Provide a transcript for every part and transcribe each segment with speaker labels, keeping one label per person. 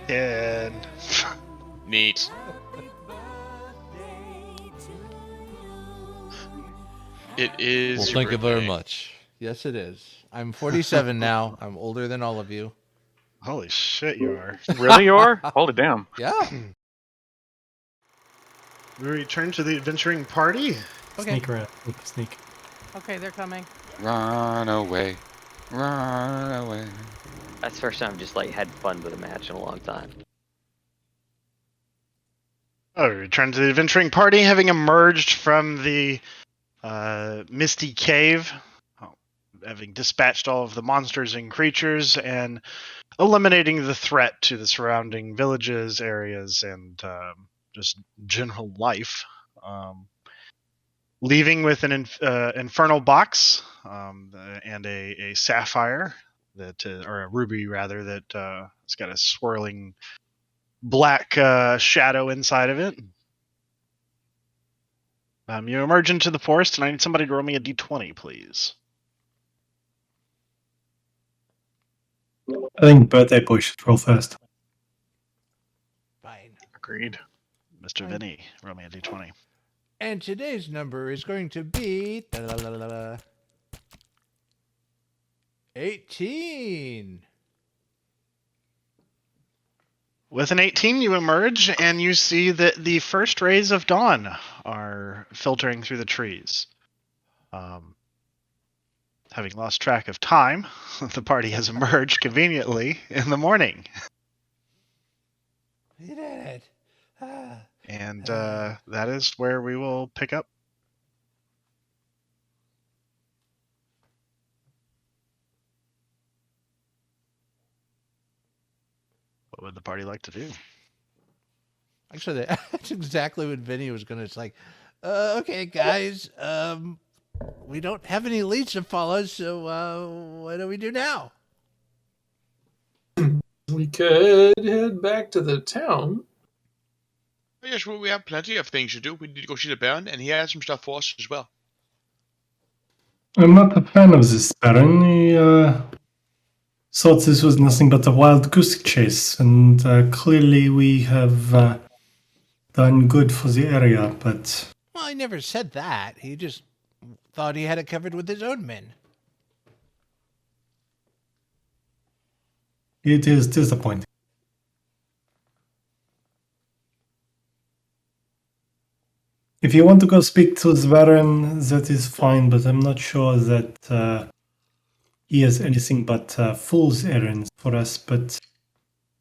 Speaker 1: And
Speaker 2: Neat. It is.
Speaker 3: Well,
Speaker 2: your
Speaker 3: thank you very
Speaker 2: birthday.
Speaker 3: much. Yes, it is. I'm 47 now. I'm older than all of you.
Speaker 1: holy shit, you are.
Speaker 4: Really, you are? Holy damn.
Speaker 3: Yeah.
Speaker 1: We return to the adventuring party.
Speaker 3: Okay.
Speaker 5: Sneak around. Sneak.
Speaker 6: Okay, they're coming.
Speaker 7: Run away. Run away.
Speaker 8: That's the first time I've just like had fun with a match in a long time.
Speaker 1: Oh, we return to the adventuring party, having emerged from the misty cave, having dispatched all of the monsters and creatures, and eliminating the threat to the surrounding villages, areas, and just general life. Leaving with an infernal box and a sapphire that, or a ruby rather, that it's got a swirling black shadow inside of it. You emerge into the forest, and I need somebody to roll me a d20, please.
Speaker 5: I think birthday boy should roll first.
Speaker 3: Fine.
Speaker 1: Agreed. Mr. Vinny, roll me a d20.
Speaker 3: And today's number is going to be 18.
Speaker 1: With an 18, you emerge, and you see that the first rays of dawn are filtering through the trees. Having lost track of time, the party has emerged conveniently in the morning.
Speaker 3: You did it. Ah.
Speaker 1: And that is where we will pick up. What would the party like to do?
Speaker 3: Actually, that's exactly what Vinny was going to. It's like, okay, guys, we don't have any leads to follow, so what do we do now?
Speaker 9: We could head back to the town.
Speaker 2: Yes, well, we have plenty of things to do. We need to go see the Baron, and he has some stuff for us as well.
Speaker 5: I'm not a fan of this Baron. He thought this was nothing but a wild goose chase, and clearly we have done good for the area, but...
Speaker 3: Well, he never said that. He just thought he had it covered with his own men.
Speaker 5: It is disappointing. If you want to go speak to the Baron, that is fine, but I'm not sure that he has anything but fool's errands for us, but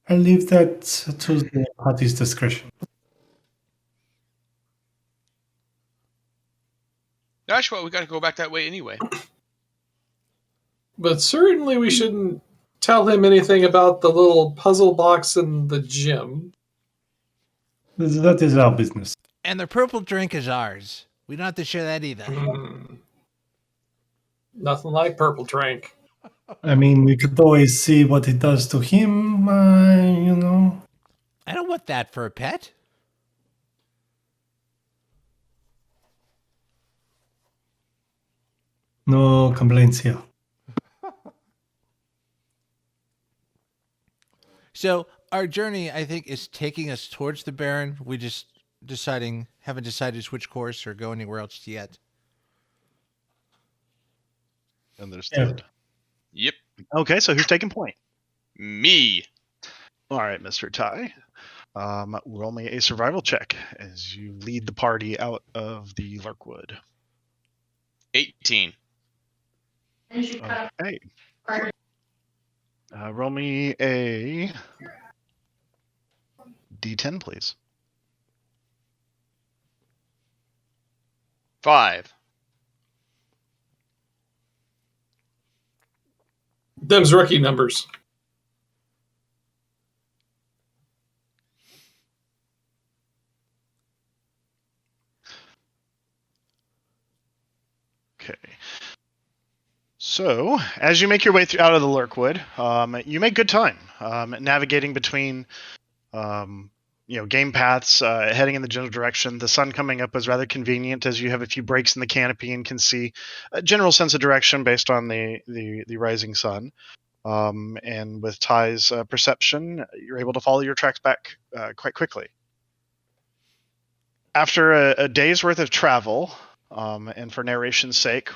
Speaker 5: I'll leave that to the party's discretion.
Speaker 2: That's why we got to go back that way anyway.
Speaker 9: But certainly we shouldn't tell him anything about the little puzzle box in the gym.
Speaker 5: That is our business.
Speaker 3: And the purple drink is ours. We don't have to share that either.
Speaker 9: Nothing like purple drink.
Speaker 5: I mean, we could always see what it does to him, you know.
Speaker 3: I don't want that for a pet.
Speaker 5: No complaints here.
Speaker 3: So our journey, I think, is taking us towards the Baron. We just haven't decided to switch course or go anywhere else yet.
Speaker 1: Understood.
Speaker 2: Yep.
Speaker 1: Okay, so who's taking point?
Speaker 2: Me.
Speaker 1: All right, Mr. Tyee. Roll me a survival check as you lead the party out of the Lurkwood.
Speaker 2: 18.
Speaker 1: Okay. Roll me a D10, please.
Speaker 2: 5.
Speaker 9: Them's rookie numbers.
Speaker 1: Okay. So, as you make your way out of the Lurkwood, you make good time navigating between, game paths, heading in the general direction. The sun coming up was rather convenient as you have a few breaks in the canopy and can see a general sense of direction based on the rising sun. And with Tye's perception, you're able to follow your tracks back quite quickly. After a day's worth of travel, and for narration's sake,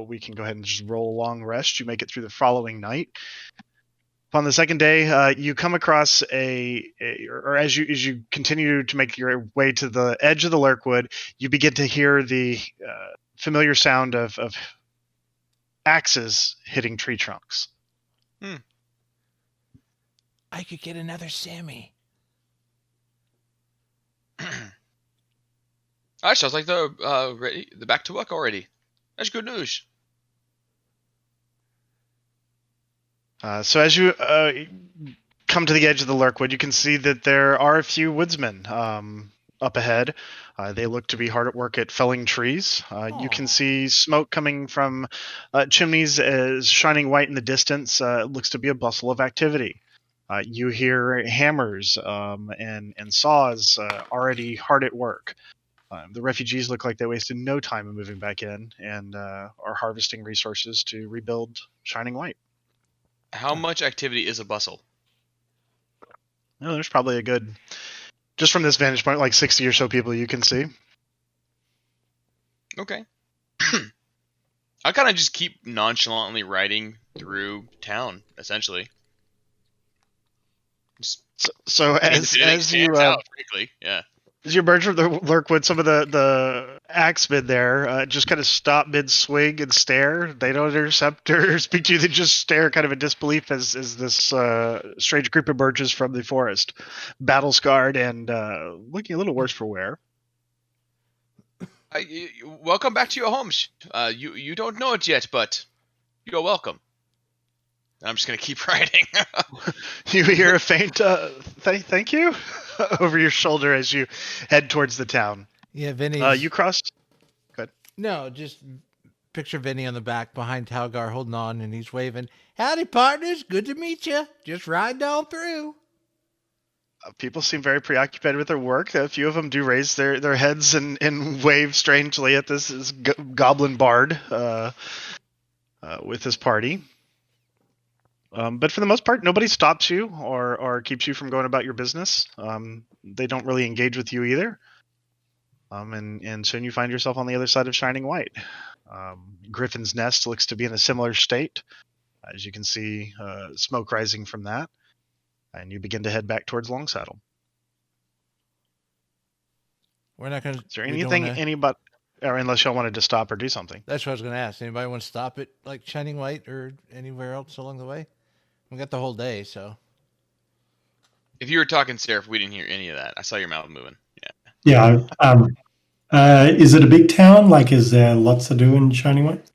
Speaker 1: we can go ahead and just roll a long rest. You make it through the following night. Upon the second day, you come across or as you continue to make your way to the edge of the Lurkwood, you begin to hear the familiar sound of axes hitting tree trunks.
Speaker 3: I could get another Sammy.
Speaker 2: Alright, sounds like they're ready. They're back to work already. That's good news.
Speaker 1: So as you come to the edge of the Lurkwood, you can see that there are a few woodsmen up ahead. They look to be hard at work at felling trees. You can see smoke coming from chimneys as shining white in the distance. It looks to be a bustle of activity. You hear hammers and saws already hard at work. The refugees look like they wasted no time in moving back in and are harvesting resources to rebuild Shining White.
Speaker 2: How much activity is a bustle?
Speaker 1: No, there's probably a good, just from this vantage point, like 60 or so people you can see.
Speaker 2: Okay. I kind of just keep nonchalantly riding through town, essentially. Just
Speaker 1: So as you
Speaker 2: frankly, yeah.
Speaker 1: as you emerge from the Lurkwood, some of the axemen there just kind of stop mid-swing and stare. They don't intercept or speak to you. They just stare kind of in disbelief as this strange group emerges from the forest, battle-scarred and looking a little worse for wear.
Speaker 2: Welcome back to your homes. You don't know it yet, but you're welcome. I'm just going to keep riding.
Speaker 1: You hear a faint thank you over your shoulder as you head towards the town.
Speaker 3: Yeah, Vinny.
Speaker 1: You cross. Go ahead.
Speaker 3: No, just picture Vinny on the back behind Talgar holding on, and he's waving, "Howdy, partners. Good to meet you. Just riding on through."
Speaker 1: People seem very preoccupied with their work. A few of them do raise their heads and wave strangely at this goblin bard with his party. But for the most part, nobody stops you or keeps you from going about your business. They don't really engage with you either. And soon you find yourself on the other side of Shining White. Griffin's Nest looks to be in a similar state. As you can see, smoke rising from that. And you begin to head back towards Longsaddle.
Speaker 3: We're not going to...
Speaker 1: Is there anything anybody... Or unless y'all wanted to stop or do something.
Speaker 3: That's what I was going to ask. Anybody want to stop at like Shining White or anywhere else along the way? We got the whole day, so...
Speaker 2: If you were talking, Seraph, we didn't hear any of that. I saw your mouth moving.
Speaker 5: Yeah. Is it a big town? Like, is there lots to do in Shining White?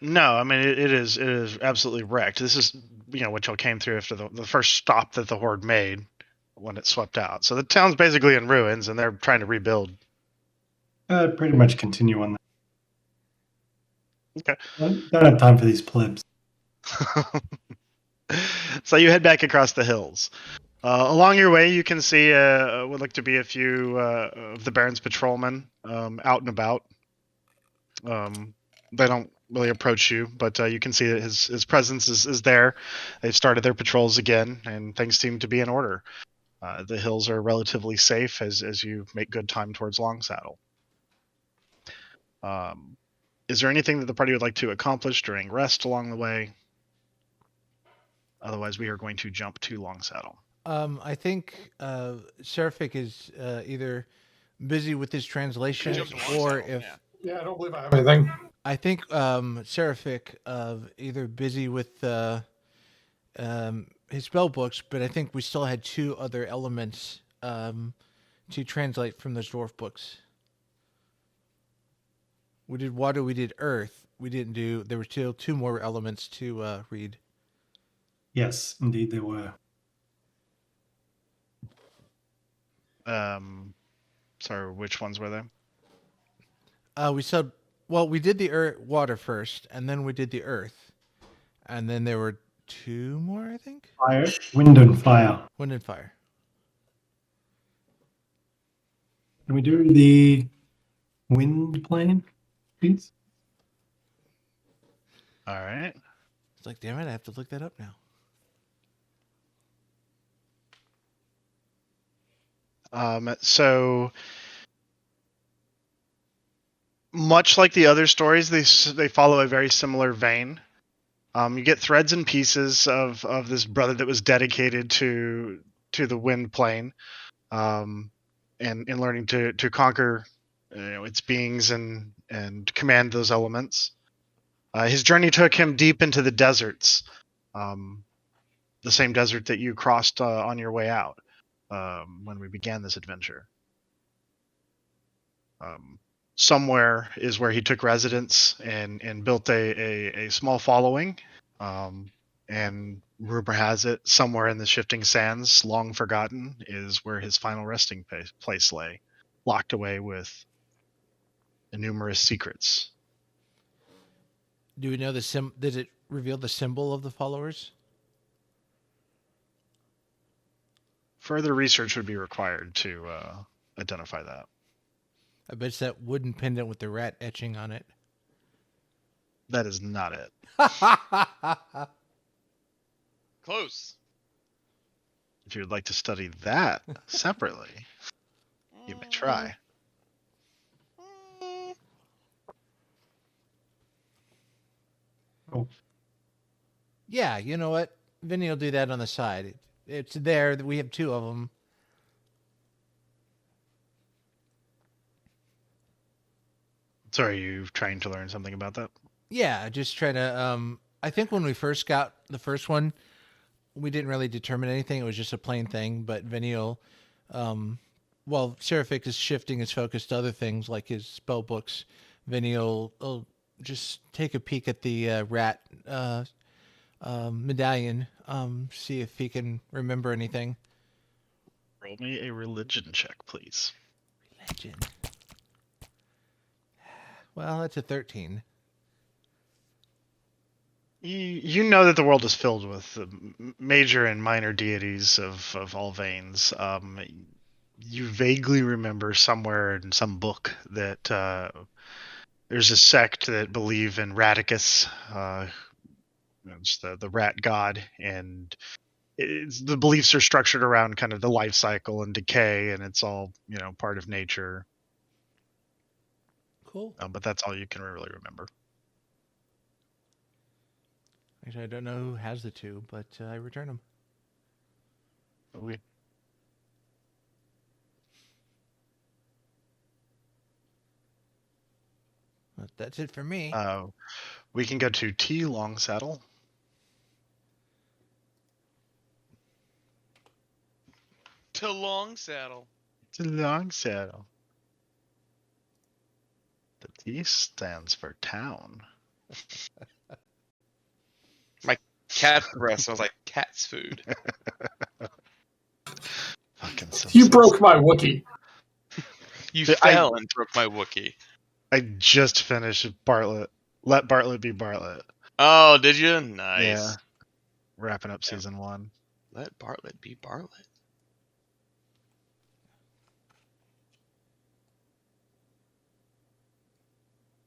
Speaker 1: No, I mean it is absolutely wrecked. This is what y'all came through after the first stop that the Horde made when it swept out. So the town's basically in ruins, and they're trying to rebuild.
Speaker 5: Pretty much continue on that.
Speaker 1: Okay.
Speaker 5: Don't have time for these plebs.
Speaker 1: So you head back across the hills. Along your way, you can see what look to be a few of the Baron's patrolmen out and about. They don't really approach you, but you can see that his presence is there. They've started their patrols again, and things seem to be in order. The hills are relatively safe as you make good time towards Longsaddle. Is there anything that the party would like to accomplish during rest along the way? Otherwise, we are going to jump to Longsaddle.
Speaker 3: I think Seraphic is either busy with his translation or if...
Speaker 9: Yeah, I don't believe I have anything.
Speaker 3: I think Seraphic either busy with his spell books, but I think we still had two other elements to translate from those dwarf books. We did water, we did earth. We didn't do... There were still two more elements to read.
Speaker 5: Yes, indeed there were.
Speaker 1: Sorry, which ones were there?
Speaker 3: We said... Well, we did the water first, and then we did the earth. And then there were two more, I think?
Speaker 5: Fire, wind and fire.
Speaker 3: Wind and fire.
Speaker 5: Can we do the wind plane, please?
Speaker 1: All right.
Speaker 3: It's like, damn it, I have to look that up now.
Speaker 1: So much like the other stories, they follow a very similar vein. You get threads and pieces of this brother that was dedicated to the wind plane, and learning to conquer its beings and command those elements. His journey took him deep into the deserts, the same desert that you crossed on your way out when we began this adventure. Somewhere is where he took residence and built a small following. And rumor has it, somewhere in the shifting sands, long forgotten, is where his final resting place lay, locked away with numerous secrets.
Speaker 3: Do we know did it reveal the symbol of the followers?
Speaker 1: Further research would be required to identify that.
Speaker 3: I bet it's that wooden pendant with the rat etching on it.
Speaker 1: That is not it.
Speaker 2: Close.
Speaker 1: If you would like to study that separately, you may try.
Speaker 5: Oh,
Speaker 3: Yeah, you know what? Vinny will do that on the side. It's there. We have two of them.
Speaker 1: So are you trying to learn something about that?
Speaker 3: Yeah, just trying to. I think when we first got the first one, we didn't really determine anything. It was just a plain thing. But Vinny will, while Seraphic is shifting his focus to other things like his spell books, Vinny will just take a peek at the rat medallion, see if he can remember anything.
Speaker 1: Roll me a religion check, please.
Speaker 3: Legend. Well, that's a 13.
Speaker 1: You know that the world is filled with major and minor deities of all veins. You vaguely remember somewhere in some book that there's a sect that believe in Radicus, it's the rat god, and the beliefs are structured around kind of the life cycle and decay, and it's all part of nature.
Speaker 3: Cool.
Speaker 1: But that's all you can really remember.
Speaker 3: Actually, I don't know who has the two, but I return them.
Speaker 1: We
Speaker 3: But that's it for me.
Speaker 1: we can go to T Long Saddle.
Speaker 2: To Long Saddle.
Speaker 1: It's a long saddle. The T stands for town.
Speaker 2: Cat breath smells like cat's food.
Speaker 1: Fucking
Speaker 9: You broke my Wookiee.
Speaker 2: You
Speaker 1: I-
Speaker 2: fell and broke my Wookiee.
Speaker 1: I just finished Bartlett. Let Bartlett be Bartlett.
Speaker 2: Oh, did you? Nice.
Speaker 1: Yeah. Wrapping up season 1.
Speaker 2: Let Bartlett be Bartlett.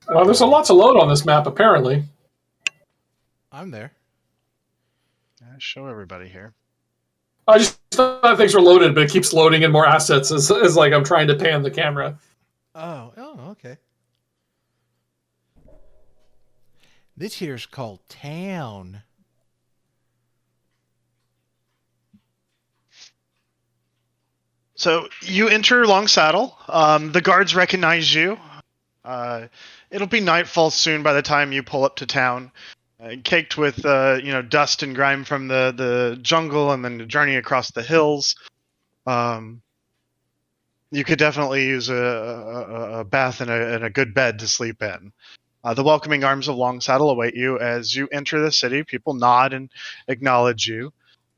Speaker 9: Well, there's a lot to load on this map, apparently.
Speaker 3: I'm there.
Speaker 1: Show everybody here.
Speaker 9: I just thought things were loaded, but it keeps loading in more assets as like I'm trying to pan the camera.
Speaker 3: Oh, okay. This here's called Town.
Speaker 1: So you enter Long Saddle. The guards recognize you. It'll be nightfall soon by the time you pull up to town. Caked with dust and grime from the jungle and then the journey across the hills. You could definitely use a bath and a good bed to sleep in. The welcoming arms of Long Saddle await you as you enter the city. People nod and acknowledge you.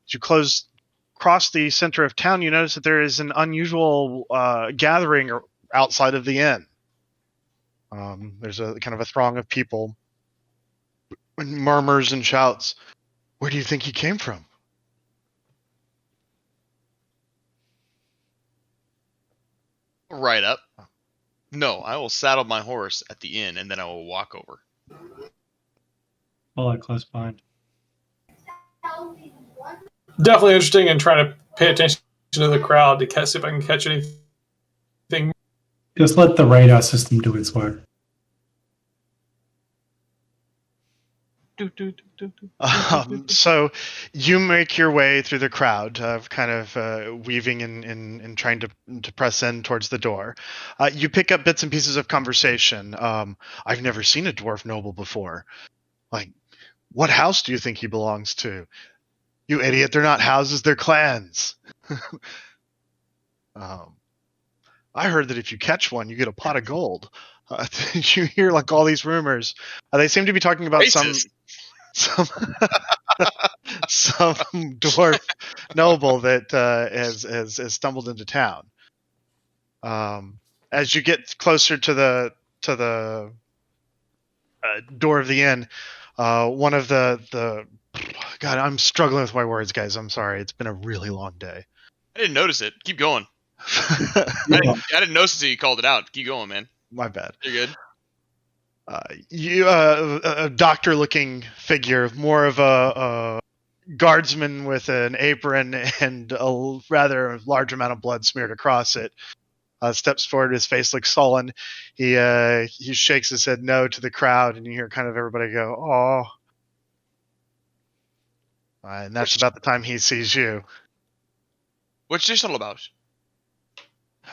Speaker 1: As you cross the center of town, you notice that there is an unusual gathering outside of the inn. There's a kind of a throng of people, murmurs and shouts. Where do you think he came from?
Speaker 2: Right up. No, I will saddle my horse at the inn, and then I will walk over.
Speaker 5: Follow close behind.
Speaker 9: Definitely interesting and trying to pay attention to the crowd to see if I can catch anything.
Speaker 5: Just let the radar system do its work.
Speaker 1: So you make your way through the crowd, kind of weaving and trying to press in towards the door. You pick up bits and pieces of conversation. I've never seen a dwarf noble before. Like, what house do you think he belongs to? You idiot, they're not houses, they're clans. I heard that if you catch one, you get a pot of gold. You hear like all these rumors. They seem to be talking about
Speaker 2: Racist.
Speaker 1: some some dwarf noble that has stumbled into town. As you get closer to the door of the inn, one of the God, I'm struggling with my words, guys. I'm sorry. It's been a really long day.
Speaker 2: I didn't notice it. Keep going.
Speaker 5: Yeah.
Speaker 2: I didn't notice it. You called it out. Keep going, man.
Speaker 1: My bad.
Speaker 2: You're good.
Speaker 1: A doctor-looking figure, more of a guardsman with an apron and a rather large amount of blood smeared across it, steps forward. His face looks sullen. He shakes his head no to the crowd, and you hear kind of everybody go, "Oh!" And that's about the time he sees you.
Speaker 2: What's this all about?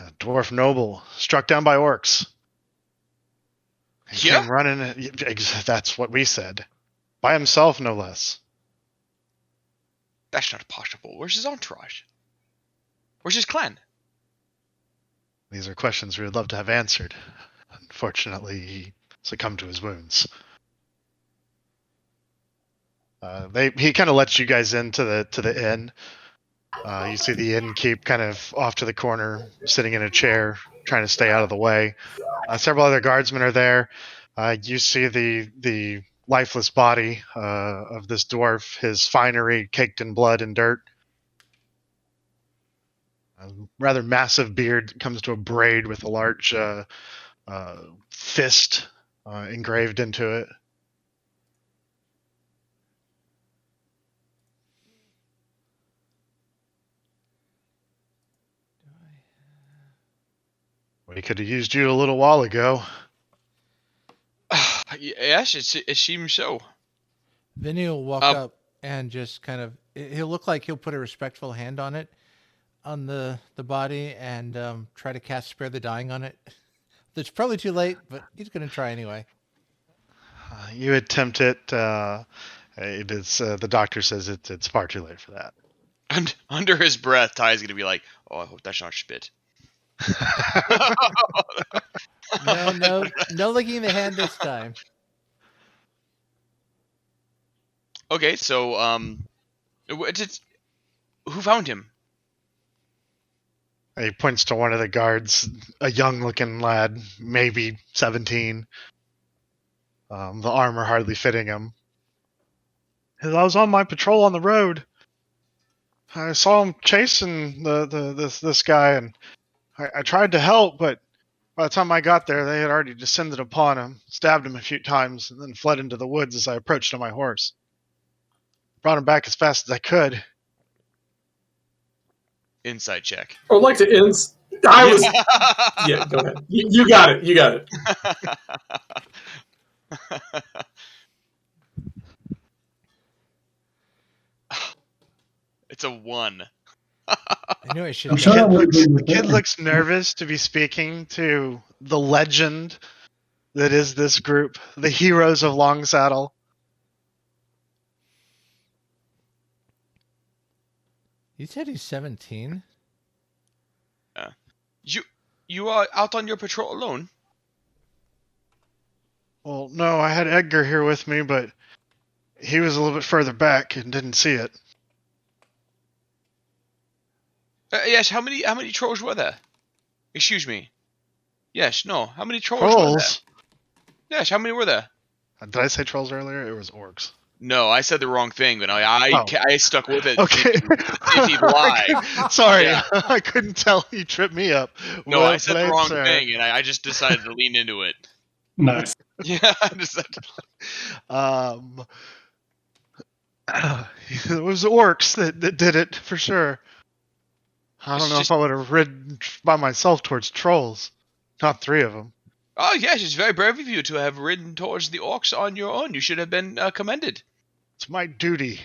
Speaker 1: A dwarf noble struck down by orcs. He
Speaker 2: Yeah?
Speaker 1: came running. That's what we said. By himself, no less.
Speaker 2: That's not possible. Where's his entourage? Where's his clan?
Speaker 1: These are questions we would love to have answered. Unfortunately, he succumbed to his wounds. He kind of lets you guys into the inn. You see the innkeep kind of off to the corner, sitting in a chair, trying to stay out of the way. Several other guardsmen are there. You see the lifeless body of this dwarf, his finery caked in blood and dirt. A rather massive beard comes to a braid with a large fist engraved into it. We could have used you a little while ago.
Speaker 2: Yes, it seems so.
Speaker 3: Vinny will walk up and just kind of, he'll look like he'll put a respectful hand on it, on the body, and try to cast Spare the Dying on it. It's probably too late, but he's going to try anyway.
Speaker 1: You attempt it. It is the doctor says it's far too late for that.
Speaker 2: And under his breath, Tyee's gonna be like, "Oh, I hope that's not spit."
Speaker 3: No licking the hand this time.
Speaker 2: Okay, so who found him?
Speaker 1: He points to one of the guards, a young-looking lad, maybe 17. The armor hardly fitting him. I was on my patrol on the road. I saw him chasing this guy, and I tried to help, but by the time I got there, they had already descended upon him, stabbed him a few times, and then fled into the woods as I approached on my horse. Brought him back as fast as I could.
Speaker 2: Inside check.
Speaker 9: I would like to end. Yeah, go ahead. You got it. You got it.
Speaker 2: It's a 1.
Speaker 3: I knew I should.
Speaker 5: I'm sure that would be
Speaker 1: The kid looks nervous to be speaking to the legend that is this group, the heroes of Long Saddle.
Speaker 3: You said he's 17?
Speaker 2: You are out on your patrol alone?
Speaker 1: Well, no, I had Edgar here with me, but he was a little bit further back and didn't see it.
Speaker 2: Yes. How many trolls were there? Excuse me. Yes. No. How many trolls were there?
Speaker 1: Trolls?
Speaker 2: Yes. How many were there?
Speaker 1: Did I say trolls earlier? It was orcs.
Speaker 2: No, I said the wrong thing, but I stuck with it.
Speaker 1: Okay.
Speaker 2: If he'd lie.
Speaker 1: Sorry,
Speaker 2: Yeah.
Speaker 1: I couldn't tell. You tripped me up.
Speaker 2: No,
Speaker 1: Well
Speaker 2: I said the
Speaker 1: played,
Speaker 2: wrong
Speaker 1: sir.
Speaker 2: thing, and I just decided to lean into it.
Speaker 5: Nice.
Speaker 2: Yeah. I decided.
Speaker 1: It was orcs that did it, for sure. I don't
Speaker 2: It's
Speaker 1: know if
Speaker 2: just-
Speaker 1: I would have ridden by myself towards trolls. Not 3 of them.
Speaker 2: Oh, yes, it's very brave of you to have ridden towards the orcs on your own. You should have been commended.
Speaker 1: It's my duty.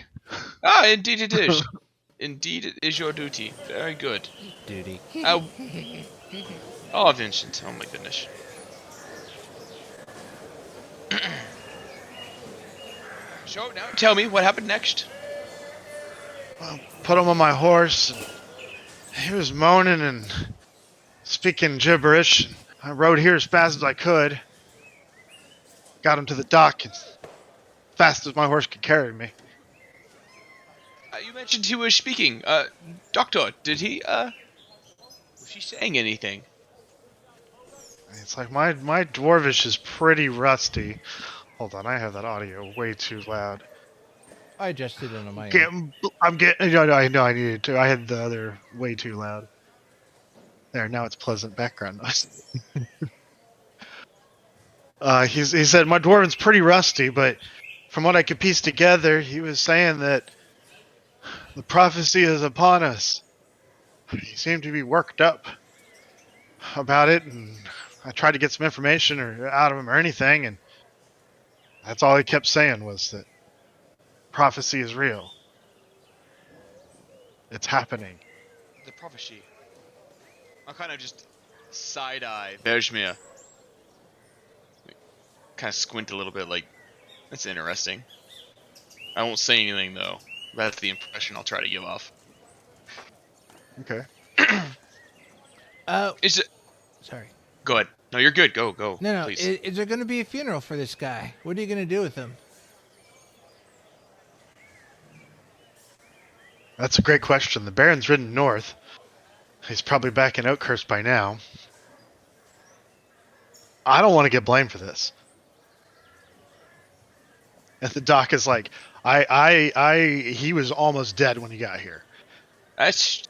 Speaker 2: Ah, indeed it is. Indeed it is your duty. Very good.
Speaker 3: Duty.
Speaker 2: Oh, Vincent. Oh, my goodness. So, now tell me, what happened next?
Speaker 1: Well, put him on my horse. And he was moaning and speaking gibberish. I rode here as fast as I could. Got him to the dock as fast as my horse could carry me.
Speaker 2: You mentioned he was speaking. Doctor, did he, was he saying anything?
Speaker 1: It's like my dwarvish is pretty rusty. Hold on, I have that audio way too loud.
Speaker 3: I adjusted it on my end.
Speaker 1: I'm getting. No, I know I needed to. I had the other way too loud. There, now it's pleasant background noise. He said my dwarven's pretty rusty, but from what I could piece together, he was saying that the prophecy is upon us. He seemed to be worked up about it, and I tried to get some information out of him or anything, and that's all he kept saying was that prophecy is real. It's happening.
Speaker 2: The prophecy. I'll kind of just side-eye Vesmir. Kind of squint a little bit, like, that's interesting. I won't say anything, though. That's the impression I'll try to give off.
Speaker 1: Okay.
Speaker 2: Is it...
Speaker 3: Sorry.
Speaker 2: Go ahead. No, you're good. Go,
Speaker 3: No.
Speaker 2: please.
Speaker 3: Is there going to be a funeral for this guy? What are you going to do with him?
Speaker 1: That's a great question. The Baron's ridden north. He's probably back in Oakhurst by now. I don't want to get blamed for this. And the doc is like, he was almost dead when he got here.
Speaker 2: That's...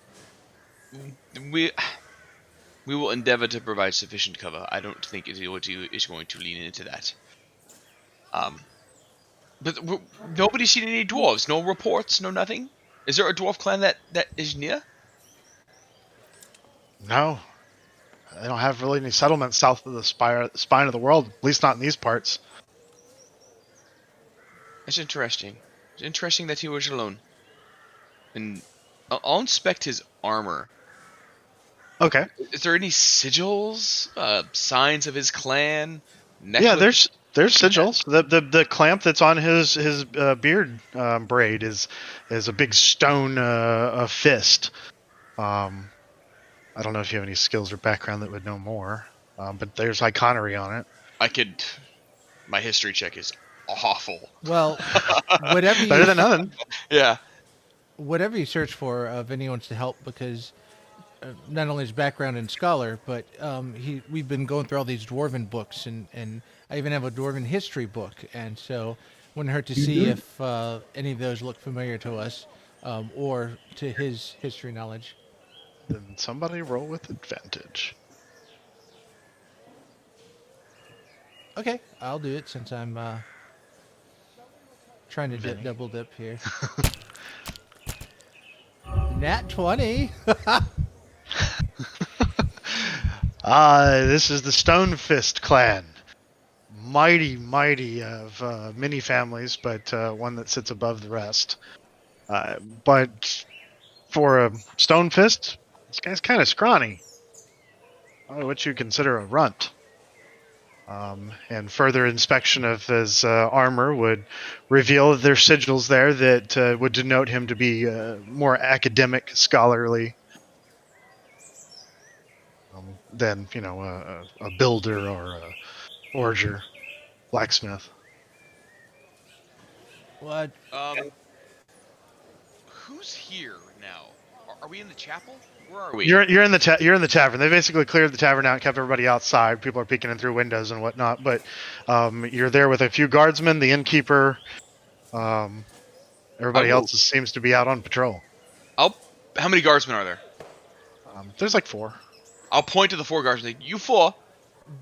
Speaker 2: We will endeavor to provide sufficient cover. I don't think is going to lean into that. But nobody's seen any dwarves. No reports. No nothing. Is there a dwarf clan that is near?
Speaker 1: No. They don't have really any settlements south of the spine of the world, at least not in these parts.
Speaker 2: That's interesting. It's interesting that he was alone. And I'll inspect his armor.
Speaker 1: Okay.
Speaker 2: Is there any sigils, signs of his clan?
Speaker 1: Yeah, there's sigils. The clamp that's on his beard braid is a big stone fist. I don't know if you have any skills or background that would know more, but there's iconery on it.
Speaker 2: I could. My history check is awful.
Speaker 3: Well, whatever
Speaker 1: Better than nothing.
Speaker 2: Yeah.
Speaker 3: Whatever you search for, Vinny wants to help because not only his background in scholar, but we've been going through all these dwarven books, and I even have a dwarven history book, and so wouldn't hurt to see if any of those look familiar to us or to his history knowledge.
Speaker 1: Then somebody roll with advantage.
Speaker 3: Okay, I'll do it since I'm trying to double dip here. Nat 20.
Speaker 1: This is the Stone Fist clan. Mighty of many families, but one that sits above the rest. But for a Stone Fist, this guy's kind of scrawny. I don't know what you consider a runt. And further inspection of his armor would reveal that there's sigils there that would denote him to be more academic, scholarly than, a builder or a forger, blacksmith.
Speaker 3: What?
Speaker 2: Who's here now? Are we in the chapel? Where are we?
Speaker 1: You're in the tavern. They basically cleared the tavern out and kept everybody outside. People are peeking in through windows and whatnot. But you're there with a few guardsmen, the innkeeper. Everybody else seems to be out on patrol.
Speaker 2: How many guardsmen are there?
Speaker 1: There's like 4.
Speaker 2: I'll point to the 4 guardsmen. You 4,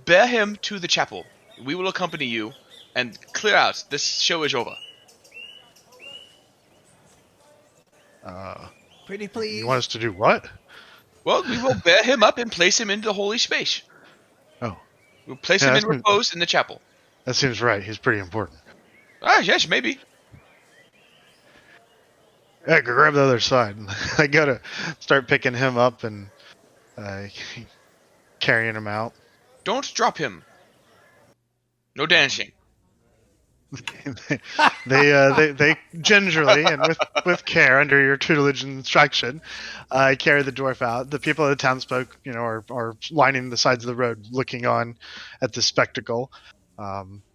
Speaker 2: bear him to the chapel. We will accompany you and clear out. This show is over.
Speaker 3: Pretty please.
Speaker 1: You want us to do what?
Speaker 2: Well, we will bear him up and place him into the holy space.
Speaker 1: Oh,
Speaker 2: We'll place
Speaker 1: Yeah,
Speaker 2: him in
Speaker 1: that's-
Speaker 2: repose in the chapel.
Speaker 1: that seems right. He's pretty important.
Speaker 2: Ah, yes, maybe.
Speaker 1: Yeah, grab the other side. I gotta start picking him up and carrying him out.
Speaker 2: Don't drop him. No dancing.
Speaker 1: They gingerly and with care, under your tutelage and instruction, carry the dwarf out. The people of the townsfolk, are lining the sides of the road, looking on at this spectacle.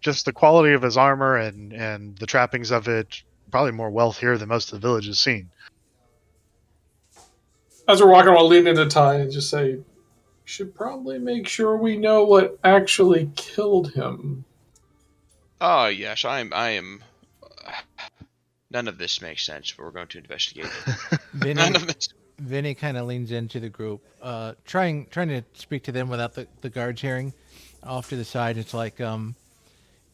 Speaker 1: Just the quality of his armor and the trappings of it, probably more wealthier than most of the village has seen.
Speaker 9: As we're walking, I'll lean into Tyee and just say, "We should probably make sure we know what actually killed him."
Speaker 2: Oh, yes, I am. None of this makes sense, but we're going to investigate. None of this.
Speaker 3: Vinny kind of leans into the group, trying to speak to them without the guards hearing. Off to the side, it's like,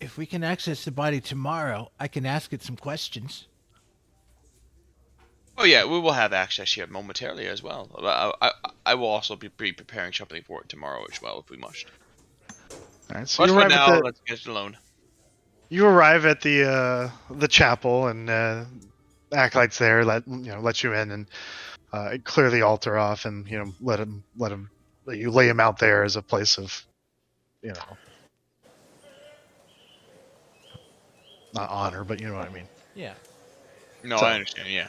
Speaker 3: if we can access the body tomorrow, I can ask it some questions.
Speaker 2: Oh yeah, we will have access here momentarily as well. I will also be preparing something for it tomorrow as well if we must.
Speaker 1: All right, so
Speaker 2: But
Speaker 1: you
Speaker 2: for
Speaker 1: arrive,
Speaker 2: now,
Speaker 1: at
Speaker 2: let's get it alone.
Speaker 1: you arrive at the chapel, and acolytes there let you in and clear the altar off, and let you lay him out there as a place of not honor, but you know what I mean.
Speaker 3: Yeah.
Speaker 2: No,
Speaker 1: So-
Speaker 2: I understand. Yeah.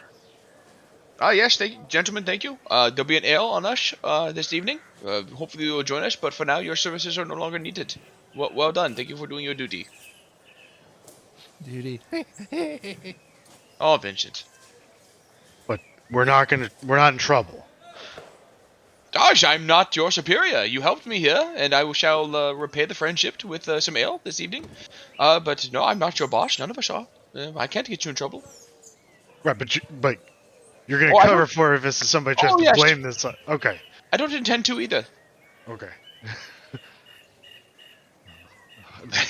Speaker 2: Yes, gentlemen, thank you. There'll be an ale on us this evening. Hopefully you will join us, but for now, your services are no longer needed. Well done. Thank you for doing your duty.
Speaker 3: Duty.
Speaker 2: Oh, Vincent.
Speaker 1: But we're not in trouble.
Speaker 2: Gosh, I'm not your superior. You helped me here, and I shall repay the friendship with some ale this evening. But no, I'm not your boss. None of us are. I can't get you in trouble.
Speaker 1: Right, but you're gonna
Speaker 2: Oh, I
Speaker 1: cover
Speaker 2: don't-
Speaker 1: for if somebody tries
Speaker 2: Oh,
Speaker 1: to
Speaker 2: yes.
Speaker 1: blame this. Okay.
Speaker 2: I don't intend to either.
Speaker 1: Okay.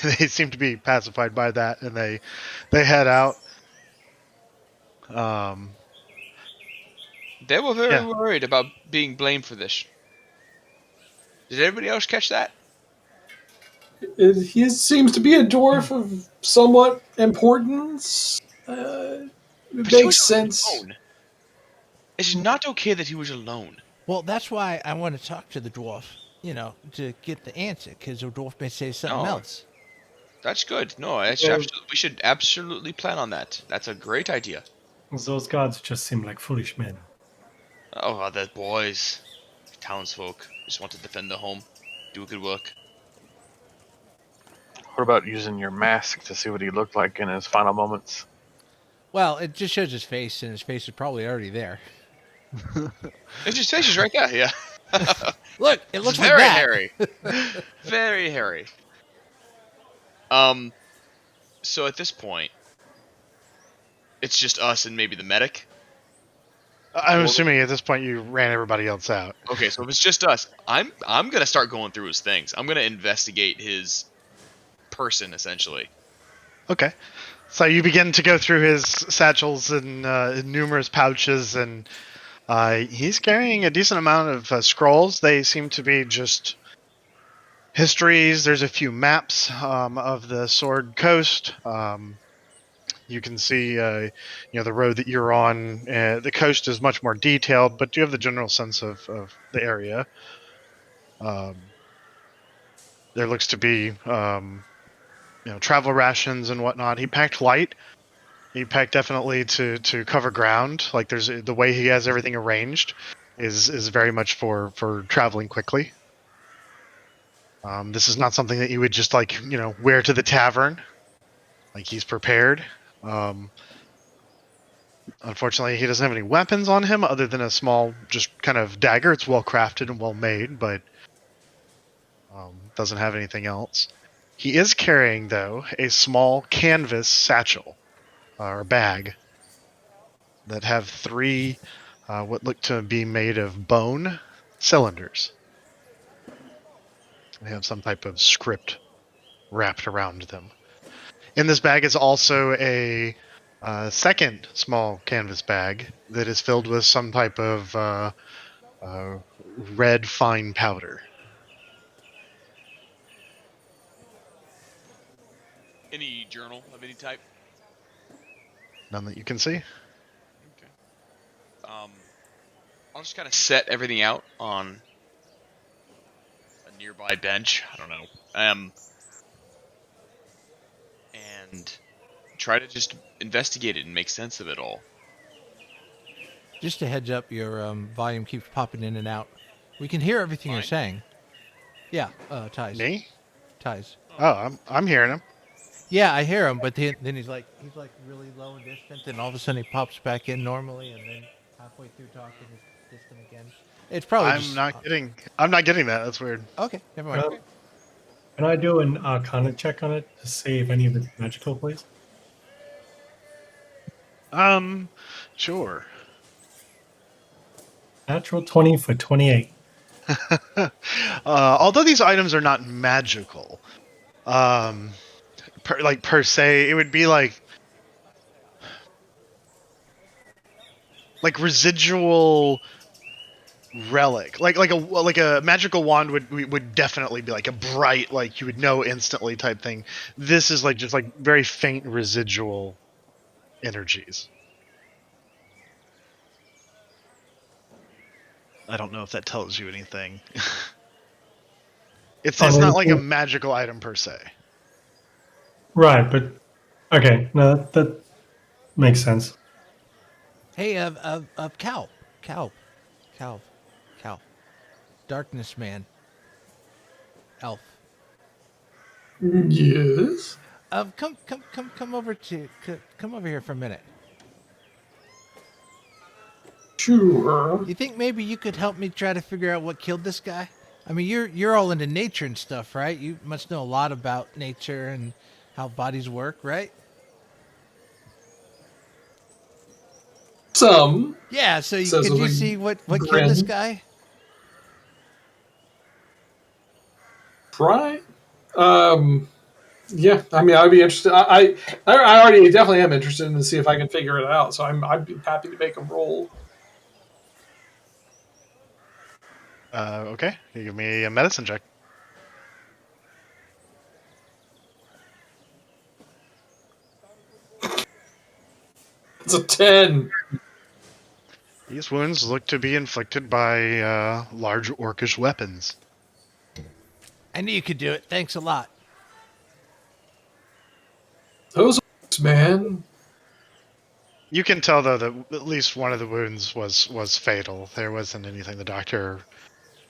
Speaker 1: They seem to be pacified by that, and they head out.
Speaker 2: They were very
Speaker 1: Yeah.
Speaker 2: worried about being blamed for this. Did everybody else catch that?
Speaker 9: He seems to be a dwarf of somewhat importance. It
Speaker 2: But he
Speaker 9: makes
Speaker 2: was
Speaker 9: sense.
Speaker 2: alone. It's not okay that he was alone.
Speaker 3: Well, that's why I want to talk to the dwarf, to get the answer, because the dwarf may say something
Speaker 2: No.
Speaker 3: else.
Speaker 2: That's good. No, we should absolutely plan on that. That's a great idea.
Speaker 5: Those guards just seem like foolish men.
Speaker 2: Oh, the boys, townsfolk, just want to defend their home, do good work.
Speaker 4: What about using your mask to see what he looked like in his final moments?
Speaker 3: Well, it just shows his face, and his face is probably already there.
Speaker 2: It's just face is right there. Yeah.
Speaker 3: Look, it looks
Speaker 2: It's
Speaker 3: like
Speaker 2: very
Speaker 3: that.
Speaker 2: hairy. Very hairy. So at this point, it's just us and maybe the medic.
Speaker 1: I'm
Speaker 2: Well-
Speaker 1: assuming at this point you ran everybody else out.
Speaker 2: Okay, so if it's just us, I'm gonna start going through his things. I'm gonna investigate his person essentially.
Speaker 1: Okay. So you begin to go through his satchels and numerous pouches, and he's carrying a decent amount of scrolls. They seem to be just histories. There's a few maps of the Sword Coast. You can see, the road that you're on. The coast is much more detailed, but you have the general sense of the area. There looks to be, travel rations and whatnot. He packed light. He packed definitely to cover ground. Like there's the way he has everything arranged is very much for traveling quickly. This is not something that you would just wear to the tavern. Like he's prepared. Unfortunately, he doesn't have any weapons on him other than a small, just kind of dagger. It's well crafted and well made, but doesn't have anything else. He is carrying, though, a small canvas satchel or bag that have 3 what look to be made of bone cylinders. They have some type of script wrapped around them. In this bag is also a a second small canvas bag that is filled with some type of red fine powder.
Speaker 2: Any journal of any type?
Speaker 1: None that you can see.
Speaker 2: Okay. I'll just kind of set everything out on a nearby bench. I don't know. And try to just investigate it and make sense of it all.
Speaker 3: Just a heads up, your volume keeps popping in and out. We can hear everything you're
Speaker 2: Mine?
Speaker 3: saying. Yeah, Tyes.
Speaker 1: Me?
Speaker 3: Tyes.
Speaker 1: Oh, I'm hearing him.
Speaker 3: Yeah, I hear him, but then he's like really low and distant, and all of a sudden he pops back in normally, and then halfway through talking he's distant again. It's probably
Speaker 1: I'm not getting that. That's weird.
Speaker 3: Okay, never mind.
Speaker 5: Can I do an Arcana check on it to see if any of it's magical, please?
Speaker 1: Sure.
Speaker 5: Natural 20 for 28.
Speaker 1: Although these items are not magical, per se, it would be like residual relic, like a magical wand would definitely be like a bright, like you would know instantly type thing. This is like just like very faint residual energies. I don't know if that tells you anything. It's not like a magical item per se.
Speaker 5: Right, but okay, no, that makes sense.
Speaker 3: Hey, Cal, Darkness Man, Elf.
Speaker 9: Yes.
Speaker 3: Come over here for a minute.
Speaker 9: Sure.
Speaker 3: You think maybe you could help me try to figure out what killed this guy? I mean, you're all into nature and stuff, right? You must know a lot about nature and how bodies work, right?
Speaker 9: Some.
Speaker 3: Yeah. So
Speaker 9: Says
Speaker 3: could you
Speaker 9: with a
Speaker 3: see what killed
Speaker 9: grin.
Speaker 3: this guy?
Speaker 9: Right. Yeah. I mean, I'd be interested. I already definitely am interested in to see if I can figure it out. So I'd be happy to make a roll.
Speaker 1: Okay. You give me a medicine check.
Speaker 9: It's a 10.
Speaker 1: These wounds look to be inflicted by large orcish weapons.
Speaker 3: I knew you could do it. Thanks a lot.
Speaker 9: Those man.
Speaker 1: You can tell though that at least one of the wounds was fatal. There wasn't anything the doctor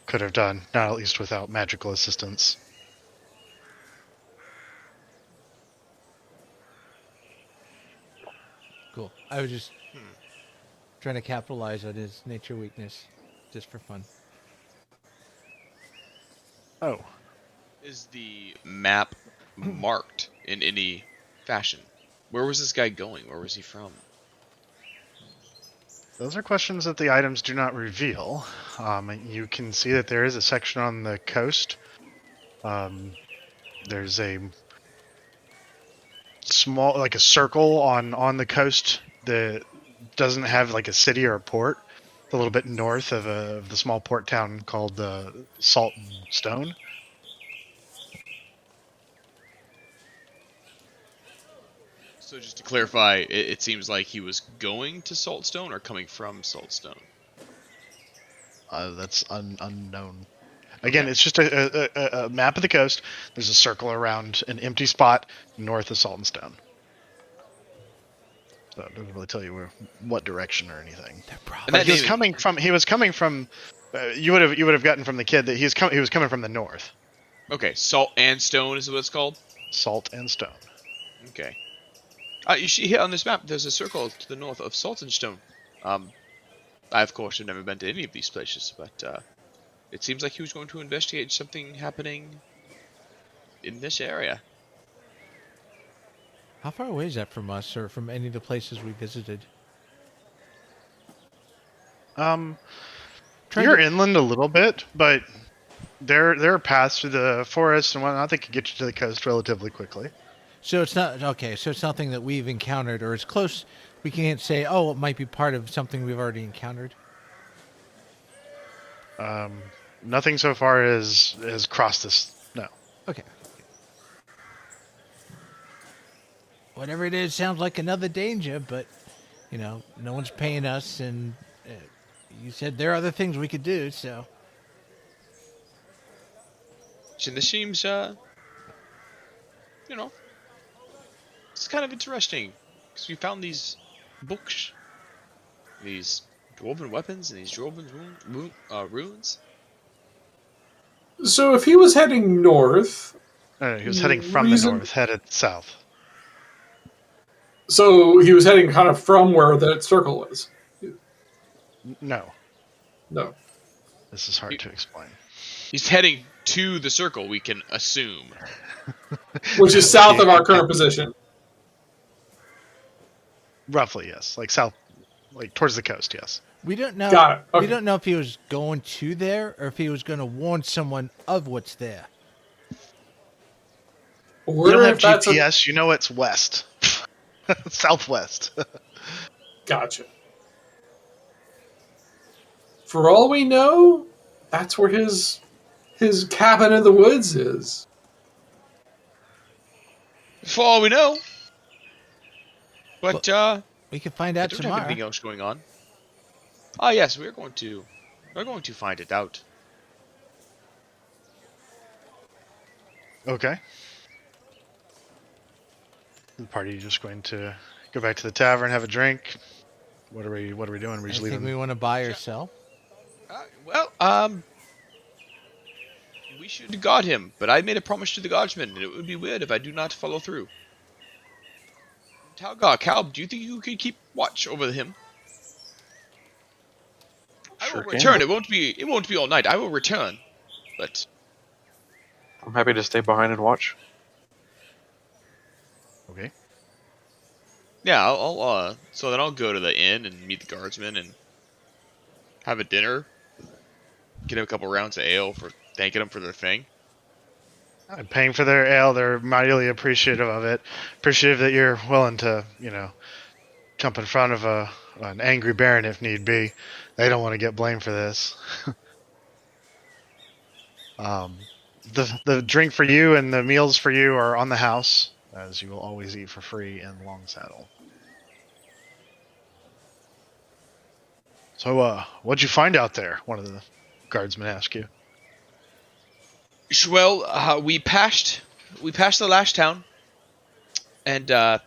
Speaker 1: could have done, not at least without magical assistance.
Speaker 3: Cool. I was just trying to capitalize on his nature weakness, just for fun.
Speaker 1: Oh.
Speaker 2: Is the map marked in any fashion? Where was this guy going? Where was he from?
Speaker 1: Those are questions that the items do not reveal. You can see that there is a section on the coast. There's a small, like a circle on the coast that doesn't have like a city or a port. It's a little bit north of the small port town called Salt and Stone.
Speaker 2: So just to clarify, it seems like he was going to Saltstone or coming from Saltstone.
Speaker 1: That's unknown. Again, it's just a map of the coast. There's a circle around an empty spot north of Salt and Stone. So it doesn't really tell you what direction or anything. But he was coming from. You would have gotten from the kid that he was coming from the north.
Speaker 2: Okay, Salt and Stone is what it's called?
Speaker 1: Salt and Stone.
Speaker 2: Okay. You see here on this map, there's a circle to the north of Salt and Stone. I, of course, have never been to any of these places, but it seems like he was going to investigate something happening in this area.
Speaker 3: How far away is that from us, or from any of the places we visited?
Speaker 1: You're inland a little bit, but there are paths through the forest and whatnot that could get you to the coast relatively quickly.
Speaker 3: So it's not okay. So it's nothing that we've encountered, or it's close. We can't say, oh, it might be part of something we've already encountered.
Speaker 1: Nothing so far has crossed this. No.
Speaker 3: Okay. Whatever it is, sounds like another danger, but no one's paying us, and you said there are other things we could do, so.
Speaker 2: So this seems, it's kind of interesting because we found these books, these dwarven weapons, and these dwarven runes.
Speaker 9: So if he was heading north,
Speaker 1: He was heading from the north, headed south.
Speaker 9: So he was heading kind of from where that circle was.
Speaker 1: No.
Speaker 9: No.
Speaker 1: This is hard to explain.
Speaker 2: He's heading to the circle, we can assume.
Speaker 9: Which is south of our current position.
Speaker 1: Roughly, yes. Like south, like towards the coast, yes.
Speaker 3: We don't know.
Speaker 9: Got it. Okay.
Speaker 3: We don't know if he was going to there or if he was going to warn someone of what's there.
Speaker 1: You don't have GPS, you know it's west. Southwest.
Speaker 9: Gotcha. For all we know, that's where his cabin in the woods is.
Speaker 2: For all we know. But
Speaker 3: we can find out
Speaker 2: I don't
Speaker 3: tomorrow.
Speaker 2: have anything else going on. Ah, yes, we're going to find it out.
Speaker 1: Okay. The party just going to go back to the tavern, have a drink. What are we doing? We're just
Speaker 3: Anything
Speaker 1: leaving.
Speaker 3: we want to buy or sell?
Speaker 2: We should guard him, but I made a promise to the guardsmen, and it would be weird if I do not follow through. Talgar, Kalb, do you think you could keep watch over him? I will return. It won't be all night. I will return, but
Speaker 4: I'm happy to stay behind and watch.
Speaker 1: Okay.
Speaker 2: yeah, so then I'll go to the inn and meet the guardsmen and have a dinner. Get him a couple rounds of ale for thanking them for their thing.
Speaker 1: I'm paying for their ale. They're mightily appreciative of it. Appreciative that you're willing to, jump in front of an angry baron if need be. They don't want to get blamed for this. The drink for you and the meals for you are on the house, as you will always eat for free in Long Saddle. So, what'd you find out there? One of the guardsmen asked you.
Speaker 2: Well, we passed the last town, and caught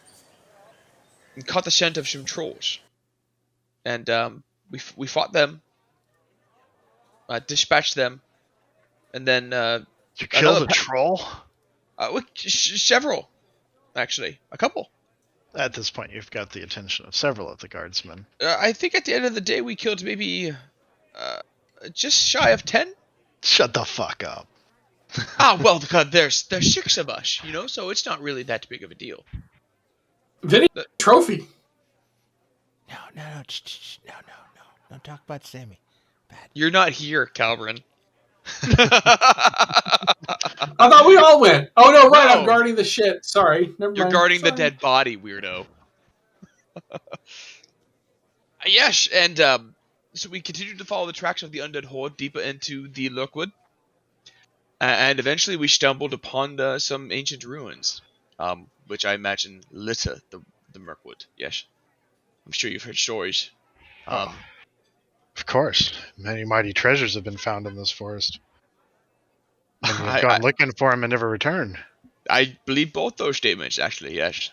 Speaker 2: the scent of some trolls, and we fought them, dispatched them, and then
Speaker 1: you killed a troll?
Speaker 2: Several, actually, a couple.
Speaker 1: At this point, you've got the attention of several of the guardsmen.
Speaker 2: I think at the end of the day, we killed maybe just shy of 10.
Speaker 1: Shut the fuck up.
Speaker 2: Well, there's 6 of us, so it's not really that big of a deal.
Speaker 9: Vinny, trophy.
Speaker 3: No. Don't talk about Sammy. Bad.
Speaker 2: You're not here, Kalbren.
Speaker 9: I thought we all went. Oh no, right. No. I'm guarding the shit. Sorry. Never
Speaker 2: You're
Speaker 9: mind.
Speaker 2: guarding the dead body, weirdo. Yes, and so we continued to follow the tracks of the undead horde deeper into the Lurkwood. And eventually we stumbled upon some ancient ruins, which I imagine litter the Mirkwood. Yes. I'm sure you've heard stories.
Speaker 1: Of course. Many mighty treasures have been found in this forest. And you've gone looking for them and never returned.
Speaker 2: I believe both those statements, actually, yes.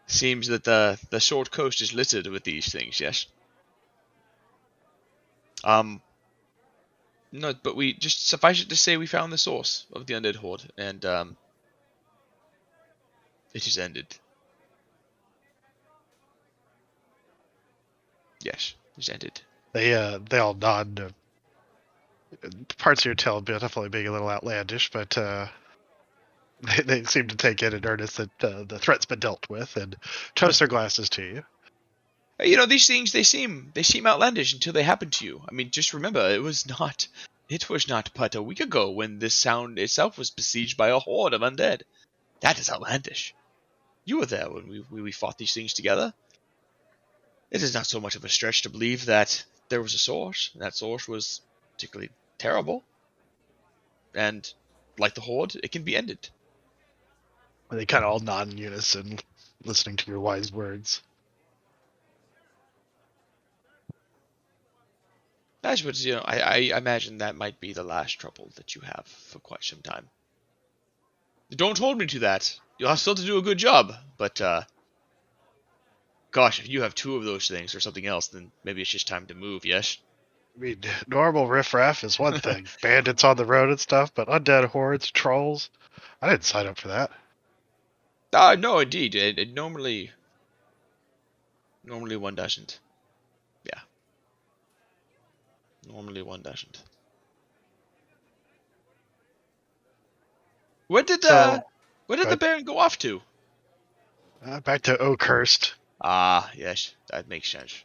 Speaker 2: Seems that the Sword Coast is littered with these things, yes. No, but we just suffice it to say we found the source of the undead horde, and it is ended. Yes, it's ended.
Speaker 1: They all nod. Parts of your tale definitely being a little outlandish, but they seem to take it in earnest that the threat's been dealt with, and toast their glasses to you.
Speaker 2: These things, they seem outlandish until they happen to you. I mean, just remember, it was not but a week ago when this sound itself was besieged by a horde of undead. That is outlandish. You were there when we fought these things together. It is not so much of a stretch to believe that there was a source, and that source was particularly terrible. And, like the Horde, it can be ended.
Speaker 1: They kind of all nod in unison, listening to your wise words.
Speaker 2: But, I imagine that might be the last trouble that you have for quite some time. Don't hold me to that. You'll have still to do a good job, but, gosh, if you have 2 of those things or something else, then maybe it's just time to move, yes?
Speaker 1: I mean, normal riffraff is one thing. Bandits on the road and stuff, but undead hordes, trolls, I didn't sign up for that.
Speaker 2: No, indeed. It normally one doesn't. Yeah. Normally one doesn't. Where did the Baron go off to?
Speaker 1: Back to Oakhurst.
Speaker 2: Ah, yes, that makes sense.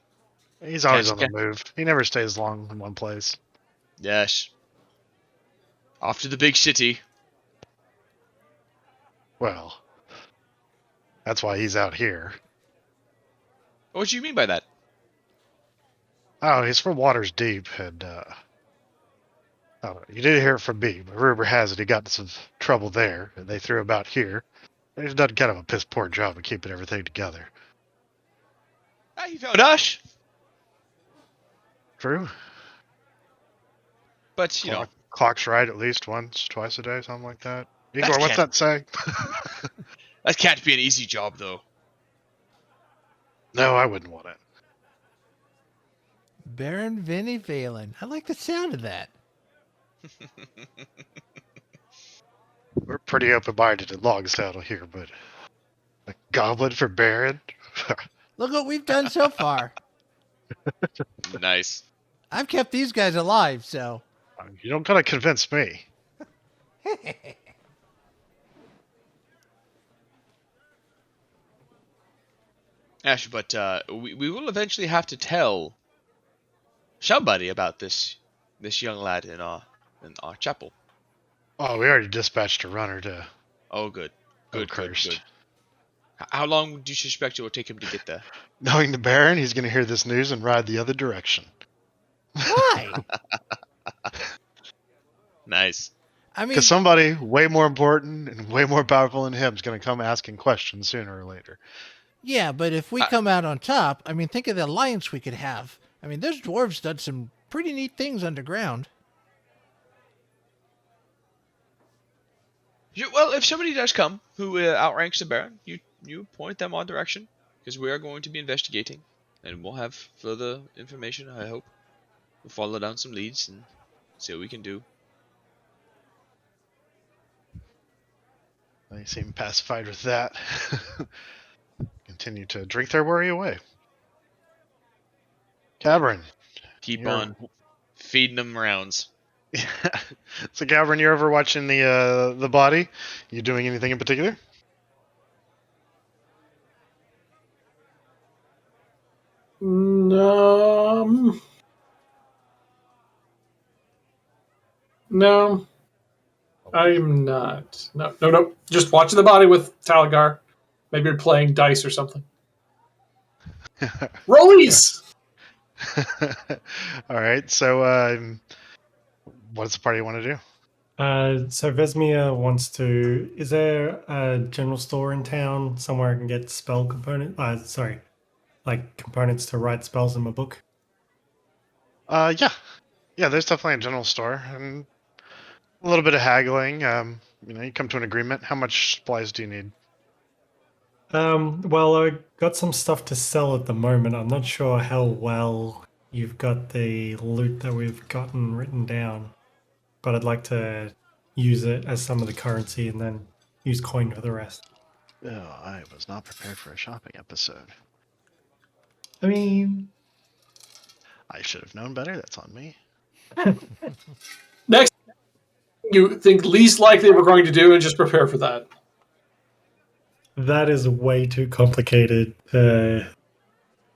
Speaker 1: He's always on the move. He never stays long in one place.
Speaker 2: Yes. Off to the big city.
Speaker 1: Well, that's why he's out here.
Speaker 2: What do you mean by that?
Speaker 1: Oh, he's from Waters Deep, and I don't know, you didn't hear it from me, but rumor has it he got in some trouble there, and they threw him out here. He's done kind of a piss poor job of keeping everything together.
Speaker 2: He found us.
Speaker 1: True.
Speaker 2: But, you know.
Speaker 1: Clock's right at least once, twice a day, something like that. Igor,
Speaker 2: That
Speaker 1: what's that say?
Speaker 2: That can't be an easy job, though.
Speaker 1: No, I wouldn't want it.
Speaker 3: Baron Vinny Valen. I like the sound of that.
Speaker 1: We're pretty open-minded in Longsaddle here, but a goblin for Baron?
Speaker 3: Look what we've done so far.
Speaker 2: Nice.
Speaker 3: I've kept these guys alive, so.
Speaker 1: You don't gotta convince me.
Speaker 2: Ash, but we will eventually have to tell somebody about this young lad in our chapel.
Speaker 1: Oh, we already dispatched a runner to...
Speaker 2: Oh, good. Good.
Speaker 1: Cursed.
Speaker 2: How long do you suspect it will take him to get there?
Speaker 1: Knowing the Baron, he's going to hear this news and ride the other direction.
Speaker 3: Why?
Speaker 2: Nice.
Speaker 3: I mean,
Speaker 1: Because somebody way more important and way more powerful than him is going to come asking questions sooner or later.
Speaker 3: yeah, but if we come out on top, I mean, think of the alliance we could have. I mean, those dwarves done some pretty neat things underground.
Speaker 2: Well, if somebody does come who outranks the Baron, you point them on direction, because we are going to be investigating, and we'll have further information, I hope. We'll follow down some leads and see what we can do.
Speaker 1: They seem pacified with that. Continue to drink their worry away. Kalbren.
Speaker 2: Keep on feeding them rounds.
Speaker 1: So Kalbren, you're over watching the body. You doing anything in particular?
Speaker 9: No. No. I'm not. No. Just watching the body with Talgar. Maybe you're playing dice or something. Rollies!
Speaker 1: All right. So, what does the party want to do?
Speaker 5: So Vesmir wants to... Is there a general store in town somewhere I can get spell component? Like components to write spells in my book?
Speaker 1: Yeah. There's definitely a general store and a little bit of haggling. You come to an agreement. How much supplies do you need?
Speaker 5: Well, I got some stuff to sell at the moment. I'm not sure how well you've got the loot that we've gotten written down, but I'd like to use it as some of the currency and then use coin for the rest.
Speaker 1: Oh, I was not prepared for a shopping episode.
Speaker 5: I mean,
Speaker 1: I should have known better. That's on me.
Speaker 9: Next, you think least likely we're going to do, and just prepare for that.
Speaker 5: that is way too complicated. Yeah,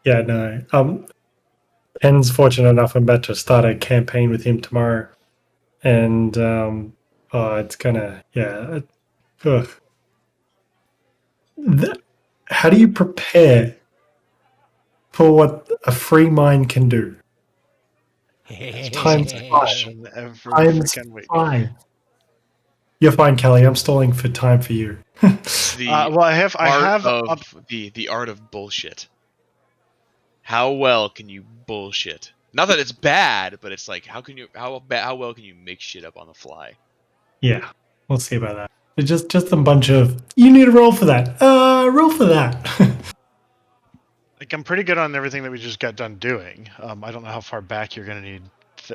Speaker 5: no. Pen's fortunate enough. I'm about to start a campaign with him tomorrow, and it's gonna, yeah. Ugh. how do you prepare for what a free mind can do? Times five.
Speaker 1: Every
Speaker 5: Times
Speaker 1: freaking week.
Speaker 5: 5. You're fine, Kelly. I'm stalling for time for you.
Speaker 2: The
Speaker 1: Well, I have
Speaker 2: the art of bullshit. How well can you bullshit? Not that it's bad, but it's like how well can you make shit up on the fly?
Speaker 5: Yeah, we'll see about that. It's just a bunch of you need to roll for that. Roll for that.
Speaker 1: Like I'm pretty good on everything that we just got done doing. I don't know how far back you're gonna need,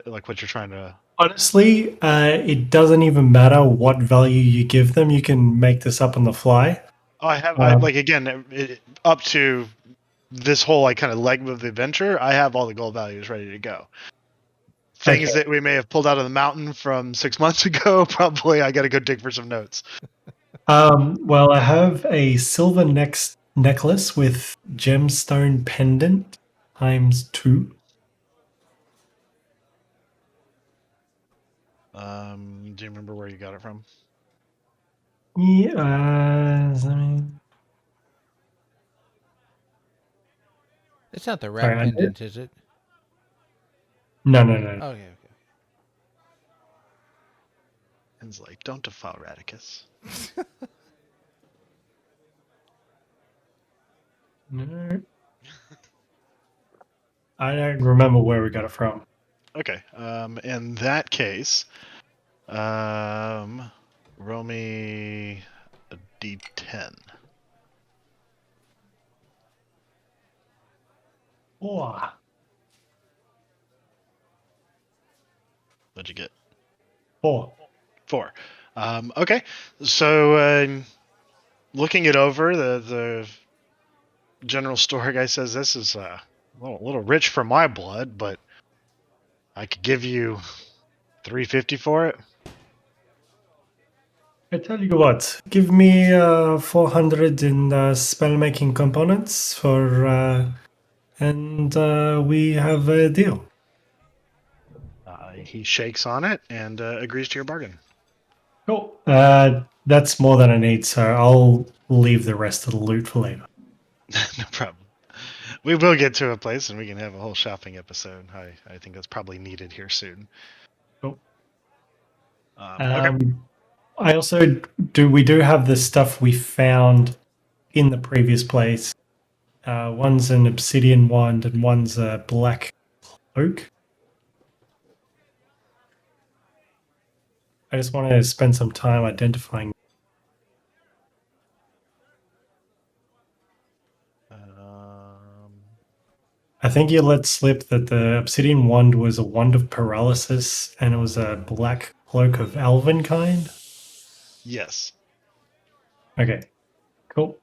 Speaker 1: like what you're trying to.
Speaker 5: Honestly, it doesn't even matter what value you give them. You can make this up on the fly.
Speaker 1: Oh, I
Speaker 5: Um,
Speaker 1: like again up to this whole like kind of leg of the adventure. I have all the gold values ready to go. Things
Speaker 5: Okay.
Speaker 1: that we may have pulled out of the mountain from 6 months ago, probably I got to go dig for some notes.
Speaker 5: Well, I have a silver necklace with gemstone pendant ×2.
Speaker 1: Do you remember where you got it from?
Speaker 5: Yeah,
Speaker 3: It's not the rat
Speaker 5: Sorry, I did-
Speaker 3: pendant, is it?
Speaker 5: no.
Speaker 3: Okay, okay.
Speaker 1: And it's like, don't defile Radicus.
Speaker 5: No. I don't remember where we got it from.
Speaker 1: Okay. In that case, roll me a d10.
Speaker 5: Oh,
Speaker 1: What'd you get?
Speaker 5: 4.
Speaker 1: 4. Okay. So, looking it over, the general store guy says this is a little rich for my blood, but I could give you 350 for it.
Speaker 5: I tell you what, give me 400 in spell-making components and we have a deal.
Speaker 1: He shakes on it and agrees to your bargain.
Speaker 5: Cool. That's more than I need, so I'll leave the rest of the loot for later.
Speaker 1: No problem. We will get to a place and we can have a whole shopping episode. I think that's probably needed here soon.
Speaker 5: Cool.
Speaker 1: Okay.
Speaker 5: I also we do have the stuff we found in the previous place. One's an obsidian wand and one's a black cloak. I just want to spend some time identifying. I think you let slip that the obsidian wand was a wand of paralysis and it was a black cloak of elven kind.
Speaker 1: Yes.
Speaker 5: Okay, cool.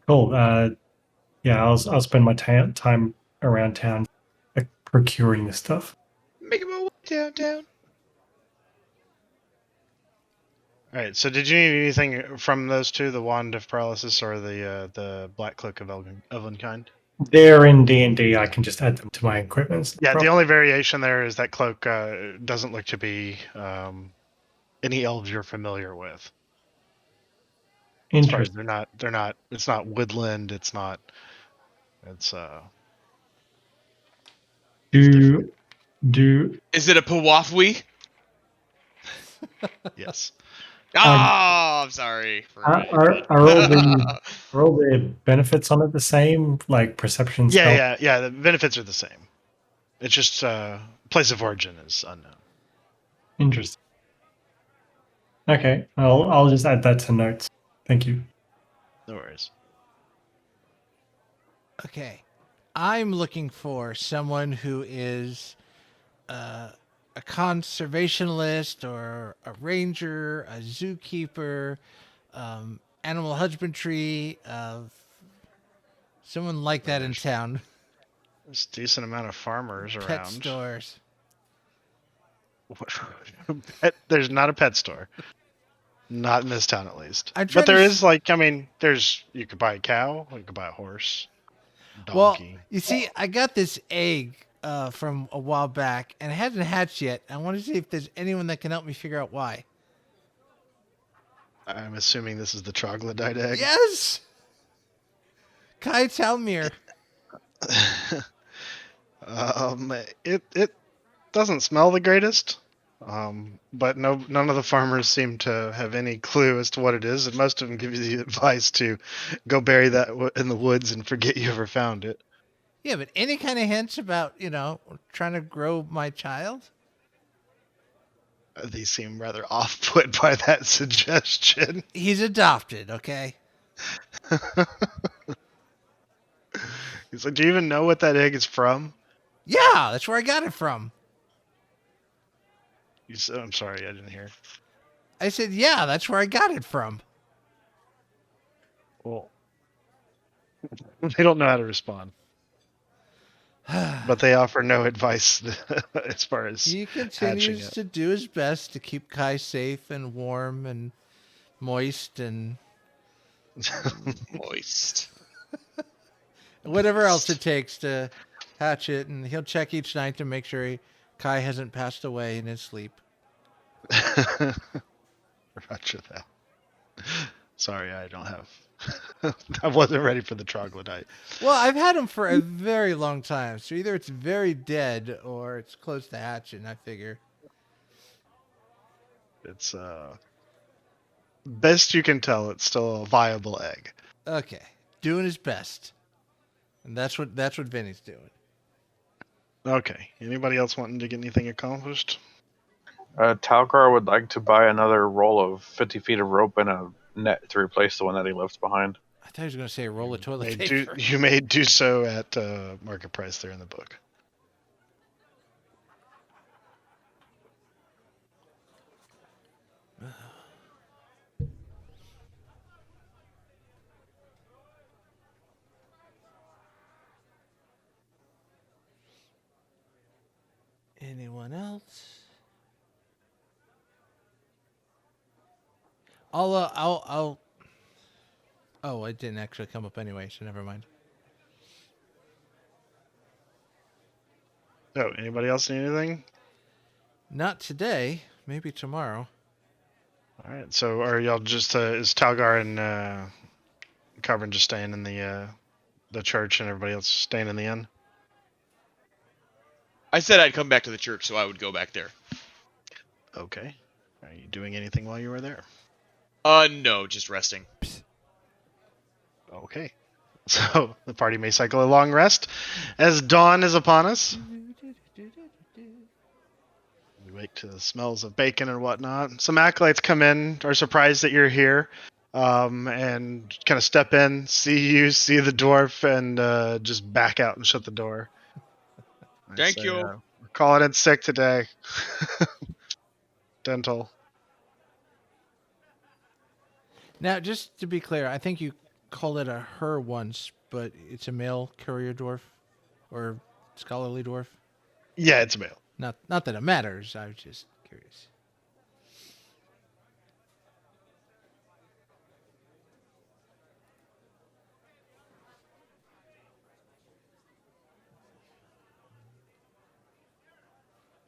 Speaker 5: Cool. Yeah, I'll spend my time around town procuring this stuff.
Speaker 2: Make my way downtown.
Speaker 1: All right. So, did you need anything from those two, the wand of paralysis or the black cloak of elven kind?
Speaker 5: They're in D&D. I can just add them to my equipment.
Speaker 1: Yeah. The only variation there is that cloak doesn't look to be any elves you're familiar with. As far as
Speaker 5: Interesting.
Speaker 1: they're not. It's not woodland. It's not. It's
Speaker 5: Do
Speaker 2: Is it a Pawafwi?
Speaker 1: yes.
Speaker 2: Oh, I'm sorry.
Speaker 5: are all the benefits on it the same? Like perception spell?
Speaker 1: Yeah. The benefits are the same. It's just place of origin is unknown.
Speaker 5: Interesting. Okay, I'll just add that to notes. Thank you.
Speaker 1: No worries.
Speaker 3: Okay. I'm looking for someone who is a conservationist or a ranger, a zookeeper, animal husbandry, someone like that in town.
Speaker 1: There's a decent amount of farmers
Speaker 3: Pet
Speaker 1: around.
Speaker 3: stores.
Speaker 1: There's not a pet store. Not in this town, at least.
Speaker 3: I'm trying
Speaker 1: But there
Speaker 3: to
Speaker 1: is, like, I mean, you could buy a cow, you could buy a horse,
Speaker 3: Well,
Speaker 1: donkey.
Speaker 3: you see, I got this egg from a while back, and it hasn't hatched yet. I want to see if there's anyone that can help me figure out why.
Speaker 1: I'm assuming this is the troglodyte egg.
Speaker 3: Yes! Kai Talmir.
Speaker 1: It doesn't smell the greatest, but none of the farmers seem to have any clue as to what it is, and most of them give you the advice to go bury that in the woods and forget you ever found it.
Speaker 3: Yeah, but any kind of hints about, trying to grow my child?
Speaker 1: They seem rather off-put by that suggestion.
Speaker 3: He's adopted, okay?
Speaker 1: He's like, do you even know what that egg is from?
Speaker 3: Yeah, that's where I got it from.
Speaker 1: You said, I'm sorry, I didn't hear.
Speaker 3: I said, yeah, that's where I got it from.
Speaker 1: Well, they don't know how to respond. But they offer no advice as far as
Speaker 3: He
Speaker 1: hatching
Speaker 3: continues
Speaker 1: it.
Speaker 3: to do his best to keep Kai safe and warm and moist and
Speaker 2: Moist.
Speaker 3: whatever else it takes to hatch it. And he'll check each night to make sure Kai hasn't passed away in his sleep.
Speaker 1: Roger that. Sorry, I don't have. I wasn't ready for the troglodyte.
Speaker 3: Well, I've had him for a very long time, so either it's very dead or it's close to hatching, I figure.
Speaker 1: It's best you can tell, it's still a viable egg.
Speaker 3: Okay, doing his best, and that's what Vinny's doing.
Speaker 1: Okay. Anybody else wanting to get anything accomplished?
Speaker 4: Talgar would like to buy another roll of 50 feet of rope and a net to replace the one that he left behind.
Speaker 3: I thought he was going to say roll of toilet
Speaker 1: May
Speaker 3: paper.
Speaker 1: you may do so at market price there in the book.
Speaker 3: Anyone else? I'll. Oh, it didn't actually come up anyway, so never mind.
Speaker 1: Oh, anybody else need anything?
Speaker 3: Not today. Maybe tomorrow.
Speaker 1: All right. So, are y'all just is Talgar and Karlbren just staying in the church, and everybody else staying in the inn?
Speaker 2: I said I'd come back to the church, so I would go back there.
Speaker 1: Okay. Are you doing anything while you were there?
Speaker 2: No, just resting.
Speaker 1: Okay. So the party may cycle a long rest as dawn is upon us. We wake to the smells of bacon and whatnot. Some acolytes come in, are surprised that you're here, and kind of step in, see the dwarf, and just back out and shut the door.
Speaker 2: Thank you.
Speaker 1: We're calling in sick today. Dental.
Speaker 3: Now, just to be clear, I think you called it a her once, but it's a male courier dwarf or scholarly dwarf.
Speaker 1: Yeah, it's a male.
Speaker 3: Not that it matters. I was just curious.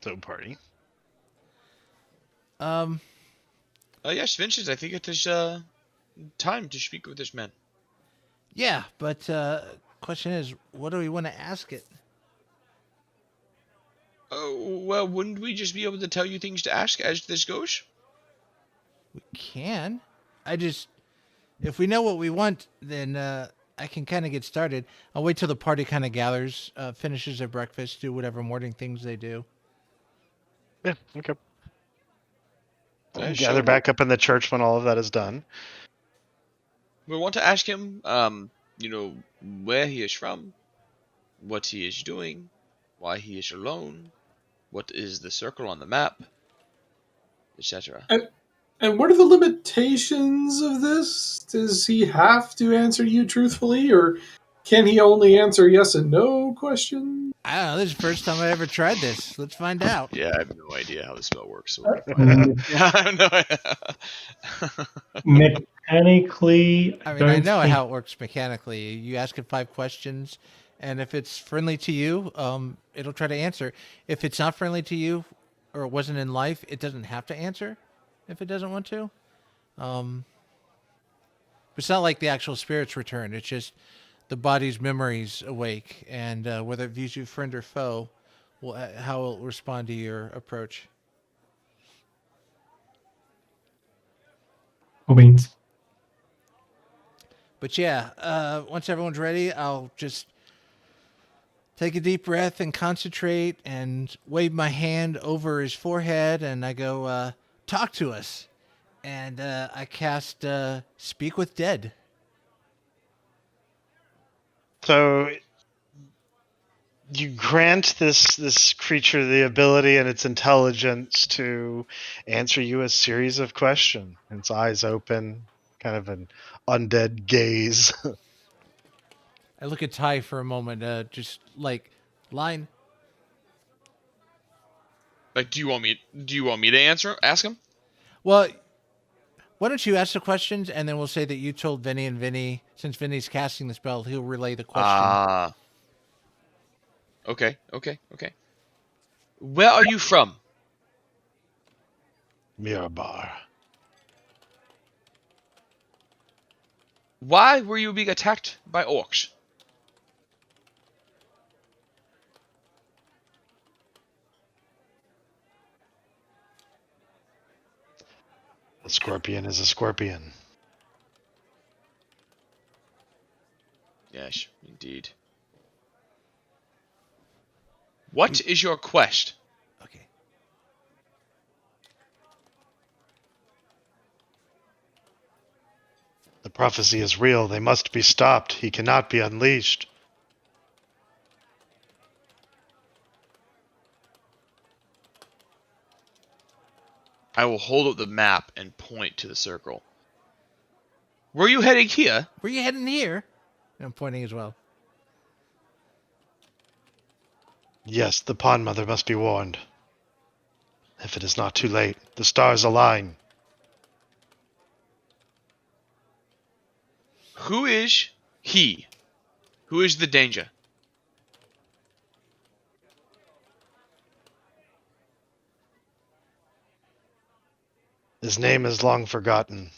Speaker 1: So party.
Speaker 2: Yes, Vincent, I think it is time to speak with this man.
Speaker 3: Yeah, but question is, what do we want to ask it?
Speaker 2: Well, wouldn't we just be able to tell you things to ask as this goes?
Speaker 3: We can. If we know what we want, then I can kind of get started. I'll wait till the party kind of gathers, finishes their breakfast, do whatever morning things they do.
Speaker 1: Yeah, okay.
Speaker 2: Sure.
Speaker 1: Gather back up in the church when all of that is done.
Speaker 2: We want to ask him, where he is from, what he is doing, why he is alone, what is the circle on the map, etc.
Speaker 9: And what are the limitations of this? Does he have to answer you truthfully, or can he only answer yes and no questions?
Speaker 3: I don't know. This is the first time I ever tried this. Let's find out.
Speaker 2: Yeah, I have no idea how the spell works. So we're gonna find out. I have no idea.
Speaker 5: Mechanically,
Speaker 3: I mean, I know how it works mechanically. You ask it 5 questions, And if it's friendly to you, it'll try to answer. If it's not friendly to you, or it wasn't in life, it doesn't have to answer if it doesn't want to. It's not like the actual spirits return. It's just the body's memories awake, and whether it views you friend or foe, will how it'll respond to your approach.
Speaker 5: Wings.
Speaker 3: But yeah, once everyone's ready, I'll just take a deep breath and concentrate and wave my hand over his forehead, and I go, talk to us. And I cast Speak with Dead.
Speaker 1: So you grant this creature the ability and its intelligence to answer you a series of questions. Its eyes open, kind of an undead gaze.
Speaker 3: I look at Tyee for a moment, just like, line.
Speaker 2: Like, do you want me to ask him?
Speaker 3: Well, why don't you ask the questions, and then we'll say that you told Vinny, and Vinny, since Vinny's casting the spell, he'll relay the question.
Speaker 2: Ah. Okay. Where are you from?
Speaker 1: Mirabar.
Speaker 2: Why were you being attacked by orcs?
Speaker 1: A scorpion is a scorpion.
Speaker 2: Yes, indeed. What is your quest?
Speaker 3: Okay.
Speaker 1: The prophecy is real. They must be stopped. He cannot be unleashed.
Speaker 2: I will hold up the map and point to the circle. Were you heading here?
Speaker 3: Were you heading here? And I'm pointing as well.
Speaker 1: Yes, the Pond Mother must be warned. If it is not too late, the stars align.
Speaker 2: Who is he? Who is the danger?
Speaker 1: His name is long forgotten.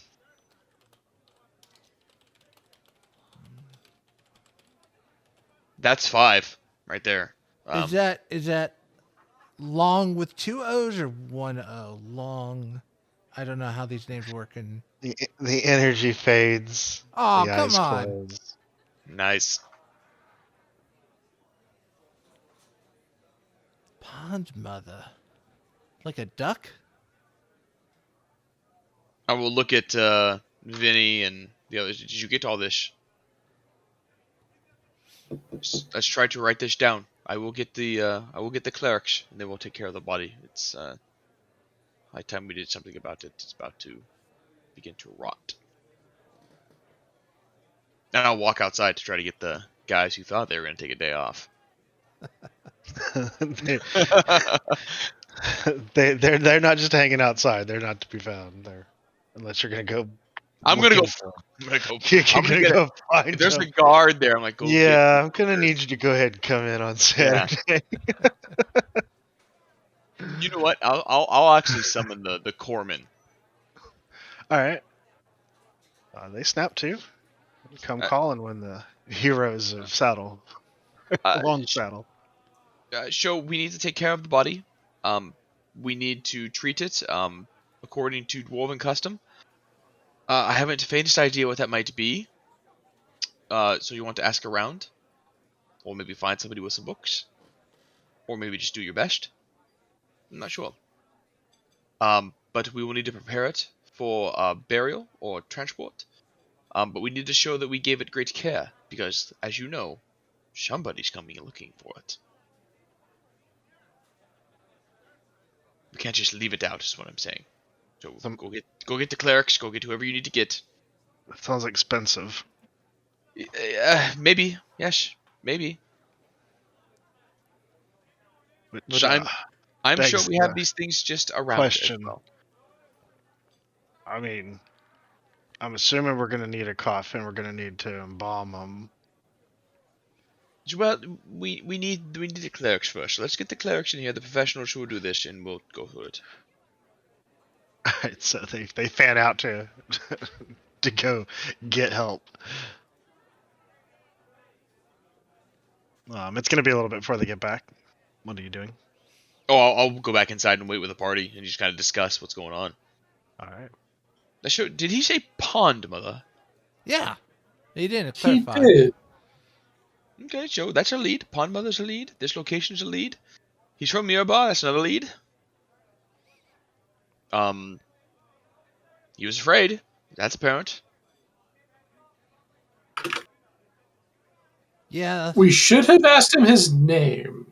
Speaker 2: That's 5 right there.
Speaker 3: Is that long with 2 O's or 1 O? Long. I don't know how these names work. And
Speaker 1: The energy fades.
Speaker 3: oh,
Speaker 1: the
Speaker 3: come
Speaker 1: eyes
Speaker 3: on!
Speaker 1: close.
Speaker 2: Nice.
Speaker 3: Pond Mother, like a duck.
Speaker 2: I will look at Vinny and the others. Did you get all this? Let's try to write this down. I will get the clerics, and then we'll take care of the body. It's high time we did something about it. It's about to begin to rot. And I'll walk outside to try to get the guys who thought they were going to take a day off.
Speaker 1: They're not just hanging outside. They're not to be found. Unless you're gonna go.
Speaker 2: I'm gonna go.
Speaker 1: You're gonna go find.
Speaker 2: If there's
Speaker 1: them.
Speaker 2: a guard there, I'm like, go.
Speaker 1: Yeah, I'm gonna need you to go ahead and come in on Saturday.
Speaker 2: You know what? I'll actually summon the corpsmen.
Speaker 1: All right. They snap too. Come calling when the heroes of saddle, long saddle.
Speaker 2: So we need to take care of the body. We need to treat it according to dwarven custom. I haven't the faintest idea what that might be. So you want to ask around, or maybe find somebody with some books, or maybe just do your best. I'm not sure. But we will need to prepare it for burial or transport. But we need to show that we gave it great care, because, as you know, somebody's coming and looking for it. We can't just leave it out, is what I'm saying. So go get the clerics, go get whoever you need to get.
Speaker 1: That sounds expensive.
Speaker 2: Maybe, yes, maybe.
Speaker 1: Which,
Speaker 2: I'm sure we have these things just around.
Speaker 1: Question.
Speaker 2: As well.
Speaker 1: I mean, I'm assuming we're gonna need a coffin. We're gonna need to embalm them.
Speaker 2: Well, we need the clerics first. Let's get the clerics in here, the professionals who will do this, and we'll go through it.
Speaker 1: Alright, so they fan out to to go get help. It's going to be a little bit before they get back. What are you doing?
Speaker 2: Oh, I'll go back inside and wait with the party and just kind of discuss what's going on.
Speaker 1: All right.
Speaker 2: Did he say pond, mother?
Speaker 3: Yeah, he didn't
Speaker 9: He
Speaker 3: clarify.
Speaker 9: did.
Speaker 2: Okay, so that's a lead. Pond mother's a lead. This location's a lead. He's from Mirabar. That's another lead. He was afraid. That's apparent.
Speaker 3: Yeah,
Speaker 9: We should have asked him his name.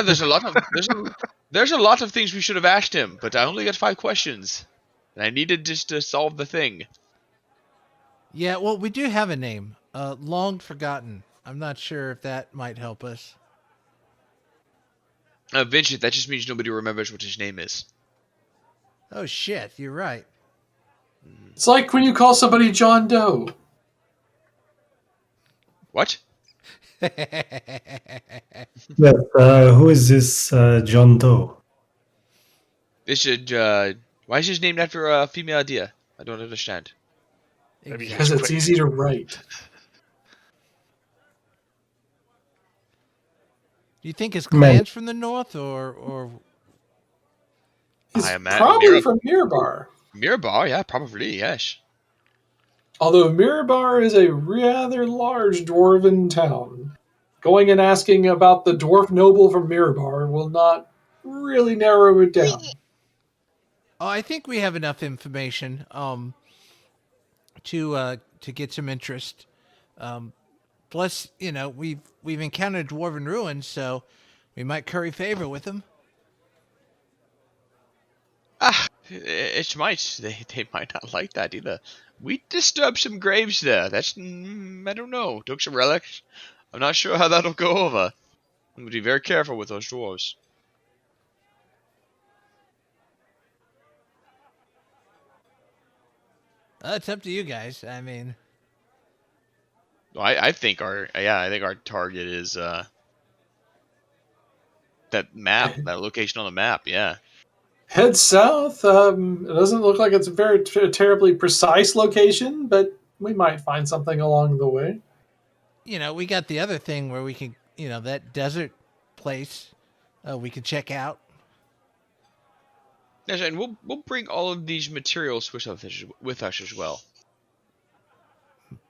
Speaker 2: There's a lot of things we should have asked him, but I only got 5 questions, and I needed just to solve the thing.
Speaker 3: yeah. Well, we do have a name, long forgotten. I'm not sure if that might help us.
Speaker 2: Vincent, that just means nobody remembers what his name is.
Speaker 3: Oh shit, you're right.
Speaker 9: It's like when you call somebody John Doe.
Speaker 2: What?
Speaker 5: Yes, who is this John Doe?
Speaker 2: This should. Why is his named after a female deer? I don't understand.
Speaker 1: Maybe
Speaker 3: Exactly.
Speaker 9: Because it's easy to write.
Speaker 3: Do you think his
Speaker 5: Man.
Speaker 3: clan's from the north, or
Speaker 9: He's
Speaker 2: I am at
Speaker 9: probably from Mirabar.
Speaker 2: Mirabar, yeah, probably, yes.
Speaker 9: Although Mirabar is a rather large dwarven town, going and asking about the dwarf noble from Mirabar will not really narrow it down.
Speaker 3: Oh, I think we have enough information to get some interest. Plus, you know, we've encountered dwarven ruins, so we might curry favor with them.
Speaker 2: It might. They might not like that either. We disturbed some graves there. That's I don't know. Took some relics. I'm not sure how that'll go over. I'm gonna be very careful with those dwarves.
Speaker 3: It's up to you guys. I mean,
Speaker 2: I think our target is that map, that location on the map. Yeah.
Speaker 9: Head south. It doesn't look like it's a very terribly precise location, but we might find something along the way.
Speaker 3: you know, we got the other thing where we can, you know, that desert place we can check out.
Speaker 2: Yes, and we'll bring all of these materials with us as well.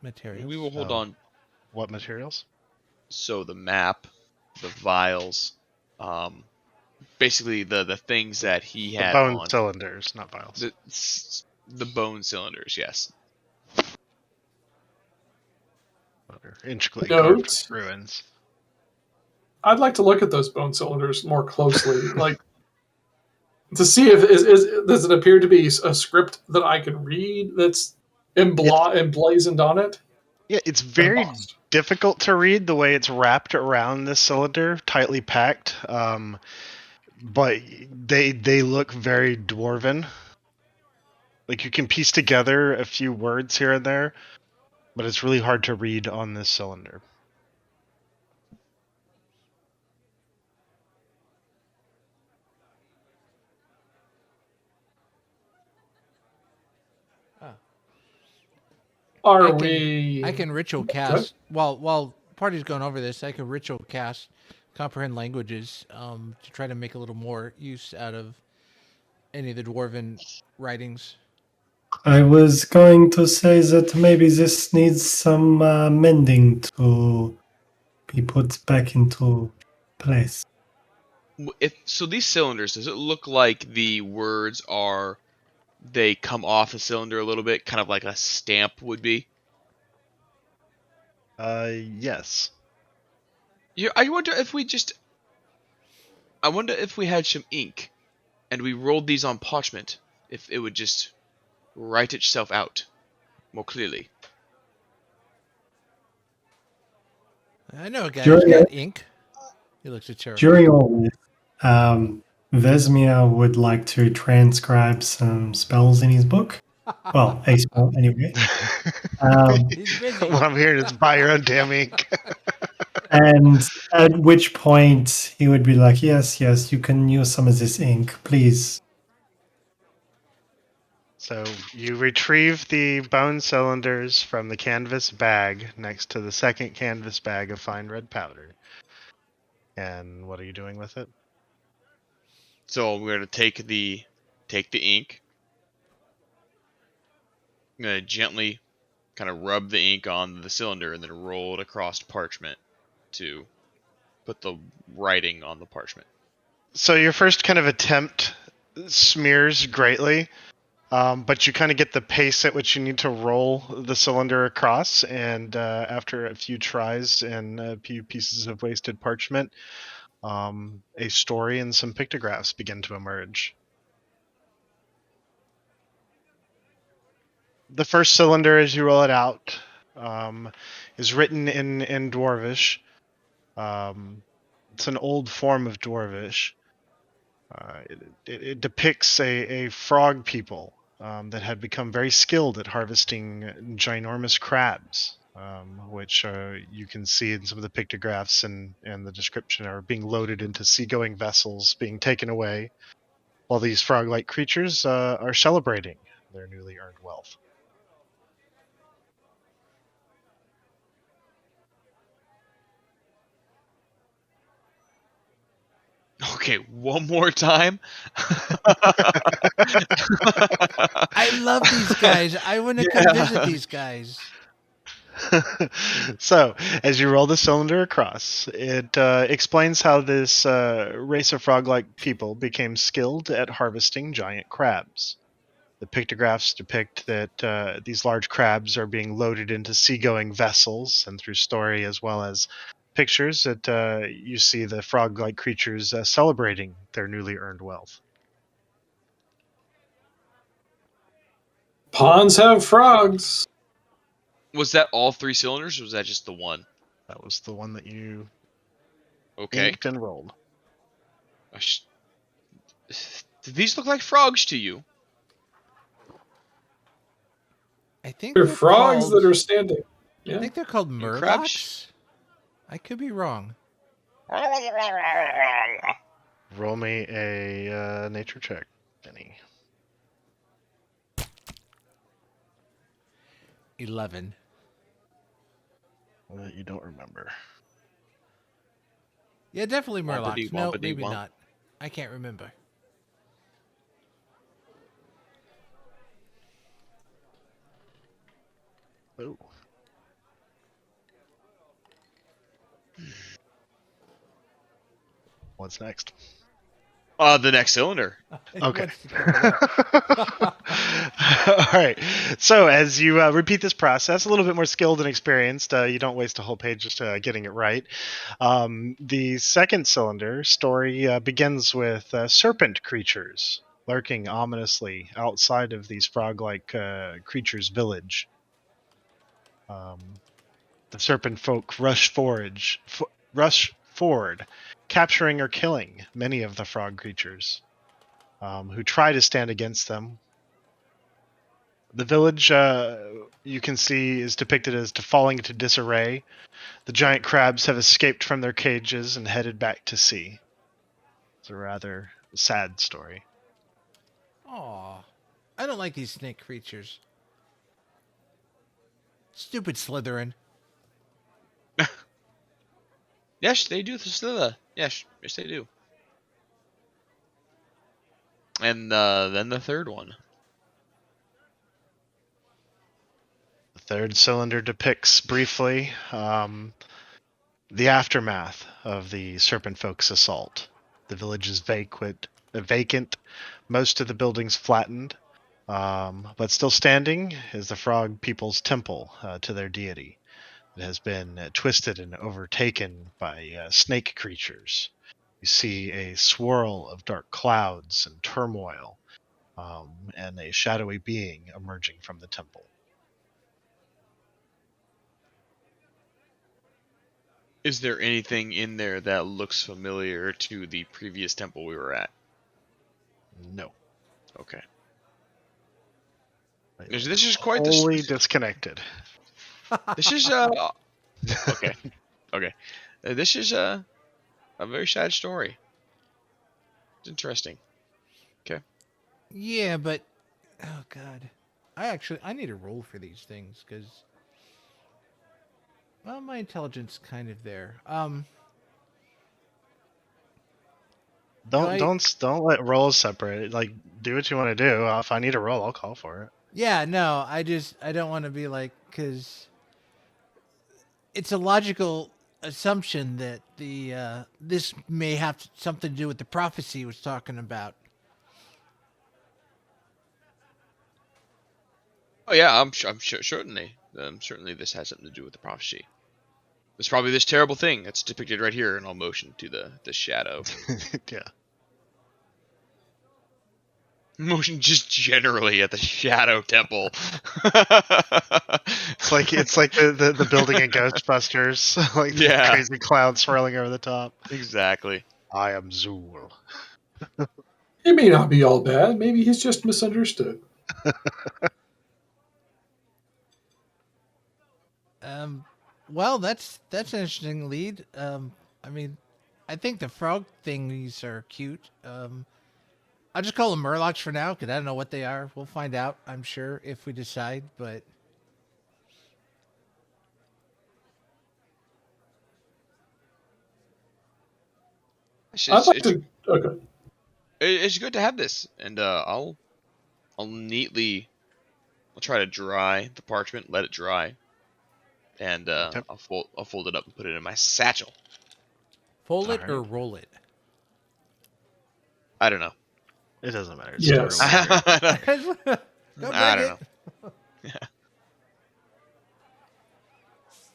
Speaker 3: Materials.
Speaker 2: We will hold
Speaker 1: Oh.
Speaker 2: on.
Speaker 1: What materials?
Speaker 2: So the map, the vials, basically the things that he
Speaker 1: The
Speaker 2: had
Speaker 1: bone
Speaker 2: on.
Speaker 1: cylinders, not vials.
Speaker 2: The bone cylinders, yes.
Speaker 1: They're intricately
Speaker 9: Note.
Speaker 1: carved ruins.
Speaker 9: I'd like to look at those bone cylinders more closely, like to see if does it appear to be a script that I can read that's emblazoned on it.
Speaker 1: Yeah, it's very
Speaker 9: Embossed.
Speaker 1: difficult to read the way it's wrapped around this cylinder, tightly packed. But they look very dwarven. Like you can piece together a few words here and there, but it's really hard to read on this cylinder.
Speaker 3: I can ritual cast while party's going over this. I can ritual cast comprehend languages to try to make a little more use out of any of the dwarven writings.
Speaker 5: I was going to say that maybe this needs some mending to be put back into place.
Speaker 2: So these cylinders, does it look like the words they come off the cylinder a little bit, kind of like a stamp would be?
Speaker 1: Yes.
Speaker 2: Yeah, I wonder if we had some ink and we rolled these on parchment, if it would just write itself out more clearly.
Speaker 3: I know a guy
Speaker 5: During
Speaker 3: who's got
Speaker 5: it-
Speaker 3: ink. He looks at terrible.
Speaker 5: During all this, Vesmir would like to transcribe some spells in his book. Well, a spell anyway.
Speaker 3: He's busy.
Speaker 1: What I'm hearing is buy your own damn ink.
Speaker 5: And at which point he would be like, yes, you can use some of this ink, please.
Speaker 1: So you retrieve the bone cylinders from the canvas bag next to the second canvas bag of fine red powder. And what are you doing with it?
Speaker 2: So we're gonna take the ink. I'm gonna gently kind of rub the ink on the cylinder and then roll it across parchment to put the writing on the parchment.
Speaker 1: So your first kind of attempt smears greatly, but you kind of get the pace at which you need to roll the cylinder across, and after a few tries and a few pieces of wasted parchment, a story and some pictographs begin to emerge. The first cylinder, as you roll it out, is written in Dwarvish. It's an old form of Dwarvish. It depicts a frog people that had become very skilled at harvesting ginormous crabs, which you can see in some of the pictographs and the description are being loaded into seagoing vessels, being taken away, while these frog-like creatures are celebrating their newly earned wealth.
Speaker 2: Okay, one more time.
Speaker 3: I love these guys. I want to come visit these guys.
Speaker 1: So, as you roll the cylinder across, it explains how this race of frog-like people became skilled at harvesting giant crabs. The pictographs depict that these large crabs are being loaded into seagoing vessels, and through story as well as pictures that you see the frog-like creatures celebrating their newly earned wealth.
Speaker 9: Ponds have frogs.
Speaker 2: Was that all 3 cylinders, or was that just the one?
Speaker 1: That was the one that you
Speaker 2: Okay.
Speaker 1: inked and rolled.
Speaker 2: Do these look like frogs to you?
Speaker 3: I think
Speaker 9: They're
Speaker 3: they're
Speaker 9: frogs
Speaker 3: called,
Speaker 9: that are standing.
Speaker 3: I
Speaker 9: Yeah.
Speaker 3: think they're called
Speaker 2: And crabs?
Speaker 3: murlocs. I could be wrong.
Speaker 1: Roll me a nature check, Vinny.
Speaker 3: 11.
Speaker 1: That you don't remember.
Speaker 3: Yeah, definitely murlocs.
Speaker 2: Wompity
Speaker 3: No,
Speaker 2: wompity
Speaker 3: maybe
Speaker 2: womp.
Speaker 3: not. I can't remember.
Speaker 1: Oh. What's next?
Speaker 2: The next cylinder.
Speaker 1: Okay.
Speaker 3: What's the-
Speaker 1: All right. So as you repeat this process, a little bit more skilled and experienced, you don't waste a whole page just getting it right. The second cylinder story begins with serpent creatures lurking ominously outside of these frog-like creatures' village. The serpent folk rush forward, capturing or killing many of the frog creatures who try to stand against them. The village, you can see, is depicted as falling into disarray. The giant crabs have escaped from their cages and headed back to sea. It's a rather sad story.
Speaker 3: Aw. I don't like these snake creatures. Stupid Slytherin.
Speaker 2: Yes, they do the slither. Yes, they do. And then the third one.
Speaker 1: The third cylinder depicts briefly the aftermath of the serpent folk's assault. The village is vacant, most of the buildings flattened, but still standing is the frog people's temple to their deity. It has been twisted and overtaken by snake creatures. You see a swirl of dark clouds and turmoil, and a shadowy being emerging from the temple.
Speaker 2: Is there anything in there that looks familiar to the previous temple we were at?
Speaker 1: No.
Speaker 2: Okay. This is quite
Speaker 1: wholly
Speaker 2: the...
Speaker 1: disconnected.
Speaker 2: This is okay. This is a very sad story. It's interesting. Okay.
Speaker 3: Yeah, but oh god, I need a roll for these things because well, my intelligence kind of there.
Speaker 1: Don't let rolls separate. Like, do what you want to do. If I need a roll, I'll call for it.
Speaker 3: Yeah, no, I don't want to be like because it's a logical assumption that the this may have something to do with the prophecy he was talking about.
Speaker 2: Oh yeah, I'm sure certainly this has something to do with the prophecy. There's probably this terrible thing that's depicted right here, and I'll motion to the shadow.
Speaker 1: Yeah.
Speaker 2: Motion just generally at the shadow temple.
Speaker 1: It's like the building in Ghostbusters, like the
Speaker 2: Yeah.
Speaker 1: crazy cloud swirling over the top.
Speaker 2: Exactly.
Speaker 1: I am Zool.
Speaker 9: He may not be all bad. Maybe he's just misunderstood.
Speaker 3: Well, that's an interesting lead. I mean, I think the frog thingies are cute. I'll just call them murlocs for now because I don't know what they are. We'll find out, I'm sure, if we decide. But
Speaker 9: I'd like to. Okay.
Speaker 2: It's good to have this, and I'll try to dry the parchment, let it dry, and I'll fold it up and put it in my satchel.
Speaker 3: fold it
Speaker 1: All
Speaker 3: or
Speaker 1: right.
Speaker 3: roll it.
Speaker 2: I don't know.
Speaker 1: It doesn't matter. It's
Speaker 9: Yes.
Speaker 1: totally weird.
Speaker 3: Don't
Speaker 2: I
Speaker 3: break
Speaker 2: don't
Speaker 3: it.
Speaker 2: know.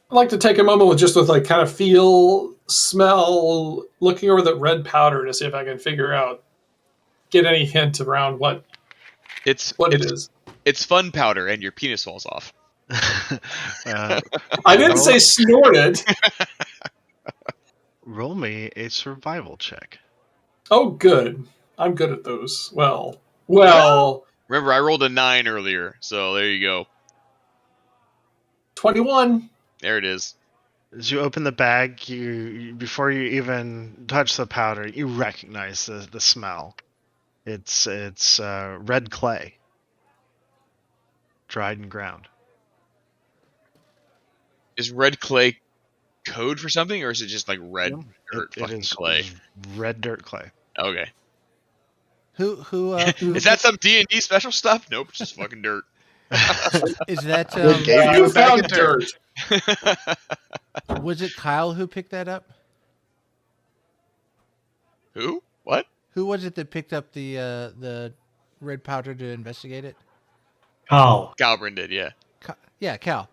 Speaker 9: I'd like to take a moment with like kind of feel, smell, looking over the red powder to see if I can get any hint around what it is.
Speaker 2: It's fun powder, and your penis falls off.
Speaker 9: I didn't say snort it.
Speaker 1: Roll me a survival check.
Speaker 9: Oh, good. I'm good at those. Well.
Speaker 2: Remember, I rolled a 9 earlier, so there you go.
Speaker 9: 21.
Speaker 2: There it is.
Speaker 1: As you open the bag, you before you even touch the powder, you recognize the smell. It's red clay, dried and ground.
Speaker 2: Is red clay code for something, or is it just like red dirt
Speaker 1: It
Speaker 2: fucking
Speaker 1: is
Speaker 2: clay?
Speaker 1: red dirt clay.
Speaker 2: Okay.
Speaker 3: Who
Speaker 2: Is that some D&D special stuff? Nope, it's just fucking dirt.
Speaker 3: is that?
Speaker 1: Gave you
Speaker 9: You
Speaker 1: a bag
Speaker 9: found
Speaker 1: of dirt.
Speaker 9: dirt.
Speaker 3: Was it Kyle who picked that up?
Speaker 2: Who? What?
Speaker 3: Who was it that picked up the red powder to investigate it?
Speaker 5: Carl.
Speaker 2: Kalbren did, yeah.
Speaker 3: Yeah, Cal.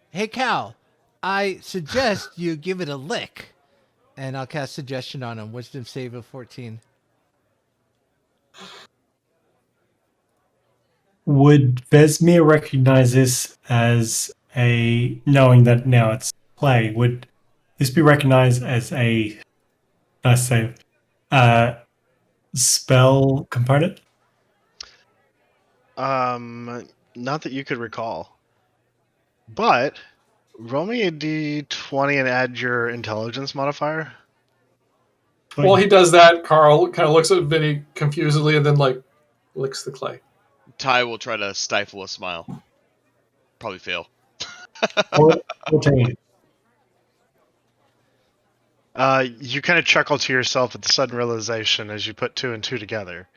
Speaker 3: Hey, Cal, I suggest you give it a lick. And I'll cast suggestion on him. Wisdom save of 14.
Speaker 5: Would Vesmir recognize this as knowing that now it's clay, would this be recognized as spell component?
Speaker 1: Not that you could recall. But roll me a d20 and add your intelligence modifier.
Speaker 9: While he does that, Karl kind of looks at Vinny confusedly and then like licks the clay.
Speaker 2: Tyee will try to stifle a smile. Probably fail.
Speaker 5: 14.
Speaker 1: You kind of chuckle to yourself at the sudden realization as you put 2 and 2 together.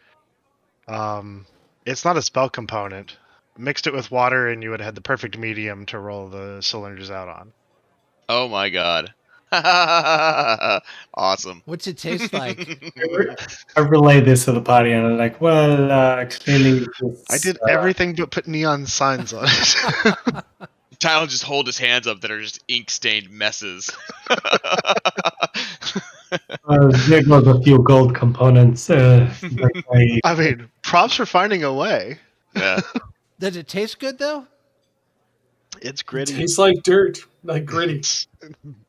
Speaker 1: It's not a spell component. Mixed it with water and you would have had the perfect medium to roll the cylinders out on.
Speaker 2: Oh my god. Awesome.
Speaker 3: What's it taste like?
Speaker 5: I relay this to the party and I'm like, well, clearly
Speaker 1: I did everything but put neon signs on it.
Speaker 2: Tyee will just hold his hands up that are just ink-stained messes.
Speaker 5: there goes a few gold components.
Speaker 1: I mean, props for finding a way.
Speaker 2: Yeah.
Speaker 3: Does it taste good, though?
Speaker 1: It's gritty.
Speaker 9: It tastes like dirt, like gritty.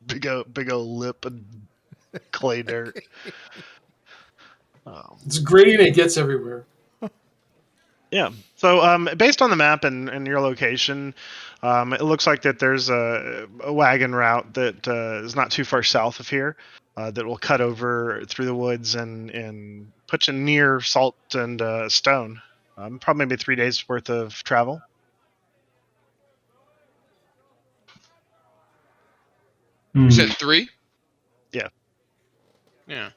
Speaker 1: Big old lip and clay dirt.
Speaker 9: It's gritty and it gets everywhere.
Speaker 1: Yeah. So, based on the map and your location, it looks like that there's a wagon route that is not too far south of here that will cut over through the woods and put you near Salt and Stone. Probably maybe 3 days worth of travel.
Speaker 2: You said 3?
Speaker 1: Yeah.
Speaker 2: Yeah.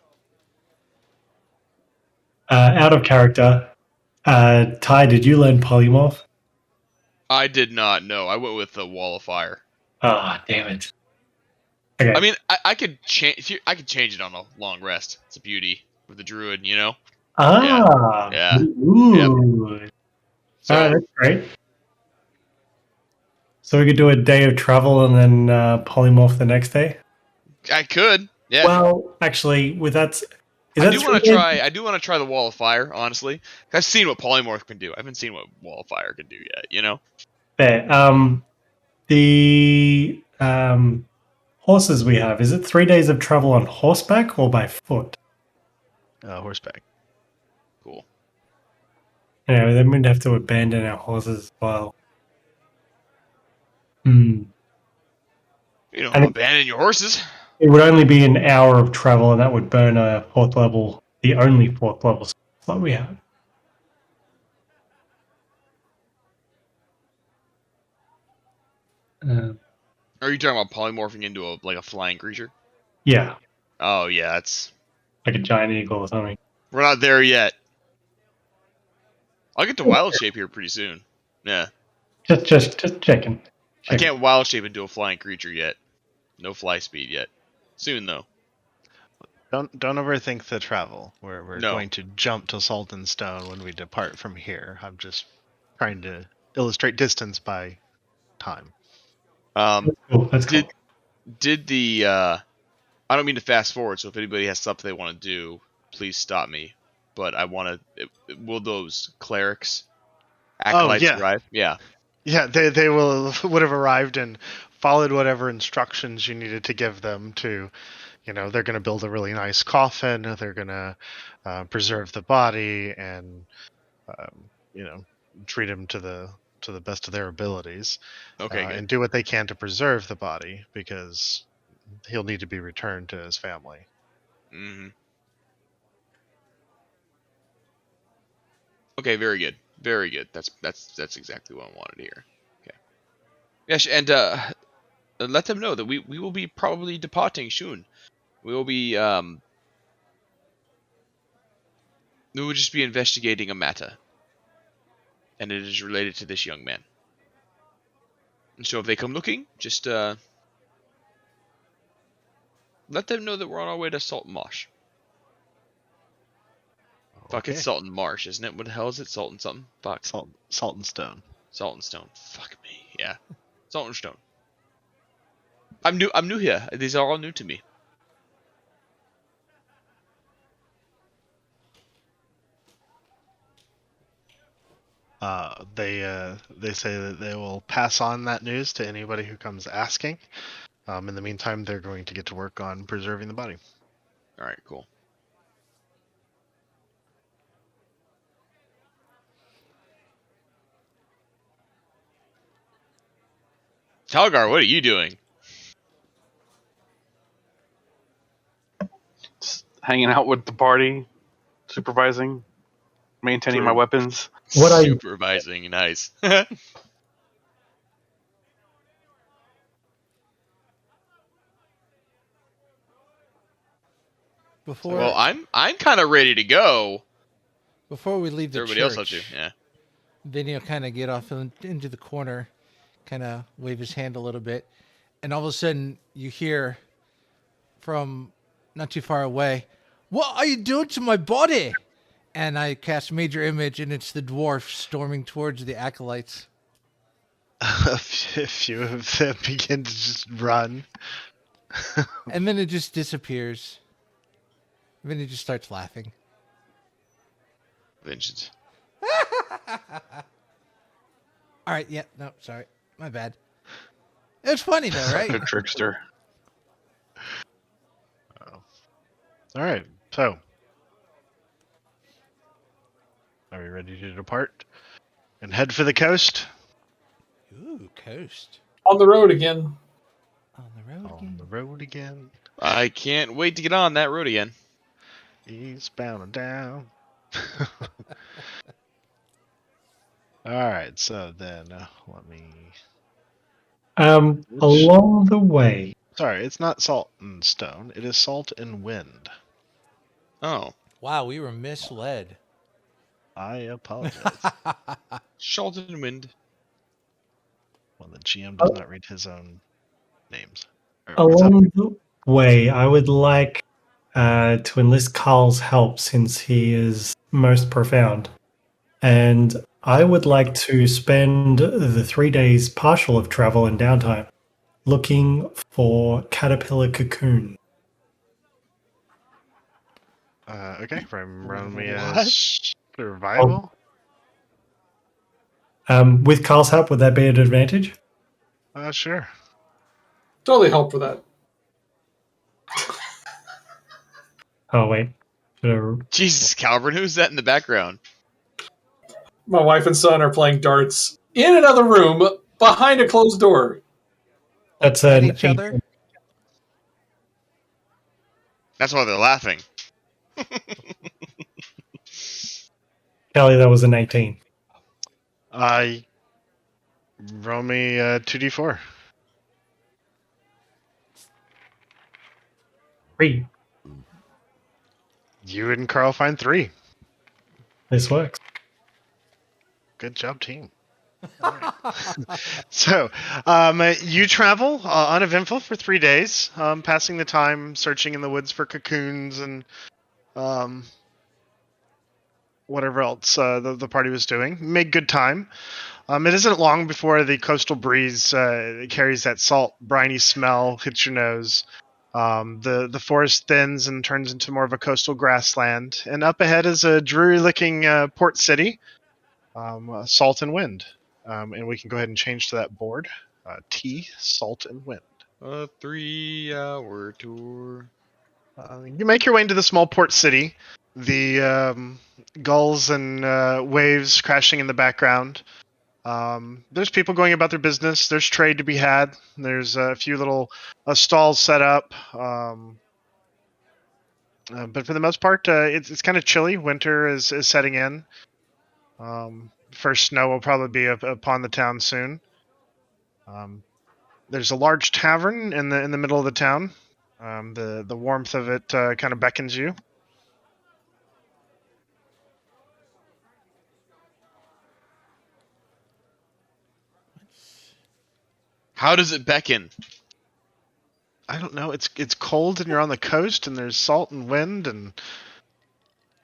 Speaker 5: Out of character, Tyee, did you learn polymorph?
Speaker 2: I did not know. I went with the Wall of Fire.
Speaker 5: Ah, damn it. Okay.
Speaker 2: I mean, I could change. I could change it on a long rest. It's a beauty with the Druid, you know.
Speaker 5: Ah.
Speaker 2: Yeah.
Speaker 5: Ooh.
Speaker 2: So
Speaker 5: All right, that's great. So we could do a day of travel and then polymorph the next day.
Speaker 2: I could. Yeah.
Speaker 5: Well, actually, with that, is
Speaker 2: I
Speaker 5: that
Speaker 2: do
Speaker 5: 3
Speaker 2: want to
Speaker 5: days?
Speaker 2: try. I do want to try the Wall of Fire. Honestly, I've seen what Polymorph can do. I haven't seen what Wall of Fire can do yet. You know.
Speaker 5: Fair. The horses we have, is it 3 days of travel on horseback or by foot?
Speaker 1: Horseback.
Speaker 2: Cool.
Speaker 5: Yeah, then we'd have to abandon our horses as well. Hmm.
Speaker 2: You know,
Speaker 5: And
Speaker 2: abandon your horses.
Speaker 5: it would only be an hour of travel, and that would burn a 4th level, the only 4th level slot we have.
Speaker 2: Are you talking about polymorphing into a flying creature?
Speaker 5: Yeah,
Speaker 2: Oh yeah, that's.
Speaker 5: like a giant eagle or something.
Speaker 2: We're not there yet. I'll get to wild shape here pretty soon. Yeah.
Speaker 5: Just checking.
Speaker 2: I can't wild shape into a flying creature yet. No fly speed yet. Soon though.
Speaker 1: Don't overthink the travel. We're
Speaker 2: No.
Speaker 1: going to jump to Salt and Stone when we depart from here. I'm just trying to illustrate distance by time.
Speaker 5: Cool, that's cool.
Speaker 2: Did the I don't mean to fast forward, so if anybody has stuff they want to do, please stop me. But I want to. Will those clerics, acolytes
Speaker 1: yeah.
Speaker 2: arrive? Yeah.
Speaker 1: Yeah, they would have arrived and followed whatever instructions you needed to give them to, they're going to build a really nice coffin. They're going to preserve the body and, treat him to the best of their abilities.
Speaker 2: Okay. Good.
Speaker 1: And do what they can to preserve the body because he'll need to be returned to his family.
Speaker 2: Mm-hmm. Okay. Very good. Very good. That's exactly what I wanted to hear. Okay. Yes, and let them know that we will be probably departing soon. We will be we will just be investigating a matter, and it is related to this young man. And so if they come looking, just let them know that we're on our way to Salt Marsh. Fuck, it's Salt and Marsh, isn't it? What the hell is it? Salt and something? Fuck.
Speaker 1: Salt and Stone.
Speaker 2: Salt and Stone. Fuck me. Yeah. Salt and Stone. I'm new here. These are all new to me.
Speaker 1: They say that they will pass on that news to anybody who comes asking. In the meantime, they're going to get to work on preserving the body.
Speaker 2: All right, cool. Talgar, what are you doing?
Speaker 4: Just hanging out with the party, supervising, maintaining my weapons.
Speaker 2: Supervising, nice. Well, I'm kind of ready to go.
Speaker 3: Before we leave the
Speaker 2: Everybody
Speaker 3: church,
Speaker 2: else up to, yeah.
Speaker 3: Vinny will kind of get off into the corner, kind of wave his hand a little bit, and all of a sudden you hear from not too far away, "What are you doing to my body?" And I cast Major Image, and it's the dwarf storming towards the acolytes.
Speaker 1: A few of them begin to just run.
Speaker 3: And then it just disappears. Vinny just starts laughing.
Speaker 2: Vengeance.
Speaker 3: All right, yeah, no, sorry. My bad. It was funny though, right?
Speaker 4: A trickster.
Speaker 1: All right, so are we ready to depart? and head for the coast.
Speaker 3: Ooh, coast.
Speaker 9: On the road again.
Speaker 3: On the road
Speaker 1: On
Speaker 3: again.
Speaker 1: the road again.
Speaker 2: I can't wait to get on that road again.
Speaker 1: Eastbound and down. Alright, so then let me.
Speaker 5: Along the way,
Speaker 1: Sorry, it's not salt and stone. It is salt and wind.
Speaker 2: Oh,
Speaker 3: Wow, we were misled.
Speaker 1: I apologize.
Speaker 2: Shalton Wind.
Speaker 1: Well, the GM does not read his own names.
Speaker 5: along the way, I would like to enlist Karl's help since he is most profound. And I would like to spend the 3 days partial of travel and downtime looking for caterpillar cocoon.
Speaker 1: Okay, run me a
Speaker 2: What?
Speaker 1: survival.
Speaker 5: With Karl's help, would that be an advantage?
Speaker 1: Sure.
Speaker 9: Totally help for that.
Speaker 5: Oh, wait. Should
Speaker 2: Jesus, Kalbren, who's that in the background?
Speaker 9: My wife and son are playing darts in another room behind a closed door.
Speaker 5: That's
Speaker 3: At
Speaker 5: an
Speaker 3: each other?
Speaker 2: That's why they're laughing.
Speaker 5: Kelly, that was an 18.
Speaker 1: Roll me 2d4.
Speaker 5: 3.
Speaker 1: You and Karl find 3.
Speaker 5: This works.
Speaker 1: Good job, team. So, you travel uneventful for 3 days, passing the time searching in the woods for cocoons and whatever else the party was doing. Made good time. It isn't long before the coastal breeze carries that salt, briny smell, hits your nose. The forest thins and turns into more of a coastal grassland. And up ahead is a dreary-looking port city, salt and wind. And we can go ahead and change to that board. T, salt and wind.
Speaker 2: A 3-hour tour.
Speaker 1: You make your way into the small port city. The gulls and waves crashing in the background. There's people going about their business. There's trade to be had. There's a few little stalls set up. But for the most part, it's kind of chilly. Winter is setting in. First snow will probably be upon the town soon. There's a large tavern in the middle of the town. The warmth of it kind of beckons you.
Speaker 2: How does it beckon?
Speaker 1: I don't know. It's cold and you're on the coast and there's salt and wind and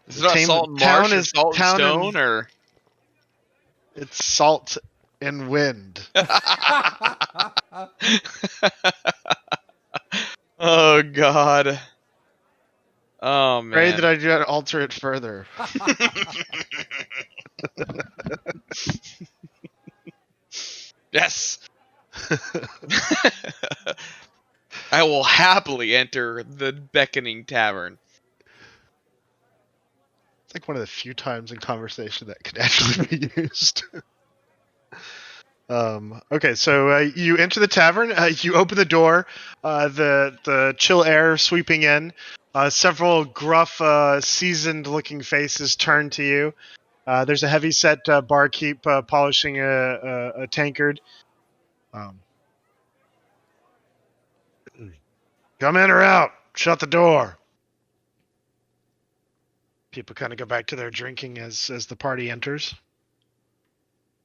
Speaker 2: Is it not salt and marsh or salt and stone or?
Speaker 1: It's salt and wind.
Speaker 2: Oh God. Oh man.
Speaker 1: Afraid that I do not alter it further.
Speaker 2: Yes. I will happily enter the Beckoning Tavern.
Speaker 1: It's like one of the few times in conversation that could actually be used. Okay, so you enter the tavern. You open the door. The chill air sweeping in. Several gruff, seasoned-looking faces turn to you. There's a heavy-set barkeep polishing a tankard. Come in or out. Shut the door. People kind of go back to their drinking as the party enters.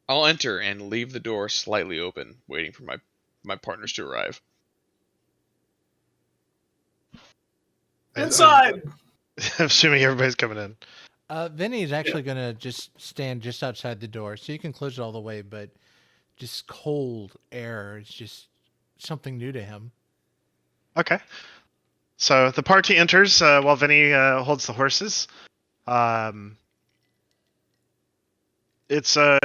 Speaker 2: I'll enter and leave the door slightly open, waiting for my partners to arrive.
Speaker 9: Inside!
Speaker 1: I'm assuming everybody's coming in.
Speaker 3: Vinny is actually going to just stand just outside the door, so you can close it all the way, but just cold air is just something new to him.
Speaker 1: Okay. So the party enters while Vinny holds the horses. It's a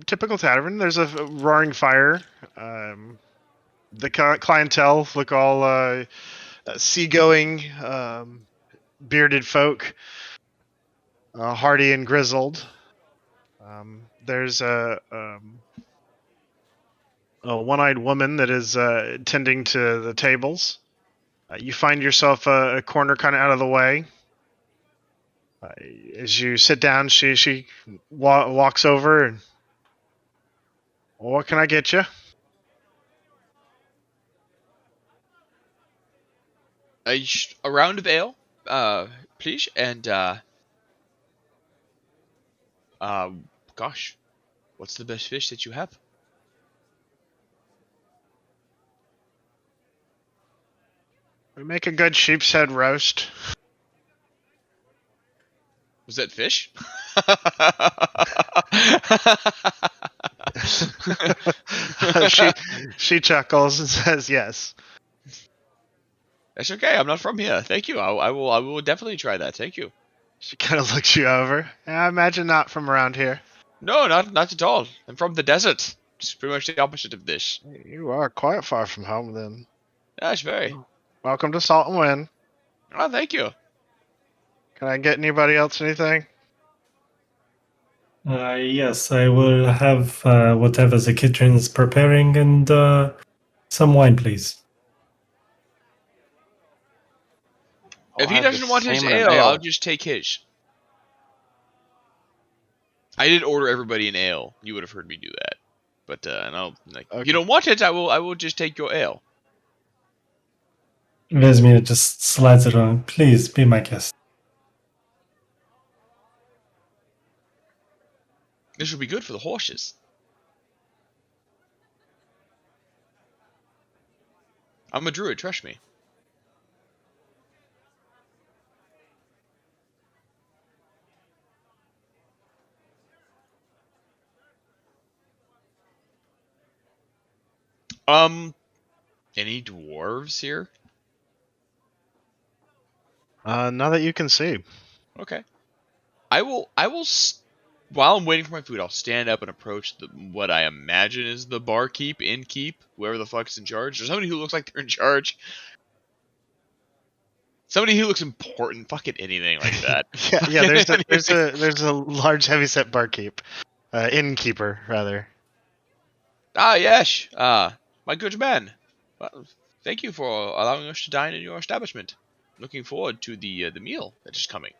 Speaker 1: typical tavern. There's a roaring fire. The clientele look all seagoing, bearded folk, hardy and grizzled. there's a one-eyed woman that is tending to the tables. You find yourself a corner kind of out of the way. As you sit down, she walks over and, well, what can I get you?
Speaker 2: A round of ale, please, and gosh, what's the best fish that you have?
Speaker 1: We make a good sheep's head roast.
Speaker 2: Was that fish?
Speaker 1: she chuckles and says yes.
Speaker 2: That's okay. I'm not from here. Thank you. I will definitely try that. Thank you.
Speaker 1: She kind of looks you over. I imagine not from around here.
Speaker 2: No, not at all. I'm from the desert. It's pretty much the opposite of this.
Speaker 1: You are quite far from home, then.
Speaker 2: Yes, very.
Speaker 1: Welcome to Salt and Wind.
Speaker 2: Oh, thank you.
Speaker 1: Can I get anybody else anything?
Speaker 5: Yes, I will have whatever the kitchen is preparing and some wine, please.
Speaker 2: If he
Speaker 4: I'll have
Speaker 2: doesn't
Speaker 4: the
Speaker 2: want his
Speaker 4: same and
Speaker 2: ale,
Speaker 4: an
Speaker 2: I'll just take his. I did order everybody an ale. You would have heard me do that. But and I'll like,
Speaker 1: Okay.
Speaker 2: if you don't want it, I will just take your ale.
Speaker 5: Vesmir just slides it on. Please be my guest.
Speaker 2: This will be good for the horses. I'm a druid, trust me. Any dwarves here?
Speaker 1: Now that you can see.
Speaker 2: Okay. I will. While I'm waiting for my food, I'll stand up and approach what I imagine is the barkeep, innkeep, whoever the fuck's in charge. Or somebody who looks like they're in charge. Somebody who looks important. Fucking anything like that.
Speaker 1: yeah. There's a large heavyset barkeep, innkeeper rather.
Speaker 2: Ah, yes. My good man. Well, thank you for allowing us to dine in your establishment. Looking forward to the meal that is coming.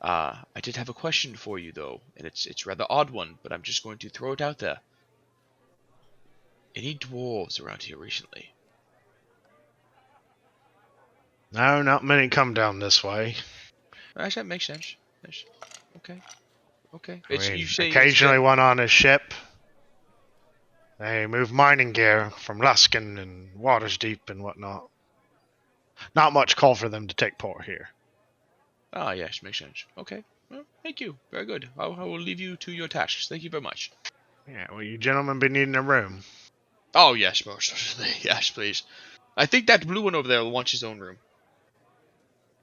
Speaker 2: I did have a question for you though, and it's rather odd one, but I'm just going to throw it out there. Any dwarves around here recently?
Speaker 1: No, not many come down this way.
Speaker 2: That makes sense. Yes. Okay.
Speaker 1: I mean,
Speaker 2: You say
Speaker 1: occasionally one on a ship. They move mining gear from Luskin and Waters Deep and whatnot. Not much call for them to take port here.
Speaker 2: Ah, yes, makes sense. Okay. Well, thank you. Very good. I will leave you to your tasks. Thank you very much.
Speaker 1: Yeah, well, you gentlemen be needing a room.
Speaker 2: Oh, yes, most certainly. Yes, please. I think that blue one over there wants his own room.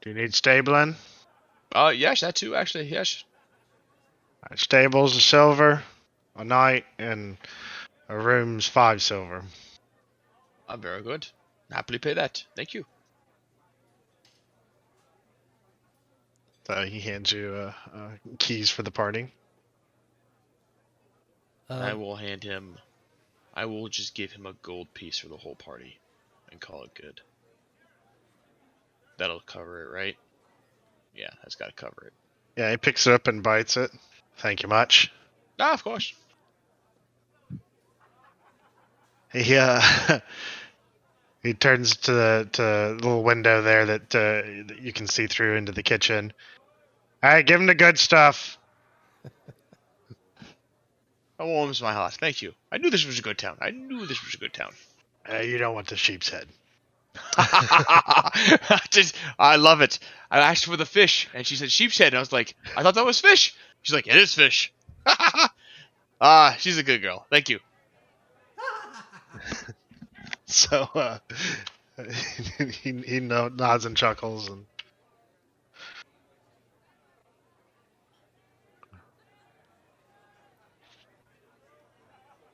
Speaker 1: Do you need stabling?
Speaker 2: Yes, that too, actually, yes.
Speaker 1: Stables a silver, a night, and a room's 5 silver.
Speaker 2: Very good. Happily pay that. Thank you.
Speaker 1: So he hands you keys for the party.
Speaker 2: I will hand him... I will just give him a gold piece for the whole party and call it good. That'll cover it, right? Yeah, that's got to cover it.
Speaker 1: Yeah, he picks it up and bites it. Thank you much.
Speaker 2: Ah, of course.
Speaker 1: He he turns to the little window there that you can see through into the kitchen. All right, give him the good stuff.
Speaker 2: That warms my heart. Thank you. I knew this was a good town.
Speaker 1: You don't want the sheep's head.
Speaker 2: I love it. I asked for the fish, and she said sheep's head, and I was like, I thought that was fish. She's like, it is fish. She's a good girl. Thank you.
Speaker 1: So he nods and chuckles and.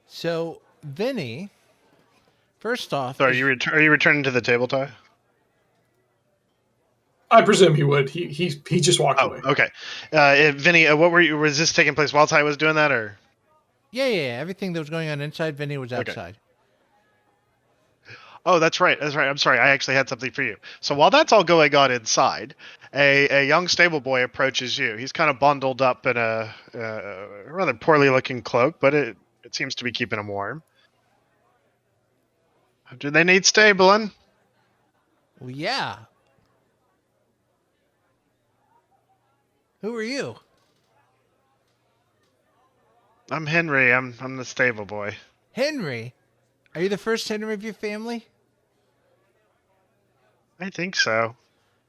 Speaker 3: So, Vinny, first off,
Speaker 1: So are you returning to the table, Tyee?
Speaker 9: I presume he would. He just walked
Speaker 1: Oh,
Speaker 9: away.
Speaker 1: okay. Vinny, what were you? Was this taking place while Tyee was doing that, or?
Speaker 3: Yeah. Everything that was going on inside, Vinny was
Speaker 1: Okay.
Speaker 3: outside.
Speaker 1: Oh, that's right. That's right. I'm sorry. I actually had something for you. So while that's all going on inside, a young stable boy approaches you. He's kind of bundled up in a rather poorly looking cloak, but it seems to be keeping him warm. Do they need stabling?
Speaker 3: Well, yeah. Who are you?
Speaker 1: I'm Henry. I'm the stable boy.
Speaker 3: Henry? Are you the first Henry of your family?
Speaker 1: I think so.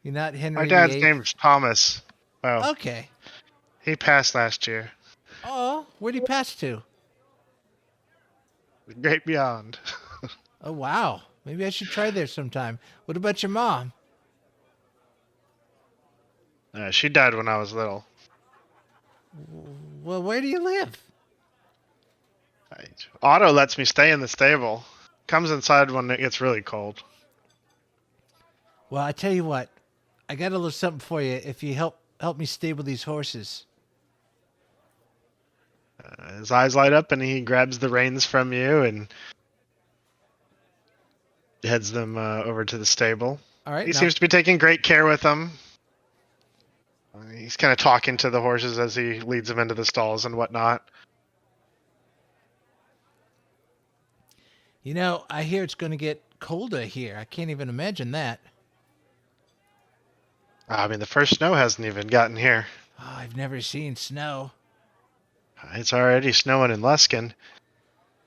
Speaker 3: You're not Henry
Speaker 1: My dad's
Speaker 3: VIII?
Speaker 1: name's Thomas. Well,
Speaker 3: Okay.
Speaker 1: he passed last year.
Speaker 3: Oh, where'd he pass to?
Speaker 1: The great beyond.
Speaker 3: Oh, wow. Maybe I should try there sometime. What about your mom?
Speaker 1: She died when I was little.
Speaker 3: Well, where do you live?
Speaker 1: Otto lets me stay in the stable. Comes inside when it gets really cold.
Speaker 3: Well, I tell you what. I got a little something for you if you help me stable these horses.
Speaker 1: His eyes light up and he grabs the reins from you and heads them over to the stable.
Speaker 3: All right.
Speaker 1: He
Speaker 3: now-
Speaker 1: seems to be taking great care with them. He's kind of talking to the horses as he leads them into the stalls and whatnot.
Speaker 3: You know, I hear it's going to get colder here. I can't even imagine that.
Speaker 1: I mean, the first snow hasn't even gotten here.
Speaker 3: Oh, I've never seen snow.
Speaker 1: It's already snowing in Luskin.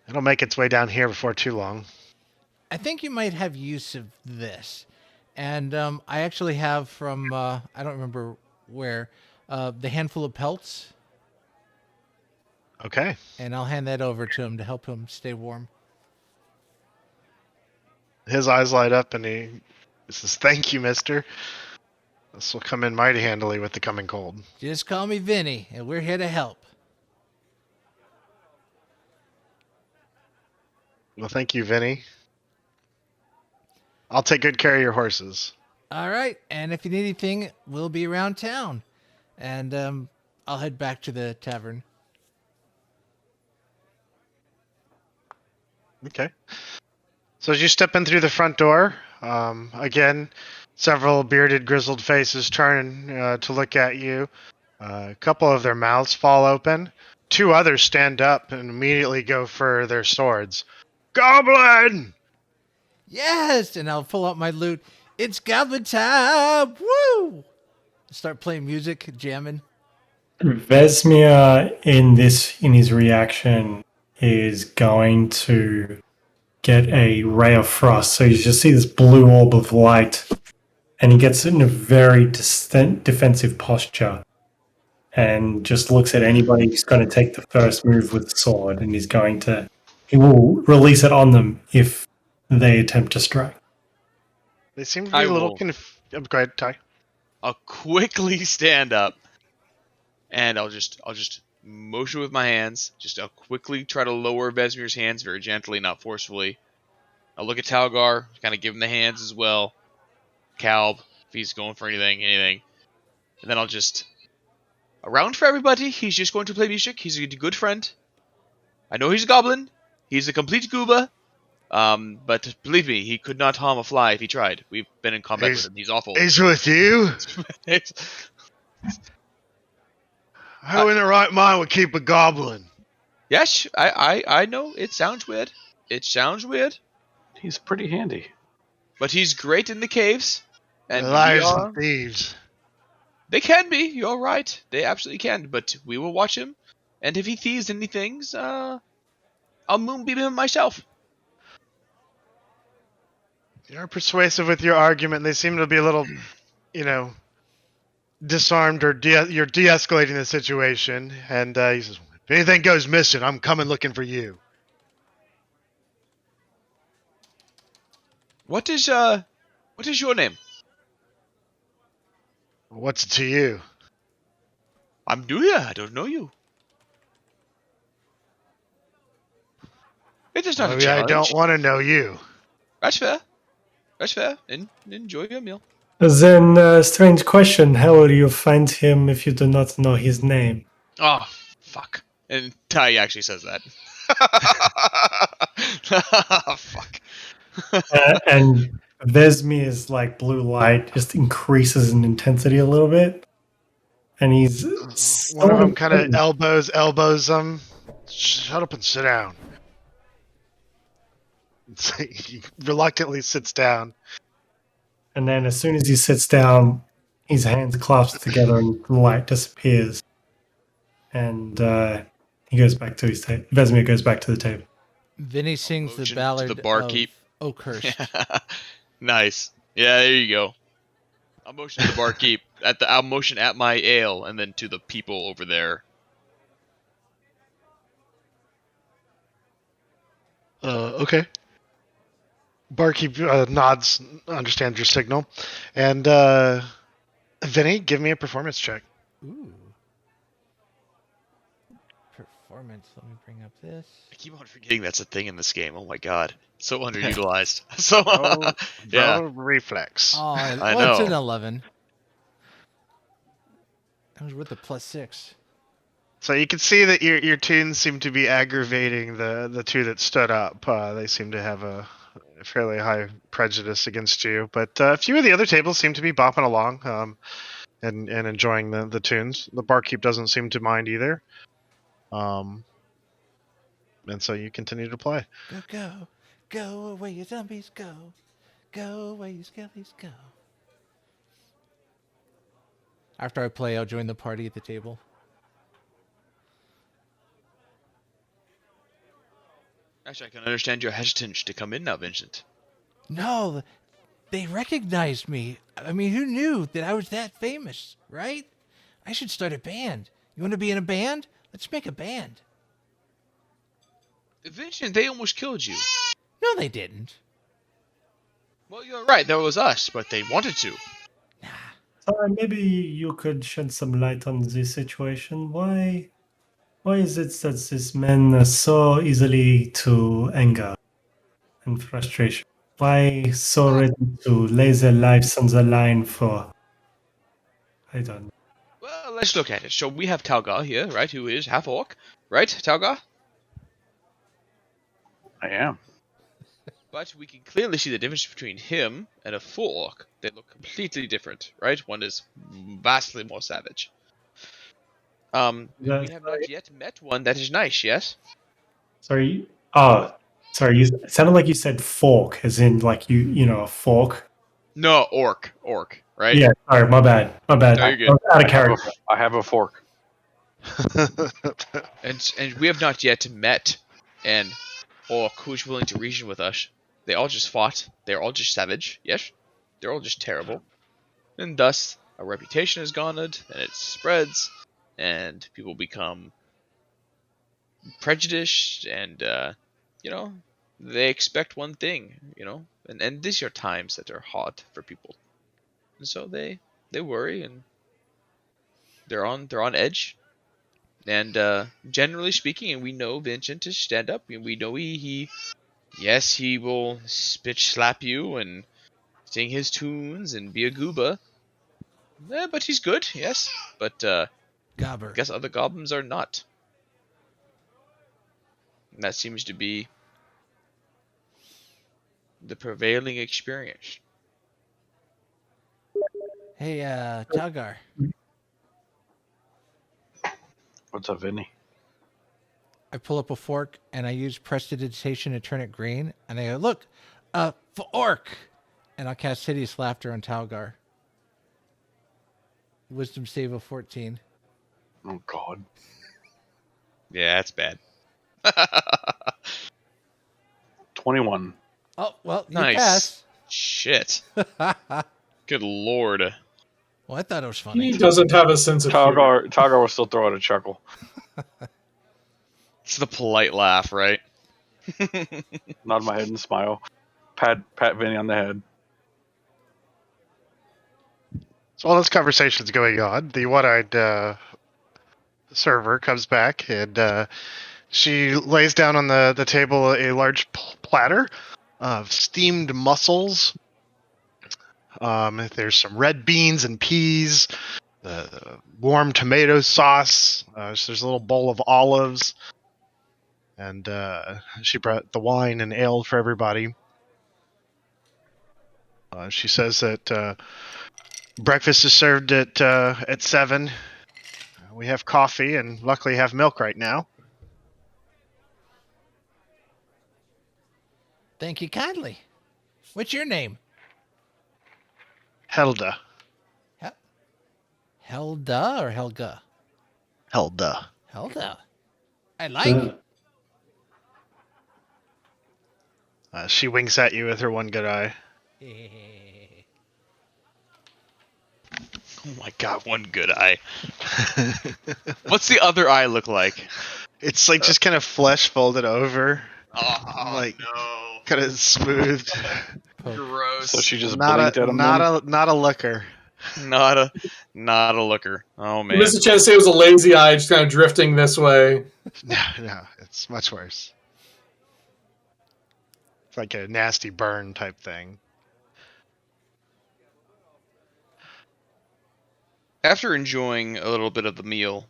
Speaker 1: It'll make its way down here before too long.
Speaker 3: I think you might have use of this. And I actually have from, I don't remember where, the handful of pelts.
Speaker 1: Okay.
Speaker 3: And I'll hand that over to him to help him stay warm.
Speaker 1: His eyes light up and he says, "Thank you, mister. This will come in mighty handily with the coming cold."
Speaker 3: Just call me Vinny, and we're here to help.
Speaker 1: Well, thank you, Vinny. I'll take good care of your horses.
Speaker 3: All right, and if you need anything, we'll be around town. And I'll head back to the tavern.
Speaker 1: Okay. So as you step in through the front door, again, several bearded, grizzled faces turn to look at you. A couple of their mouths fall open. Two others stand up and immediately go for their swords. Goblin!
Speaker 3: Yes, and I'll pull out my lute. It's Goblin time! Woo! Start playing music, jamming.
Speaker 5: Vesmir in his reaction is going to get a ray of frost. So you just see this blue orb of light, and he gets in a very defensive posture, and just looks at anybody who's going to take the first move with the sword, and he will release it on them if they attempt to strike.
Speaker 1: They seem to be a little confused. Go ahead, Tyee.
Speaker 2: I'll quickly stand up, and I'll just motion with my hands. I'll quickly try to lower Vesmir's hands very gently, not forcefully. I'll look at Talgar, kind of give him the hands as well. Kalb, if he's going for anything. And then I'll just... Around for everybody, he's just going to play music. He's a good friend. I know he's a goblin. He's a complete gooba. But believe me, he could not harm a fly if he tried. We've been in combat with him. He's awful.
Speaker 1: He's with you? Who in the right mind would keep a goblin?
Speaker 2: Yes, I know. It sounds weird.
Speaker 4: He's pretty handy.
Speaker 2: But he's great in the caves. And
Speaker 1: Liars and thieves.
Speaker 2: They can be. You're right. They absolutely can. But we will watch him. And if he thieves any things, I'll moonbeam him myself.
Speaker 1: You're persuasive with your argument. They seem to be a little, disarmed or you're de-escalating the situation. And he says, "If anything goes missing, I'm coming looking for you."
Speaker 2: What is your name?
Speaker 1: What's it to you?
Speaker 2: I'm new here. I don't know you. It is not a
Speaker 1: Maybe I
Speaker 2: challenge.
Speaker 1: don't want to know you.
Speaker 2: That's fair. Enjoy your meal.
Speaker 5: Then, strange question. How will you find him if you do not know his name?
Speaker 2: Oh, fuck. And Tyee actually says that. Fuck.
Speaker 5: And Vesmir's like blue light just increases in intensity a little bit. And he's
Speaker 1: One of them
Speaker 5: so
Speaker 1: kind of elbows him. Shut up and sit down. He reluctantly sits down.
Speaker 5: And then as soon as he sits down, his hands clasp together and the light disappears. And he goes back to his table. Vesmir goes back to the table.
Speaker 3: Vinny sings the
Speaker 2: Motion to
Speaker 3: ballad
Speaker 2: the barkeep.
Speaker 3: of Oakhurst.
Speaker 2: Nice. Yeah, there you go. I'll motion to the barkeep. I'll motion at my ale, and then to the people over there.
Speaker 1: Okay. Barkeep nods, understands your signal. And Vinny, give me a performance check.
Speaker 3: Ooh. Performance. Let me bring up this.
Speaker 2: I keep on forgetting that's a thing in this game. Oh my god. So underutilized. So, yeah.
Speaker 1: Roll reflex.
Speaker 3: Oh,
Speaker 2: I
Speaker 3: it's
Speaker 2: know.
Speaker 3: an 11. I was with the +6.
Speaker 1: So you can see that your tunes seem to be aggravating the two that stood up. They seem to have a fairly high prejudice against you, but a few of the other tables seem to be bopping along and enjoying the tunes. The barkeep doesn't seem to mind either. And so you continue to play.
Speaker 3: Go away, you zombies, go away, you skellies, go. After I play, I'll join the party at the table.
Speaker 2: Actually, I can understand your hesitance to come in now, Vincent.
Speaker 3: No, they recognized me. I mean, who knew that I was that famous, right? I should start a band. You want to be in a band? Let's make a band.
Speaker 2: Vincent, they almost killed you.
Speaker 3: No, they didn't.
Speaker 2: Well, you're right. That was us, but they wanted to.
Speaker 5: Maybe you could shed some light on this situation. Why is it that these men are so easily to anger and frustration? Why so ready to lay their lives on the line for? I don't know.
Speaker 2: Well, let's look at it. So we have Talgar here, right? Who is half orc, right? Talgar?
Speaker 4: I am.
Speaker 2: But we can clearly see the difference between him and a full orc. They look completely different, right? One is vastly more savage. We have not yet met one that is nice, yes?
Speaker 5: Sorry. Oh, sorry. It sounded like you said fork, as in like you know a fork.
Speaker 2: No, orc, right?
Speaker 5: Yeah. Sorry. My bad.
Speaker 2: No, you're good.
Speaker 5: Out of character.
Speaker 4: I have a fork.
Speaker 2: And we have not yet met an orc who's willing to reason with us. They all just fought. They're all just savage, yes? They're all just terrible. And thus, our reputation is garnered, and it spreads, and people become prejudiced, and, they expect one thing, and these are times that are hard for people. And so they worry, and they're on edge. And generally speaking, and we know Vincent to stand up, and we know he will bitch slap you and sing his tunes and be a gooba. But he's good, yes. But
Speaker 3: Gobber.
Speaker 2: I guess other goblins are not. And that seems to be the prevailing experience.
Speaker 3: Hey, Talgar.
Speaker 4: What's up, Vinny?
Speaker 3: I pull up a fork and I use prestidigitation to turn it green. And I go, look, fork. And I'll cast Hideous Laughter on Talgar. Wisdom save of 14.
Speaker 4: Oh, God.
Speaker 2: Yeah, that's bad.
Speaker 4: 21.
Speaker 3: Oh, well, you
Speaker 2: Nice.
Speaker 3: pass.
Speaker 2: Shit. Good lord.
Speaker 3: Well, I thought it was funny.
Speaker 9: He doesn't have a sense of humor.
Speaker 4: Talgar will still throw out a chuckle.
Speaker 2: It's the polite laugh, right?
Speaker 4: Nod my head and smile. Pat Vinny on the head.
Speaker 1: So while this conversation's going on, the one-eyed server comes back and she lays down on the table a large platter of steamed mussels, There's some red beans and peas, warm tomato sauce. So there's a little bowl of olives, and she brought the wine and ale for everybody. She says that breakfast is served at 7. We have coffee and luckily have milk right now.
Speaker 3: Thank you kindly. What's your name?
Speaker 1: Helda.
Speaker 3: Helda or Helga?
Speaker 1: Helda.
Speaker 3: Helda. I like.
Speaker 1: She winks at you with her one good eye.
Speaker 2: Oh my god, one good eye. What's the other eye look like?
Speaker 1: It's like just kind of flesh folded over.
Speaker 2: Oh,
Speaker 1: Like,
Speaker 2: no.
Speaker 1: kind of smooth.
Speaker 2: Gross.
Speaker 4: So she just
Speaker 1: Not
Speaker 4: blinked at him. then?
Speaker 1: a looker.
Speaker 2: Not a looker. Oh, man.
Speaker 9: You missed a chance to say it was a lazy eye, just kind of drifting this way.
Speaker 1: No, it's much worse. It's like a nasty burn type thing.
Speaker 2: After enjoying a little bit of the meal,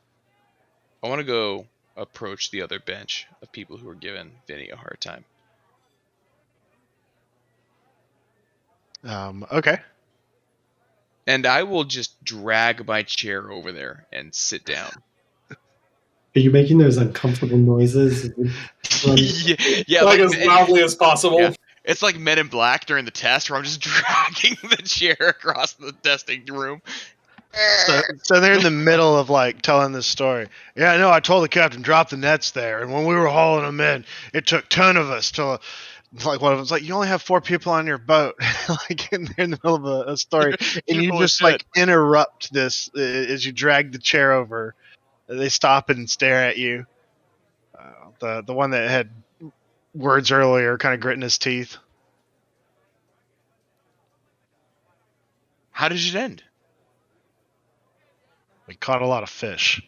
Speaker 2: I want to go approach the other bench of people who are giving Vinny a hard time.
Speaker 1: Okay.
Speaker 2: And I will just drag my chair over there and sit down.
Speaker 5: Are you making those uncomfortable noises?
Speaker 2: Yeah,
Speaker 9: like as loudly as possible.
Speaker 2: Yeah. It's like Men in Black during the test where I'm just dragging the chair across the testing room.
Speaker 1: So they're in the middle of like telling this story. Yeah, I know. I told the captain drop the nets there, and when we were hauling them in, it took 10 of us to. Like one of them's like, you only have 4 people on your boat, like in the middle of a story, and you just like interrupt this as you drag the chair over. They stop and stare at you. The one that had words earlier, kind of gritting his teeth.
Speaker 2: How did it end?
Speaker 1: We caught a lot of fish.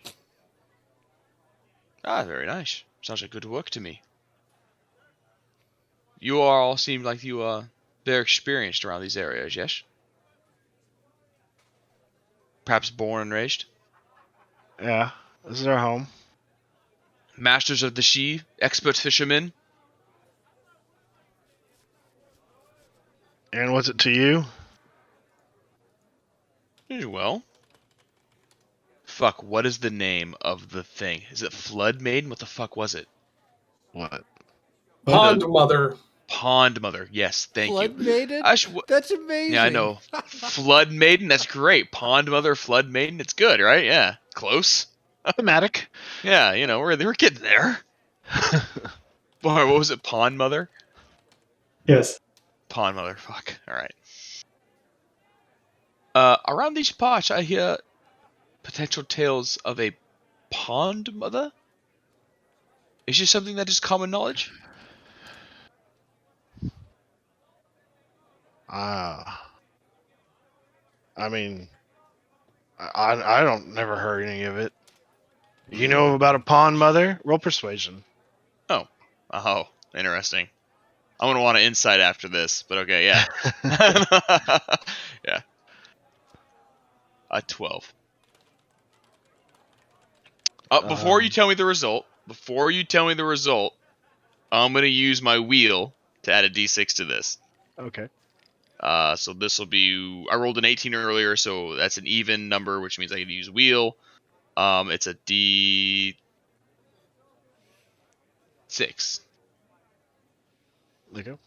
Speaker 2: Ah, very nice. Sounds like good work to me. You all seem like you are very experienced around these areas, yes? Perhaps born and raised?
Speaker 1: Yeah, this is our home.
Speaker 2: Masters of the sea, expert fishermen?
Speaker 1: And what's it to you?
Speaker 2: Well. Fuck, what is the name of the thing? Is it Flood Maiden? What the fuck was it?
Speaker 1: What?
Speaker 9: Pond Mother.
Speaker 2: Pond Mother. Yes, thank
Speaker 3: Flood
Speaker 2: you.
Speaker 3: Maiden? That's amazing.
Speaker 2: Yeah, I know. Flood Maiden, that's great. Pond Mother, Flood Maiden, it's good, right? Yeah. Close.
Speaker 1: Thematic.
Speaker 2: Yeah, you know, we're getting there. Boy, what was it? Pond Mother?
Speaker 5: Yes.
Speaker 2: Pond Mother, fuck. Alright. Around these parts, I hear potential tales of a Pond Mother? Is this something that is common knowledge?
Speaker 1: I mean, I don't never heard any of it. You know about a pond mother? Roll persuasion.
Speaker 2: Oh, interesting. I'm gonna want an insight after this, but okay, yeah. Yeah. A 12. Before you tell me the result, I'm gonna use my wheel to add a d6 to this.
Speaker 1: Okay.
Speaker 2: So this will be. I rolled an 18 earlier, so that's an even number, which means I can use wheel. It's a d6.
Speaker 1: There you go.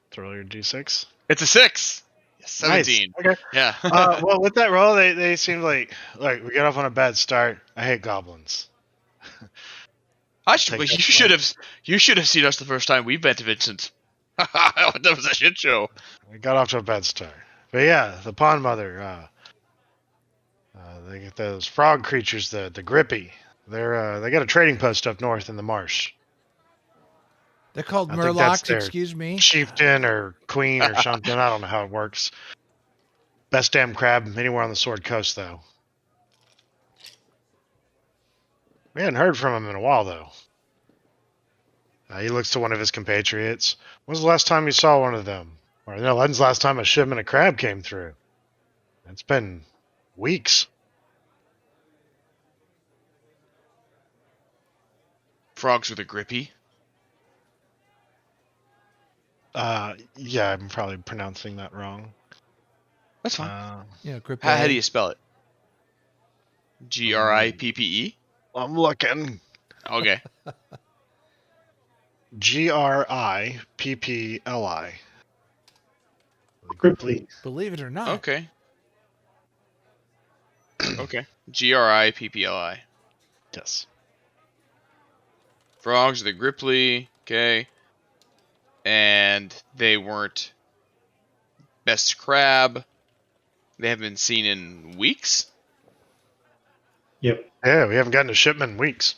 Speaker 1: Throw your d6.
Speaker 2: It's a 6. 17.
Speaker 1: Nice. Okay.
Speaker 2: Yeah.
Speaker 1: Well, with that roll, they seem like we got off on a bad start. I hate goblins.
Speaker 2: You should have seen us the first time we met Vincent. That was a shit show.
Speaker 1: We got off to a bad start. But yeah, the pond mother. They get those frog creatures, the grippy. They got a trading post up north in the marsh.
Speaker 3: They're called
Speaker 1: I think that's
Speaker 3: Murlocs,
Speaker 1: their
Speaker 3: excuse me.
Speaker 1: Chieftain or queen or something. I don't know how it works. Best damn crab anywhere on the Sword Coast, though. We hadn't heard from him in a while, though. He looks to one of his compatriots. When was the last time you saw one of them? Or no, when's the last time a shipment of crab came through? It's been weeks.
Speaker 2: Frogs with a grippy.
Speaker 1: Yeah, I'm probably pronouncing that wrong.
Speaker 2: That's fine.
Speaker 3: Yeah, grip.
Speaker 2: How do you spell it? Grippe?
Speaker 1: I'm looking.
Speaker 2: Okay.
Speaker 1: Grippli.
Speaker 5: Gripply.
Speaker 3: Believe it or not.
Speaker 2: Okay. Okay. Grippli.
Speaker 1: Yes.
Speaker 2: Frogs with a gripply. Okay. And they weren't best crab. They haven't been seen in weeks.
Speaker 5: Yep.
Speaker 1: Yeah, we haven't gotten a shipment in weeks.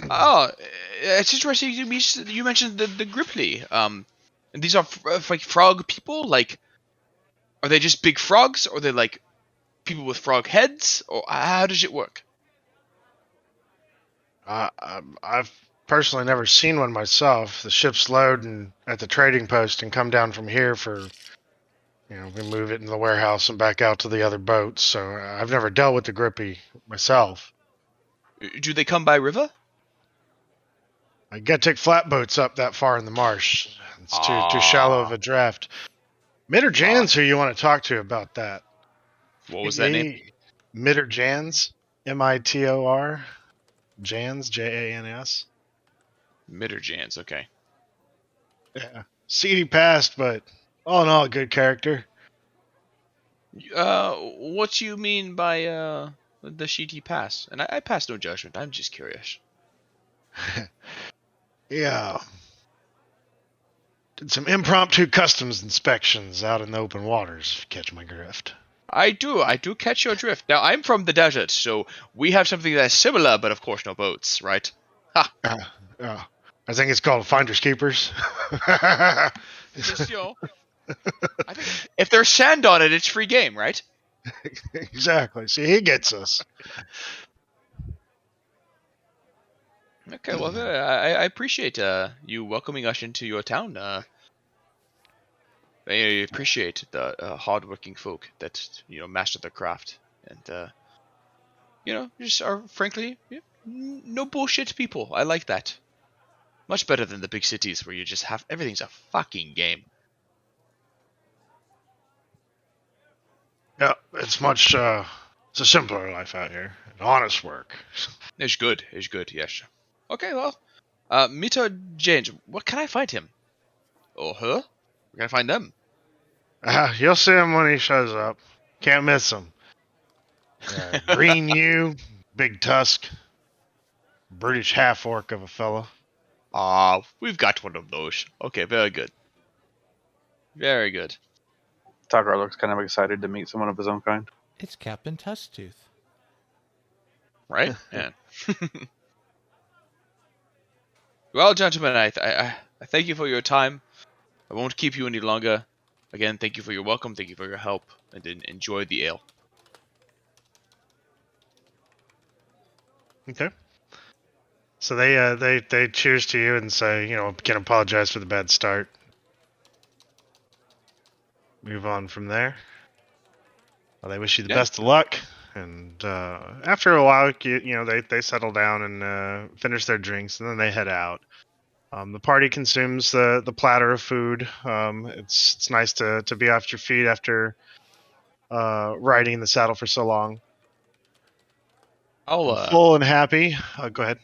Speaker 2: Oh, it's interesting. You mentioned the gripply. And these are like frog people. Like, are they just big frogs, or are they like people with frog heads, or how does it work?
Speaker 1: I've personally never seen one myself. The ships load at the trading post and come down from here for, we move it in the warehouse and back out to the other boats. So I've never dealt with the grippy myself.
Speaker 2: Do they come by river?
Speaker 1: I got to take flatboats up that far in the marsh. It's too shallow of a draft. Mitter Jans, who you want to talk to about that?
Speaker 2: What was that name?
Speaker 1: Mitter Jans, Mitor. Jans, Jans.
Speaker 2: Mitterjans, okay.
Speaker 1: Yeah. Seedy past, but all in all, a good character.
Speaker 2: What do you mean by the sheety pass? And I pass no judgment. I'm just curious.
Speaker 1: Yeah. Did some impromptu customs inspections out in the open waters, if you catch my drift.
Speaker 2: I do catch your drift. Now, I'm from the desert, so we have something that's similar, but of course no boats, right? Ha!
Speaker 1: I think it's called Finders Keepers.
Speaker 2: Just, I think if there's sand on it, it's free game, right?
Speaker 1: Exactly. See, he gets us.
Speaker 2: Okay, well, I appreciate you welcoming us into your town. I appreciate the hardworking folk that master their craft, and just are frankly no bullshit people. I like that. Much better than the big cities where you just have everything's a fucking game.
Speaker 1: Yeah, it's much. It's a simpler life out here. Honest work.
Speaker 2: It's good. Yes. Okay, well, Mito James, where can I find him? Or her? Where can I find them?
Speaker 1: You'll see him when he shows up. Can't miss him. Green you, big tusk, brutish half orc of a fella.
Speaker 2: We've got one of those. Okay, very good. Very good.
Speaker 4: Talgar looks kind of excited to meet someone of his own kind.
Speaker 3: It's Captain Tusktooth.
Speaker 2: Right? Yeah. Well, gentlemen, I thank you for your time. I won't keep you any longer. Again, thank you for your welcome. Thank you for your help. And enjoy the ale.
Speaker 1: Okay. So they cheers to you and say, can apologize for the bad start. Move on from there. Well, they wish you the best of luck, and after a while, they settle down and finish their drinks, and then they head out. The party consumes the platter of food. It's nice to be off your feet after riding in the saddle for so long.
Speaker 2: I'll
Speaker 1: full and happy. Go ahead.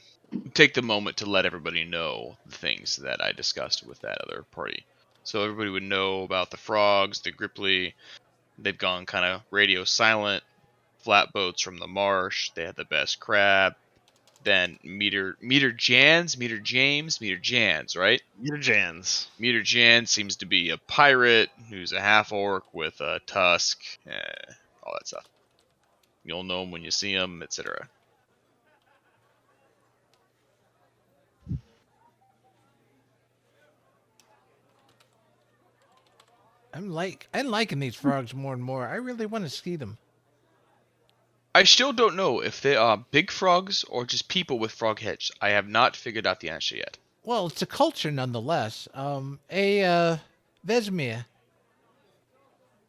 Speaker 2: Take the moment to let everybody know the things that I discussed with that other party. So everybody would know about the frogs, the gripply. They've gone kind of radio silent. Flatboats from the marsh. They had the best crab. Then Meter Jans, right?
Speaker 1: Meter Jans.
Speaker 2: Meter Jan seems to be a pirate who's a half orc with a tusk, all that stuff. You'll know him when you see him, etc.
Speaker 3: I'm liking these frogs more and more. I really want to see them.
Speaker 2: I still don't know if they are big frogs or just people with frog heads. I have not figured out the answer yet.
Speaker 3: Well, it's a culture nonetheless. Vesmir.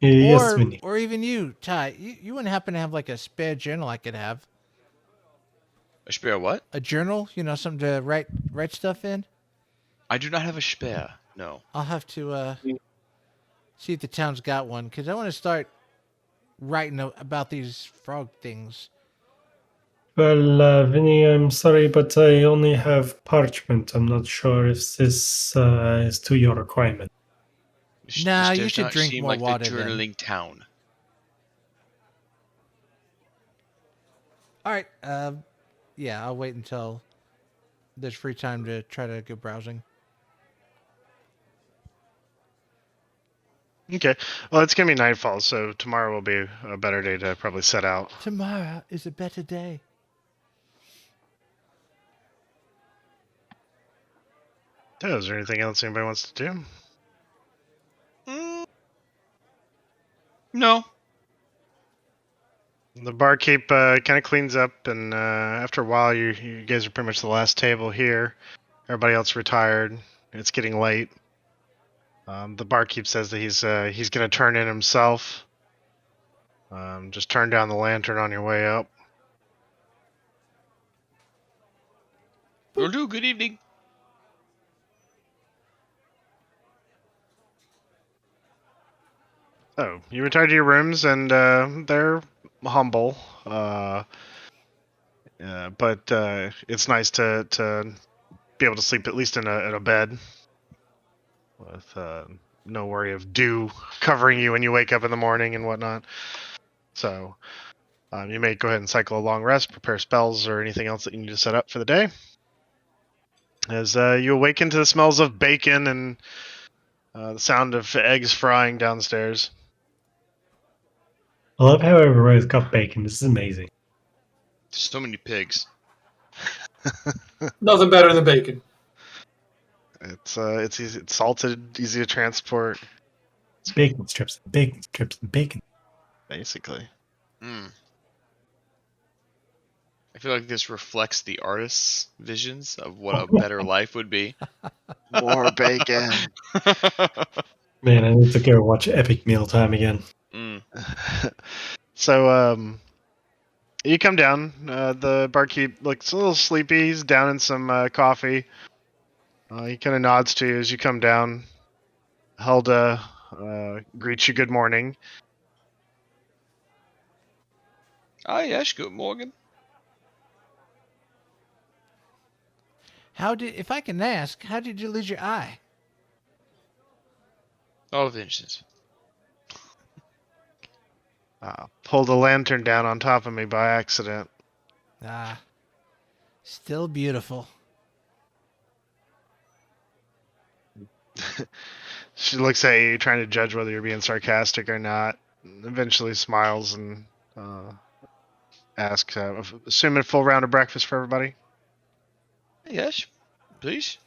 Speaker 5: Yes, Vinny.
Speaker 3: Or even you, Tyee. You wouldn't happen to have like a spare journal I could have?
Speaker 2: A spare what?
Speaker 3: A journal, something to write stuff in.
Speaker 2: I do not have a spare. No.
Speaker 3: I'll have to see if the town's got one, because I want to start writing about these frog things.
Speaker 5: Well, Vinny, I'm sorry, but I only have parchment. I'm not sure if this is to your requirement.
Speaker 3: Nah,
Speaker 2: This
Speaker 3: you
Speaker 2: does
Speaker 3: should
Speaker 2: not
Speaker 3: drink
Speaker 2: seem
Speaker 3: more
Speaker 2: like
Speaker 3: water
Speaker 2: the
Speaker 3: then.
Speaker 2: journaling town.
Speaker 3: All right. Yeah, I'll wait until there's free time to try to go browsing.
Speaker 1: Okay. Well, it's gonna be nightfall, so tomorrow will be a better day to probably set out.
Speaker 3: Tomorrow is a better day.
Speaker 1: So, is there anything else anybody wants to do?
Speaker 2: No.
Speaker 1: The barkeep kind of cleans up, and after a while, you guys are pretty much the last table here. Everybody else retired. It's getting late. The barkeep says that he's going to turn in himself. Just turn down the lantern on your way up.
Speaker 2: Will do. Good evening.
Speaker 1: So you retire to your rooms, and they're humble, but it's nice to be able to sleep at least in a bed with no worry of dew covering you when you wake up in the morning and whatnot. So you may go ahead and cycle a long rest, prepare spells or anything else that you need to set up for the day. As you awaken to the smells of bacon and the sound of eggs frying downstairs.
Speaker 5: I love how everybody's got bacon. This is amazing.
Speaker 2: So many pigs.
Speaker 9: Nothing better than bacon.
Speaker 1: It's easy, it's salted, easy to transport,
Speaker 5: Bacon strips, bacon.
Speaker 1: basically.
Speaker 2: I feel like this reflects the artist's visions of what a better life would be.
Speaker 1: More bacon.
Speaker 5: Man, I need to go watch Epic Mealtime again.
Speaker 1: So you come down. The barkeep looks a little sleepy. He's down in some coffee. He kind of nods to you as you come down. Helda greets you good morning.
Speaker 2: Ah, yes, good morning.
Speaker 3: If I can ask, how did you lose your eye?
Speaker 2: Oh, Vincent.
Speaker 1: Pulled a lantern down on top of me by accident.
Speaker 3: Ah, still beautiful.
Speaker 1: She looks at you, trying to judge whether you're being sarcastic or not. Eventually smiles and asks, assuming a full round of breakfast for everybody.
Speaker 2: Yes, please.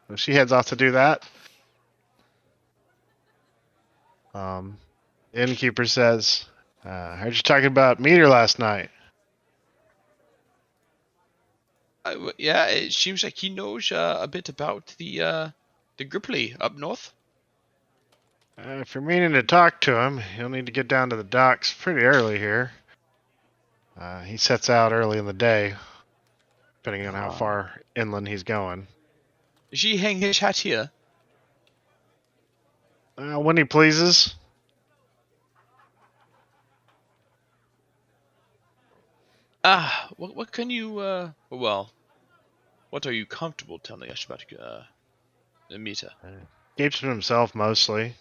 Speaker 1: So she heads off to do that. The innkeeper says, heard you talking about meteor last night.
Speaker 2: Yeah, it seems like he knows a bit about the Gripply up north.
Speaker 1: If you're meaning to talk to him, you'll need to get down to the docks pretty early here. He sets out early in the day, depending on how far inland he's going.
Speaker 2: Does he hang his hat here?
Speaker 1: When he pleases.
Speaker 2: What can you, well, what are you comfortable telling us about the meter?
Speaker 1: Keeps to himself mostly.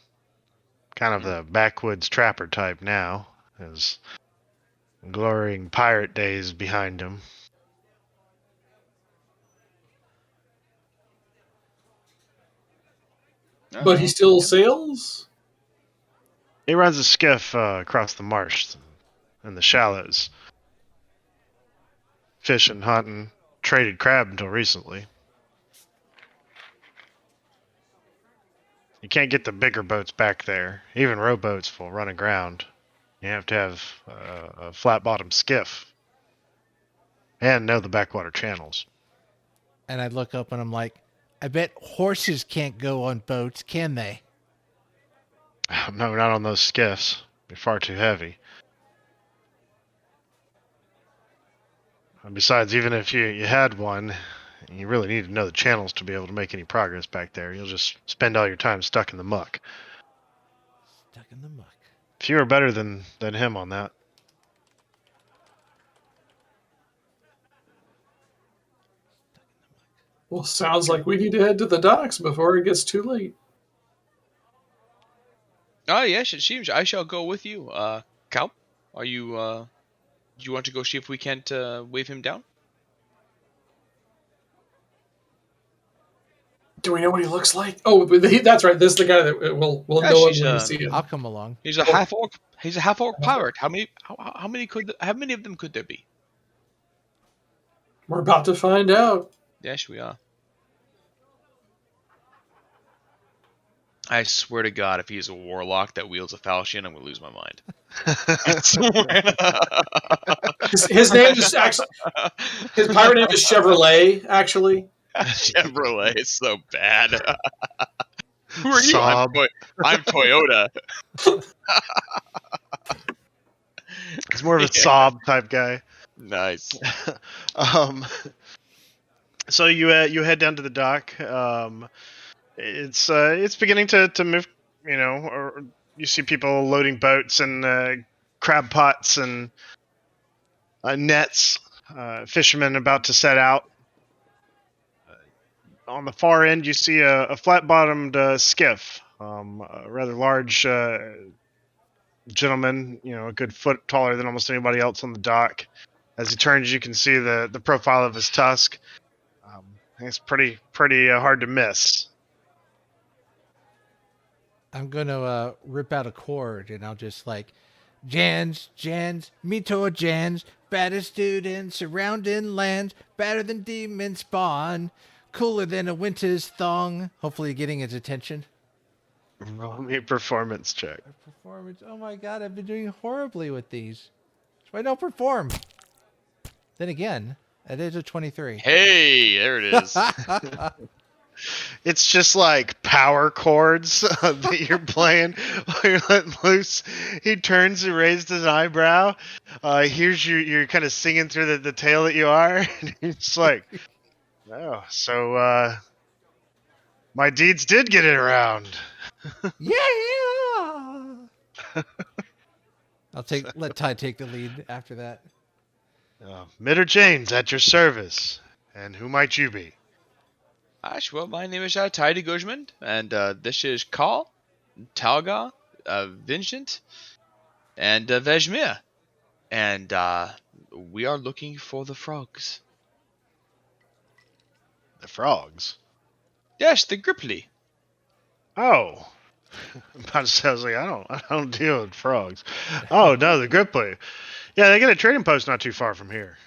Speaker 1: Kind of the backwoods trapper type now. His glorying pirate days behind him.
Speaker 9: But he still sails?
Speaker 1: He runs a skiff across the marsh in the shallows. Fishing, hunting, traded crab until recently. You can't get the bigger boats back there. Even rowboats will run aground. You have to have a flat-bottomed skiff. And know the backwater channels.
Speaker 3: And I look up and I'm like, I bet horses can't go on boats, can they?
Speaker 1: No, not on those skiffs. They're far too heavy. And besides, even if you had one, you really need to know the channels to be able to make any progress back there. You'll just spend all your time stuck in the muck.
Speaker 3: Stuck in the muck.
Speaker 1: Few are better than him on that.
Speaker 9: Well, sounds like we need to head to the docks before it gets too late.
Speaker 2: Oh, yes, it seems. I shall go with you. Cal, are you, do you want to go see if we can't, wave him down?
Speaker 9: Do we know what he looks like? Oh, that's right. This is the guy that we'll
Speaker 2: Yeah,
Speaker 9: know him
Speaker 2: she's,
Speaker 9: when we see him.
Speaker 3: I'll come along.
Speaker 2: He's a half orc. He's a half orc pirate. How many of them could there be?
Speaker 9: We're about to find out.
Speaker 2: Yes, we are. I swear to God, if he's a warlock that wields a falchion, I'm gonna lose my mind. I swear.
Speaker 9: His name is actually his pirate name is Chevrolet. Actually,
Speaker 2: Chevrolet is so bad. Who are you?
Speaker 1: Sob.
Speaker 2: I'm Toyota.
Speaker 1: He's more of a sob type guy.
Speaker 2: Nice.
Speaker 1: So you head down to the dock. It's beginning to move. You know, or you see people loading boats and crab pots and nets. Fishermen about to set out. On the far end, you see a flat-bottomed skiff. A rather large gentleman, you know, a good foot taller than almost anybody else on the dock. As he turns, you can see the profile of his tusk. It's pretty hard to miss.
Speaker 3: I'm gonna rip out a chord and I'll just like, Jans, me to Jans, baddest dude in surrounding lands, better than demon spawn, cooler than a winter's thong. Hopefully getting his attention.
Speaker 1: Roll me a performance check.
Speaker 3: Performance. Oh my god, I've been doing horribly with these. So I don't perform. Then again, it is a 23.
Speaker 2: Hey, there it is.
Speaker 1: It's just like power chords that you're playing while you're letting loose. He turns and raises his eyebrow. Here's you're kind of singing through the tale that you are. And it's like, oh, so my deeds did get it around.
Speaker 3: Yeah. Let Tyee take the lead after that.
Speaker 1: Mitter James at your service. And who might you be?
Speaker 2: Well, my name is Tyee Guzman, and this is Karl, Talgar, Vincent, and Vesmir. And we are looking for the frogs.
Speaker 1: The frogs?
Speaker 2: Yes, the Gripply.
Speaker 1: Oh. I was like, I don't deal with frogs. Oh, no, the Gripply. Yeah, they get a trading post not too far from here.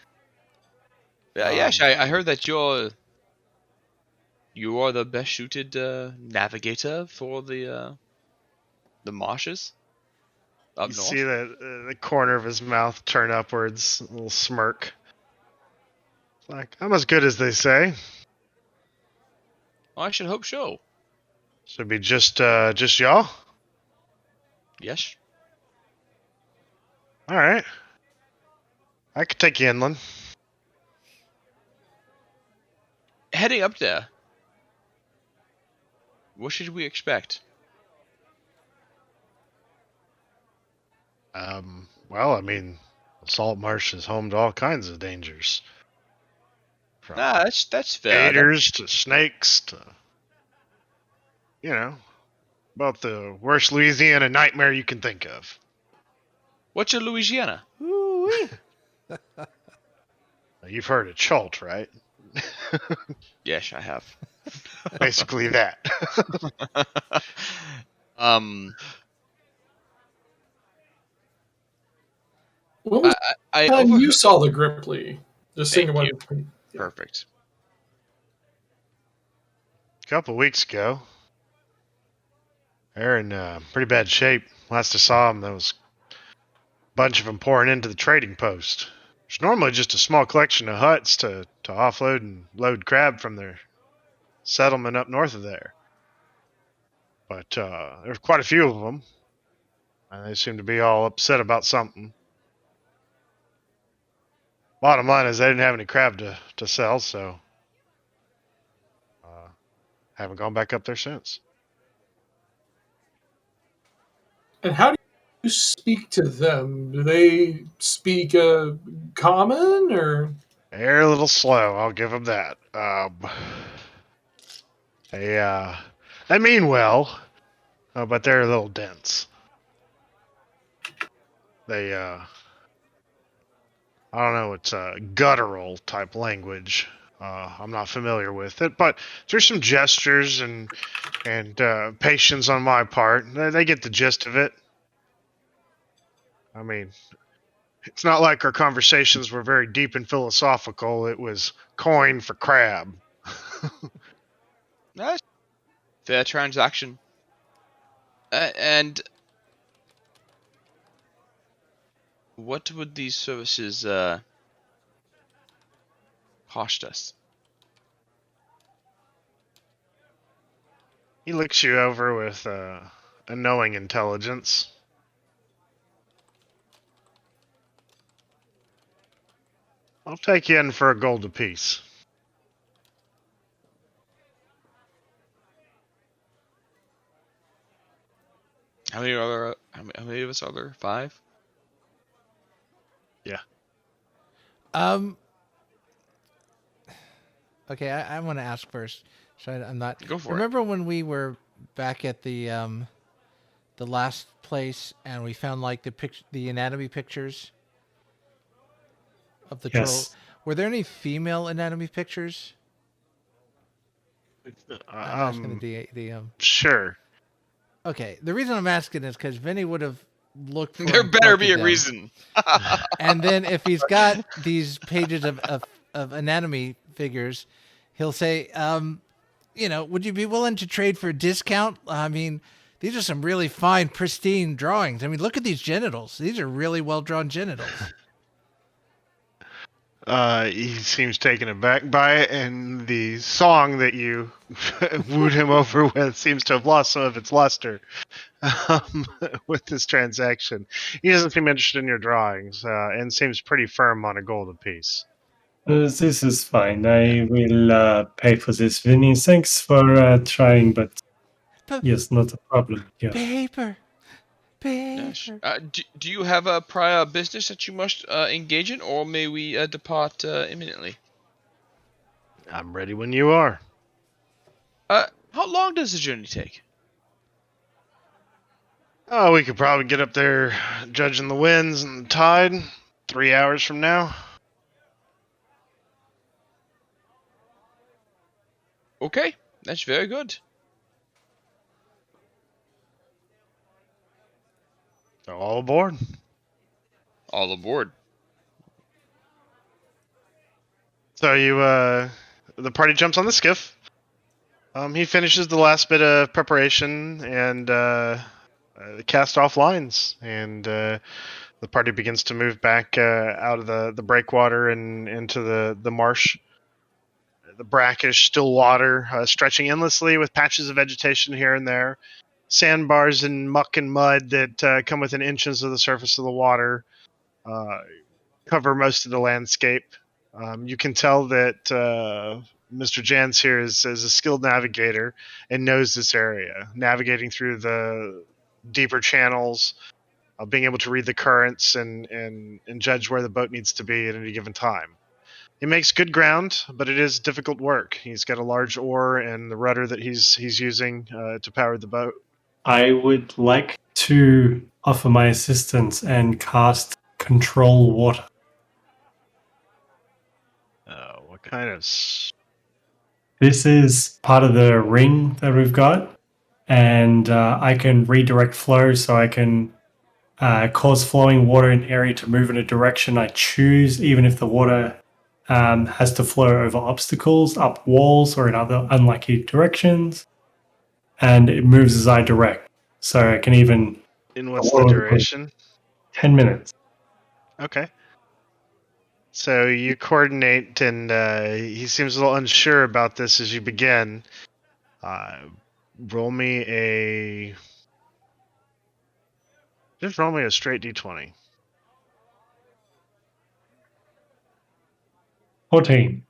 Speaker 2: Yes, I heard that you are the best suited navigator for the marshes up
Speaker 1: You
Speaker 2: north.
Speaker 1: see the corner of his mouth turn upwards, a little smirk. Like, I'm as good as they say.
Speaker 2: I should hope so.
Speaker 1: Should be just y'all?
Speaker 2: Yes.
Speaker 1: Alright. I could take you inland.
Speaker 2: Heading up there, what should we expect?
Speaker 1: Well, I mean, Salt Marsh is home to all kinds of dangers. From
Speaker 2: That's fair.
Speaker 1: gators to snakes to, you know, about the worst Louisiana nightmare you can think of.
Speaker 2: What's a Louisiana?
Speaker 3: Ooh-wee.
Speaker 1: You've heard of Chult, right?
Speaker 2: Yes, I have.
Speaker 1: Basically that.
Speaker 9: When was
Speaker 2: I
Speaker 9: the time
Speaker 2: overheard.
Speaker 9: you saw the Gripply? Just
Speaker 2: Thank
Speaker 9: thinking
Speaker 2: you.
Speaker 9: what.
Speaker 2: Perfect.
Speaker 1: A couple weeks ago. They're in pretty bad shape. Last I saw them, there was a bunch of them pouring into the trading post. It's normally just a small collection of huts to offload and load crab from their settlement up north of there. But there's quite a few of them, and they seem to be all upset about something. Bottom line is they didn't have any crab to sell, so haven't gone back up there since.
Speaker 9: And how do you speak to them? Do they speak common or?
Speaker 1: They're a little slow, I'll give them that. They mean well, but they're a little dense. They, I don't know, it's a guttural type language. I'm not familiar with it, but there's some gestures and patience on my part. They get the gist of it. I mean, it's not like our conversations were very deep and philosophical. It was coin for crab.
Speaker 2: Nice. Fair transaction. And what would these services cost us?
Speaker 1: He looks you over with a knowing intelligence. I'll take you in for a gold apiece.
Speaker 2: How many of us are there? 5?
Speaker 1: Yeah.
Speaker 3: Okay, I want to ask first. So I'm not.
Speaker 2: Go for it.
Speaker 3: Remember when we were back at the last place and we found like the anatomy pictures of the troll?
Speaker 5: Yes.
Speaker 3: Were there any female anatomy pictures? I'm asking the DM.
Speaker 1: Sure.
Speaker 3: Okay, the reason I'm asking is because Vinny would have looked for
Speaker 2: There
Speaker 3: and
Speaker 2: better be
Speaker 3: collected
Speaker 2: a
Speaker 3: them.
Speaker 2: reason.
Speaker 3: And then if he's got these pages of anatomy figures, he'll say, would you be willing to trade for a discount? I mean, these are some really fine, pristine drawings. I mean, look at these genitals. These are really well-drawn genitals.
Speaker 1: He seems taken aback by it, and the song that you wooed him over with seems to have lost some of its luster with this transaction. He doesn't seem interested in your drawings, and seems pretty firm on a gold apiece.
Speaker 5: This is fine. I will pay for this, Vinny. Thanks for trying, but yes, not a problem. Yeah.
Speaker 3: Paper.
Speaker 2: Yes. Do you have a prior business that you must engage in, or may we depart imminently?
Speaker 1: I'm ready when you are.
Speaker 2: How long does the journey take?
Speaker 1: Oh, we could probably get up there judging the winds and the tide 3 hours from now.
Speaker 2: Okay, that's very good.
Speaker 1: So all aboard.
Speaker 2: All aboard.
Speaker 1: So the party jumps on the skiff. He finishes the last bit of preparation and cast off lines, and the party begins to move back out of the breakwater and into the marsh. The brackish, still water, stretching endlessly with patches of vegetation here and there. Sandbars and muck and mud that come within inches of the surface of the water cover most of the landscape. You can tell that Mr. Jans here is a skilled navigator and knows this area, navigating through the deeper channels, being able to read the currents and judge where the boat needs to be at any given time. He makes good ground, but it is difficult work. He's got a large oar and the rudder that he's using to power the boat.
Speaker 5: I would like to offer my assistance and cast Control Water.
Speaker 1: What kind of...
Speaker 5: This is part of the ring that we've got, and I can redirect flow, so I can cause flowing water in an area to move in a direction I choose, even if the water has to flow over obstacles, up walls, or in other unlucky directions. And it moves as I direct. So I can even...
Speaker 1: In what's the duration?
Speaker 5: 10 minutes.
Speaker 1: Okay. So you coordinate, and he seems a little unsure about this as you begin. Roll me a... Just roll me a straight d20.
Speaker 5: 14.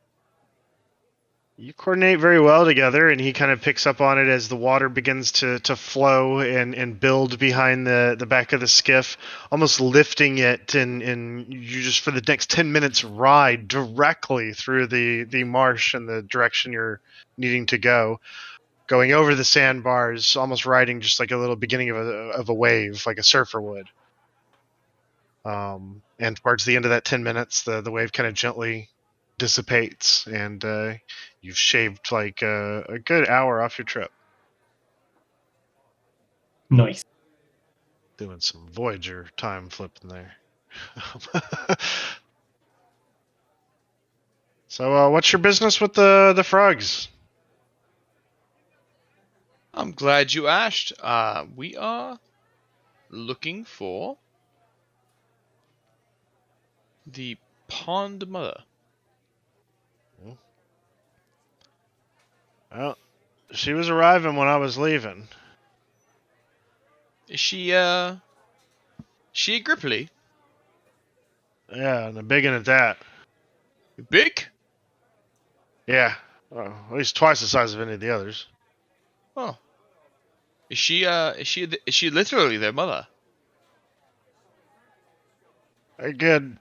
Speaker 1: You coordinate very well together, and he kind of picks up on it as the water begins to flow and build behind the back of the skiff, almost lifting it, and you just for the next 10 minutes ride directly through the marsh in the direction you're needing to go, going over the sandbars, almost riding just like a little beginning of a wave, like a surfer would. And towards the end of that 10 minutes, the wave kind of gently dissipates, and you've shaved like a good hour off your trip.
Speaker 5: Nice.
Speaker 1: Doing some Voyager time flipping there. So, what's your business with the frogs?
Speaker 2: I'm glad you asked. We are looking for the Pond Mother.
Speaker 1: Well, she was arriving when I was leaving.
Speaker 2: Is she a Gripply?
Speaker 1: Yeah, and a big one at that.
Speaker 2: Big?
Speaker 1: Yeah, well, at least twice the size of any of the others.
Speaker 2: Oh. Is she literally their mother?
Speaker 1: Again,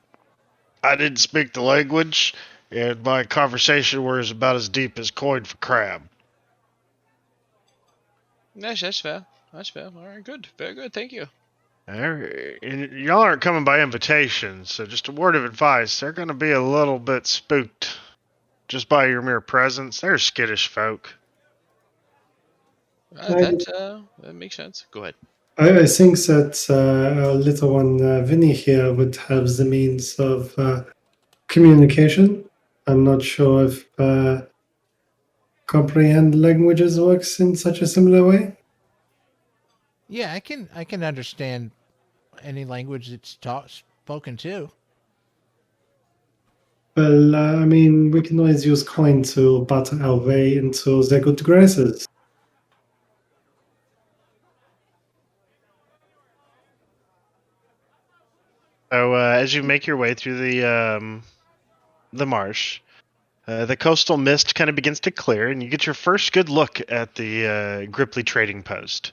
Speaker 1: I didn't speak the language, and my conversation was about as deep as coin for crab.
Speaker 2: Yes, that's fair. That's fair. All right, good. Very good. Thank you.
Speaker 1: And y'all aren't coming by invitation, so just a word of advice. They're going to be a little bit spooked just by your mere presence. They're skittish folk.
Speaker 2: That makes sense. Go ahead.
Speaker 5: I think that our little one, Vinny here, would have the means of communication. I'm not sure if comprehend languages works in such a similar way.
Speaker 3: Yeah, I can understand any language that's spoken to.
Speaker 5: Well, I mean, we can always use coin to butter our way into their good graces.
Speaker 1: So as you make your way through the marsh, the coastal mist kind of begins to clear, and you get your first good look at the Gripply trading post.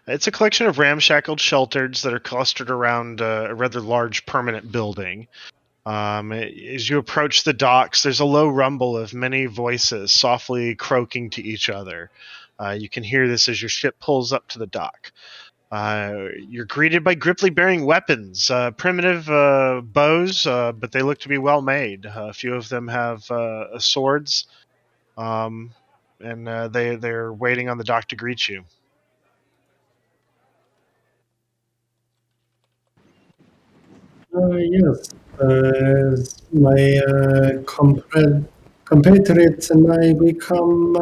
Speaker 1: It's a collection of ramshackled shelters that are clustered around a rather large permanent building. As you approach the docks, there's a low rumble of many voices softly croaking to each other. You can hear this as your ship pulls up to the dock. You're greeted by Gripply-bearing weapons, primitive bows, but they look to be well made. A few of them have swords, and they're waiting on the dock to greet you.
Speaker 5: Yes, my compatriots and I, we come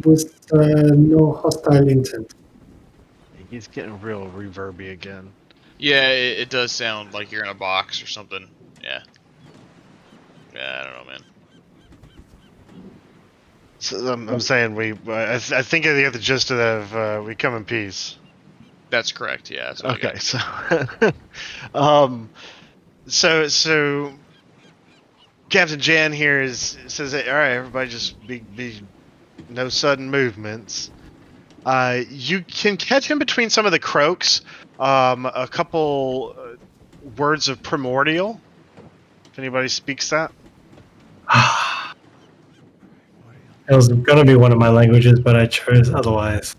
Speaker 5: with no hostile intent.
Speaker 1: He's getting real reverby again.
Speaker 2: Yeah, it does sound like you're in a box or something. Yeah. Yeah, I don't know, man.
Speaker 1: So I'm saying I think I get the gist of that. We come in peace.
Speaker 2: That's correct. Yeah. That's what I
Speaker 1: Okay,
Speaker 2: got.
Speaker 1: so so Captain Jan here says, "All right, everybody, just be no sudden movements." You can catch in between some of the croaks, a couple words of primordial. If anybody speaks that.
Speaker 5: It was gonna be one of my languages, but I chose otherwise.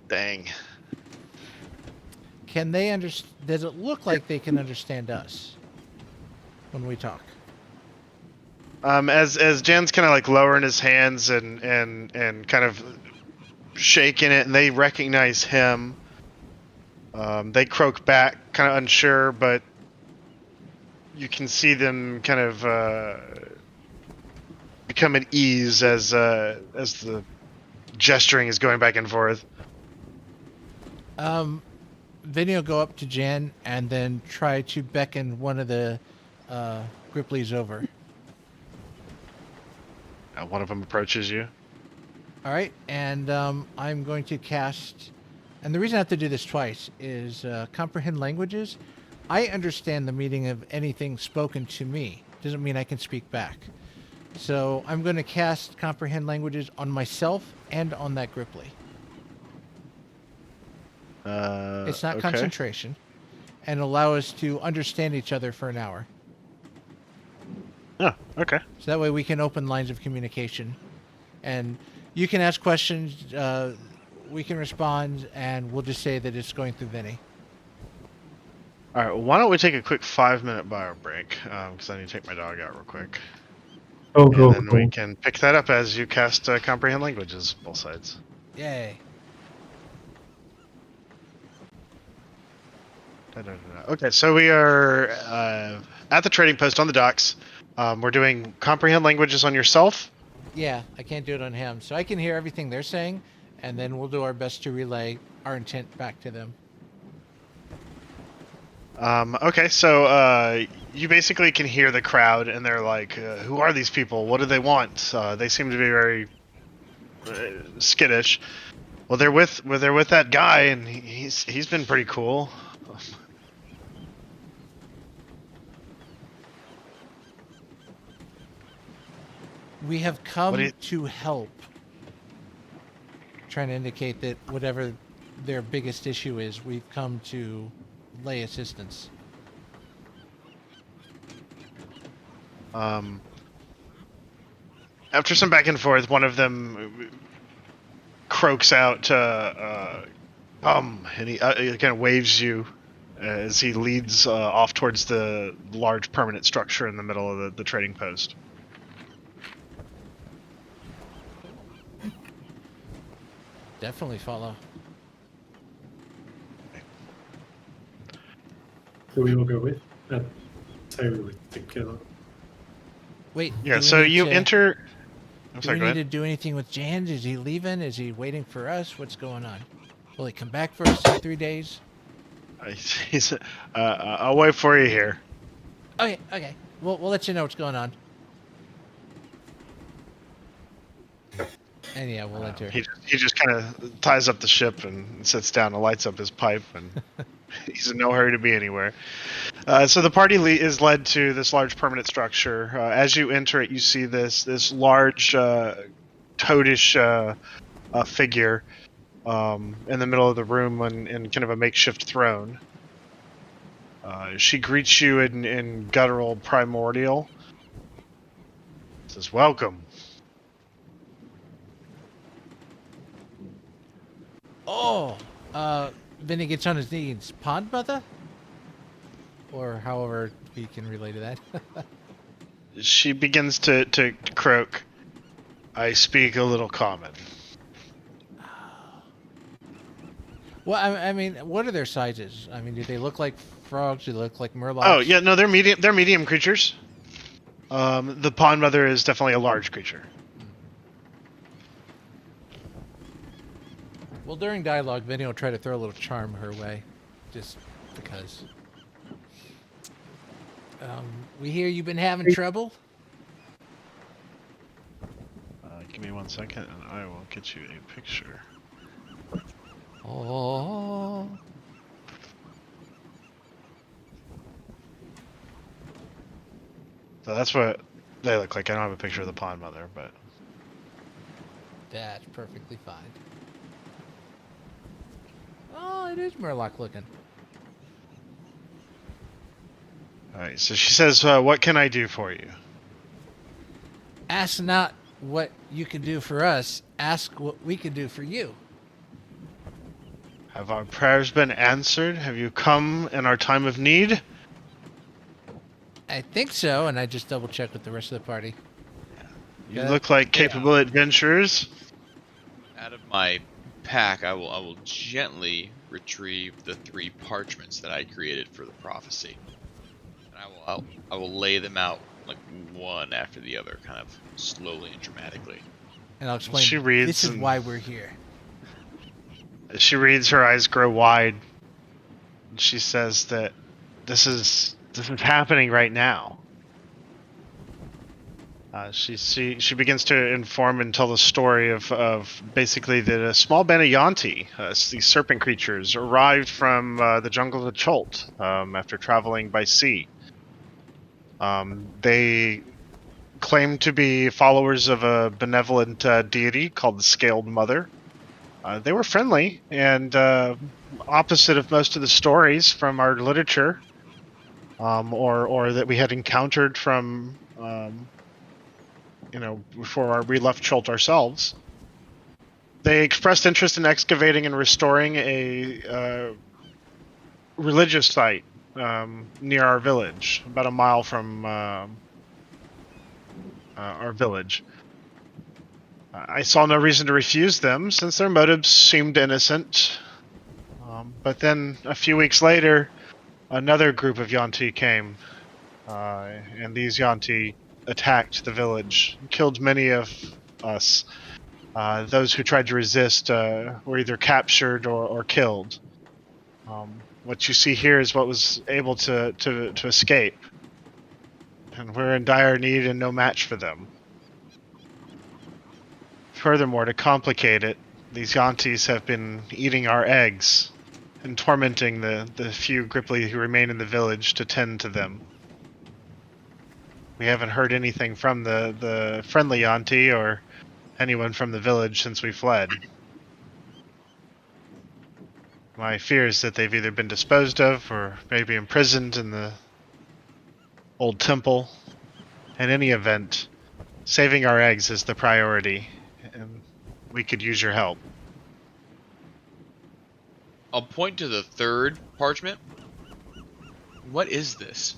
Speaker 1: Dang.
Speaker 3: Can they understand? Does it look like they can understand us when we talk?
Speaker 1: As Jan's kind of like lowering his hands and kind of shaking it, and they recognize him. They croak back, kind of unsure, but you can see them kind of become at ease as the gesturing is going back and forth.
Speaker 3: Vinny will go up to Jan and then try to beckon one of the Grippleys over.
Speaker 1: One of them approaches you.
Speaker 3: All right, and I'm going to cast. And the reason I have to do this twice is comprehend languages. I understand the meaning of anything spoken to me. Doesn't mean I can speak back. So I'm going to cast comprehend languages on myself and on that Gripply. It's not
Speaker 1: okay.
Speaker 3: concentration, and allow us to understand each other for an hour.
Speaker 1: Oh, okay.
Speaker 3: So that way we can open lines of communication, and you can ask questions. We can respond, and we'll just say that it's going through Vinny.
Speaker 1: All right. Well, why don't we take a quick 5-minute bio break? Because I need to take my dog out real quick.
Speaker 5: Oh,
Speaker 1: And
Speaker 5: go,
Speaker 1: then
Speaker 5: go.
Speaker 1: we can pick that up as you cast comprehend languages, both sides.
Speaker 3: Yay!
Speaker 1: Okay, so we are at the trading post on the docks. We're doing comprehend languages on yourself.
Speaker 3: Yeah, I can't do it on him, so I can hear everything they're saying, and then we'll do our best to relay our intent back to them.
Speaker 1: Okay, so you basically can hear the crowd, and they're like, "Who are these people? What do they want?" They seem to be very skittish. Well, they're with that guy, and he's been pretty cool.
Speaker 3: We have come
Speaker 1: What do you-
Speaker 3: to help. Trying to indicate that whatever their biggest issue is, we've come to lay assistance.
Speaker 1: After some back and forth, one of them croaks out, "Come," and he kind of waves you as he leads off towards the large permanent structure in the middle of the trading post.
Speaker 3: Definitely follow.
Speaker 5: Who we will go with? Say we would together.
Speaker 3: Wait.
Speaker 1: Yeah,
Speaker 3: do we
Speaker 1: so
Speaker 3: need
Speaker 1: you
Speaker 3: to-
Speaker 1: enter. I'm
Speaker 3: Do
Speaker 1: sorry,
Speaker 3: we
Speaker 1: go
Speaker 3: need to
Speaker 1: ahead.
Speaker 3: do anything with Jan? Is he leaving? Is he waiting for us? What's going on? Will he come back for us in 3 days?
Speaker 1: He's, I'll wait for you here.
Speaker 3: Okay. We'll let you know what's going on. And yeah, we'll enter.
Speaker 1: He just kind of ties up the ship and sits down and lights up his pipe, and he's in no hurry to be anywhere. So the party is led to this large permanent structure. As you enter it, you see this large toadish figure in the middle of the room in kind of a makeshift throne. She greets you in guttural primordial. Says, "Welcome."
Speaker 3: Oh, Vinny gets on his knees. Pond mother? Or however we can relate to that.
Speaker 1: She begins to croak. "I speak a little common."
Speaker 3: Well, I mean, what are their sizes? I mean, do they look like frogs? Do they look like murlocs?
Speaker 1: Oh yeah, no, they're medium. They're medium creatures. The pond mother is definitely a large creature.
Speaker 3: Well, during dialogue, Vinny will try to throw a little charm her way, just because. We hear you've been having trouble.
Speaker 1: Give me 1 second, and I will get you a picture.
Speaker 3: Oh.
Speaker 1: So that's what they look like. I don't have a picture of the pond mother, but
Speaker 3: That's perfectly fine. Oh, it is Murloc looking.
Speaker 1: all right. So she says, "What can I do for you?"
Speaker 3: Ask not what you can do for us. Ask what we can do for you.
Speaker 1: Have our prayers been answered? Have you come in our time of need?
Speaker 3: I think so, and I just double check with the rest of the party.
Speaker 1: You look like capable adventurers.
Speaker 2: Out of my pack, I will gently retrieve the 3 parchments that I created for the prophecy, and I will lay them out like one after the other, kind of slowly and dramatically.
Speaker 3: And I'll explain.
Speaker 1: She reads
Speaker 3: This is
Speaker 1: and-
Speaker 3: why we're here.
Speaker 1: As she reads, her eyes grow wide. she says that this is happening right now. She begins to inform and tell the story of basically that a small band of Yanti, these serpent creatures, arrived from the jungle of Cholt after traveling by sea. They claim to be followers of a benevolent deity called the Scaled Mother. They were friendly and opposite of most of the stories from our literature, or that we had encountered from. Before we left Cholt ourselves. They expressed interest in excavating and restoring a religious site near our village, about a mile from our village. I saw no reason to refuse them, since their motives seemed innocent. But then, a few weeks later, another group of Yanti came, and these Yanti attacked the village, killed many of us. Those who tried to resist were either captured or killed. What you see here is what was able to escape. And we're in dire need and no match for them. Furthermore, to complicate it, these Yantis have been eating our eggs and tormenting the few Gripply who remain in the village to tend to them. We haven't heard anything from the friendly Yanti or anyone from the village since we fled. My fear is that they've either been disposed of or maybe imprisoned in the old temple. In any event, saving our eggs is the priority, and we could use your help.
Speaker 2: I'll point to the third parchment. What is this?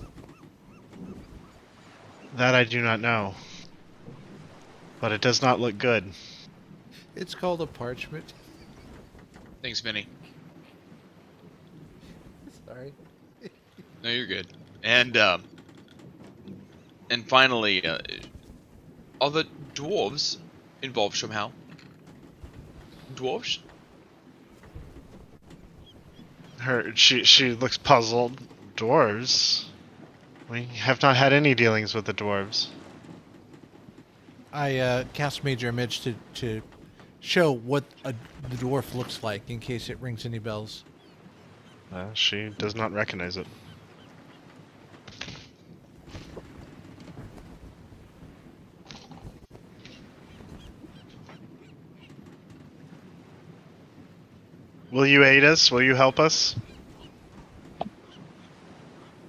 Speaker 1: That I do not know. But it does not look good.
Speaker 3: It's called a parchment.
Speaker 2: Thanks, Vinny.
Speaker 3: Sorry.
Speaker 2: No, you're good. And finally, are the dwarves involved somehow? Dwarves?
Speaker 1: She looks puzzled. Dwarves? We have not had any dealings with the dwarves.
Speaker 3: I cast Major Image to show what the dwarf looks like in case it rings any bells.
Speaker 1: She does not recognize it. Will you aid us? Will you help us?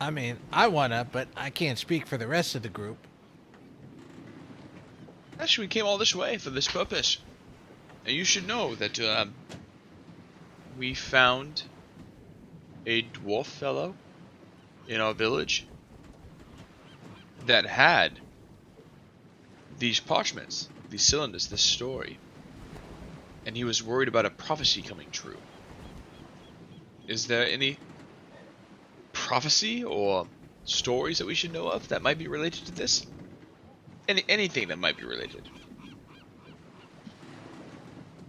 Speaker 3: I mean, I wanna, but I can't speak for the rest of the group.
Speaker 2: Actually, we came all this way for this purpose. And you should know that we found a dwarf fellow in our village that had these parchments, these cylinders, this story. And he was worried about a prophecy coming true. Is there any prophecy or stories that we should know of that might be related to this? Anything that might be related.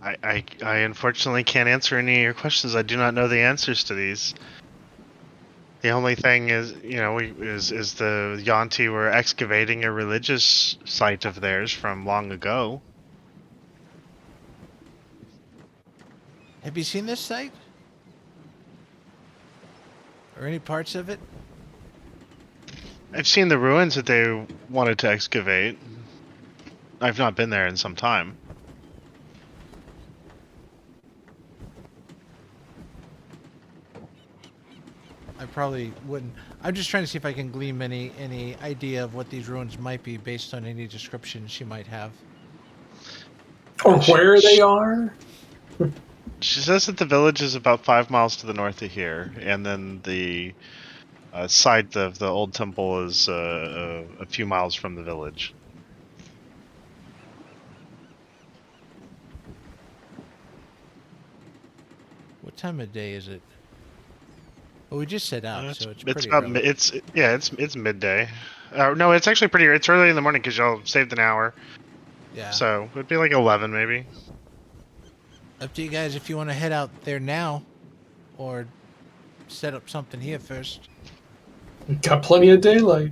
Speaker 1: I unfortunately can't answer any of your questions. I do not know the answers to these. The only thing is, is the Yanti were excavating a religious site of theirs from long ago.
Speaker 3: Have you seen this site? Or any parts of it?
Speaker 1: I've seen the ruins that they wanted to excavate. I've not been there in some time.
Speaker 3: I probably wouldn't. I'm just trying to see if I can glean any idea of what these ruins might be based on any description she might have.
Speaker 9: Or where they are?
Speaker 1: She says that the village is about 5 miles to the north of here, and then the site of the old temple is a few miles from the village.
Speaker 3: What time of day is it? Well, we just set out, so it's
Speaker 1: it's
Speaker 3: pretty
Speaker 1: about
Speaker 3: early.
Speaker 1: it's midday. No, it's actually pretty. It's early in the morning because y'all saved an hour.
Speaker 3: Yeah.
Speaker 1: So it'd be like 11 maybe.
Speaker 3: Up to you guys if you want to head out there now, or set up something here first.
Speaker 9: Got plenty of daylight.